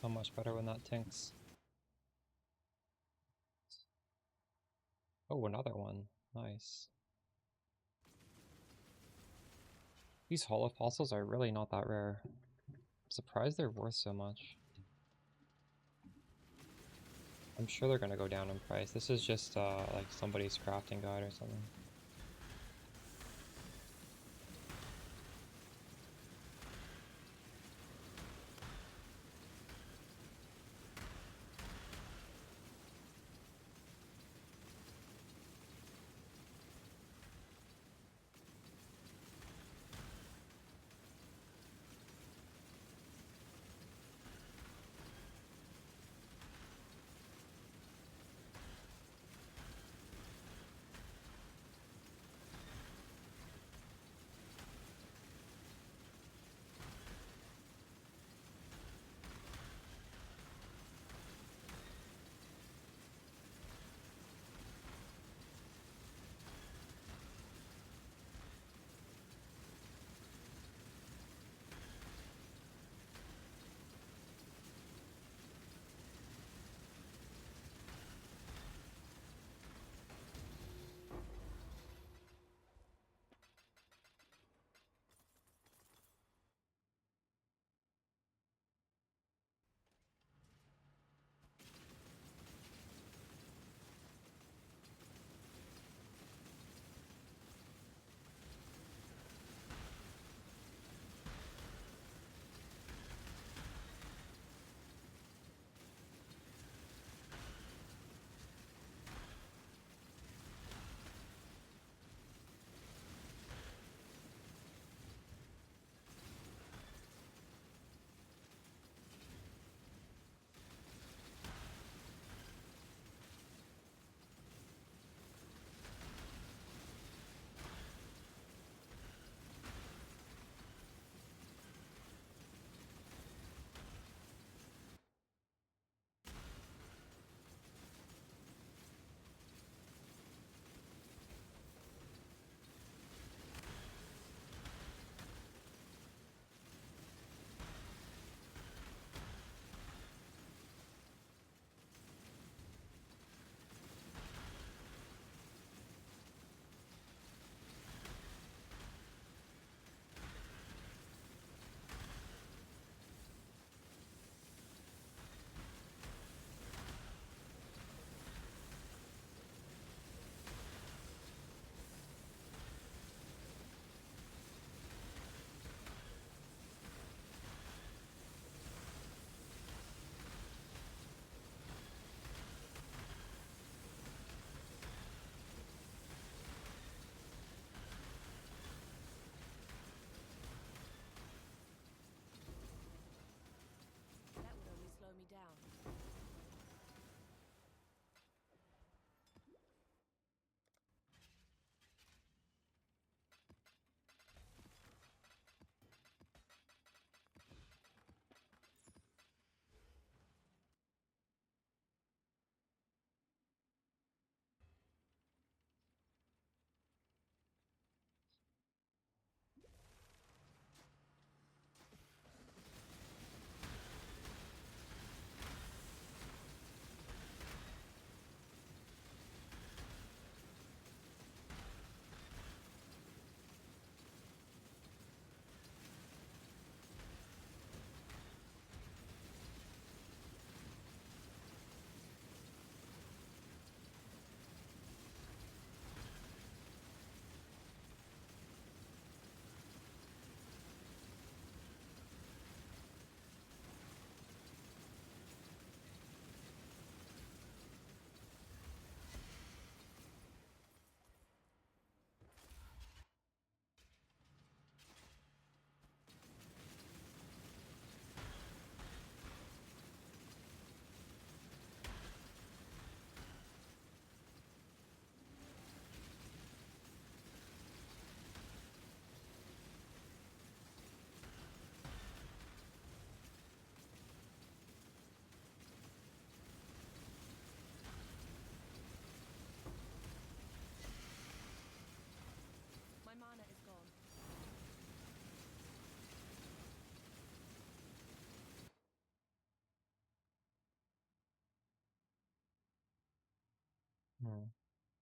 S1: so much better when that tinks. Oh, another one. Nice. These hollow fossils are really not that rare. I'm surprised they're worth so much. I'm sure they're gonna go down in price. This is just like somebody's crafting guide or something.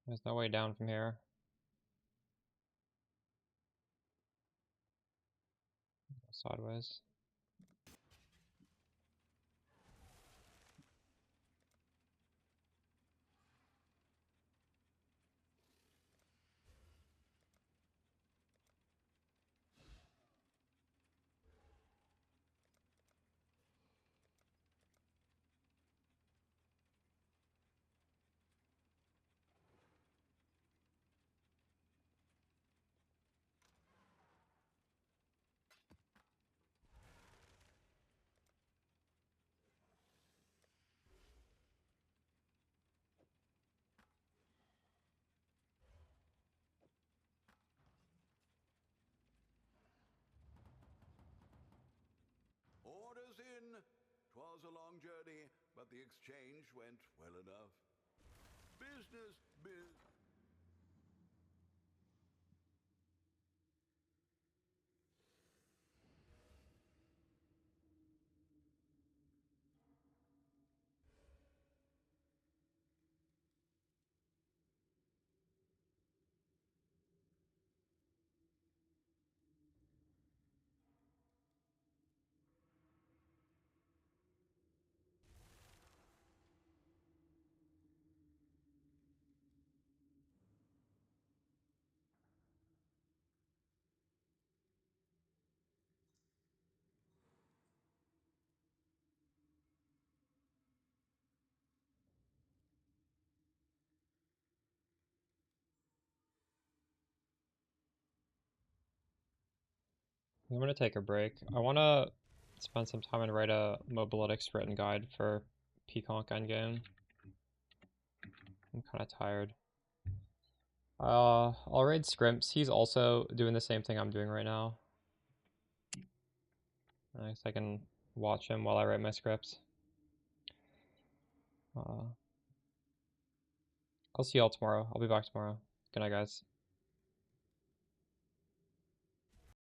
S1: There's no way down from here. Sideways.
S3: Orders in. 'Twas a long journey, but the exchange went well enough. Business,
S1: I'm gonna take a break. I wanna spend some time and write a mobilitics written guide for Peaconk endgame. I'm kind of tired. I'll raid Scrimps. He's also doing the same thing I'm doing right now. I guess I can watch him while I write my scripts. I'll see y'all tomorrow. I'll be back tomorrow. Good night, guys.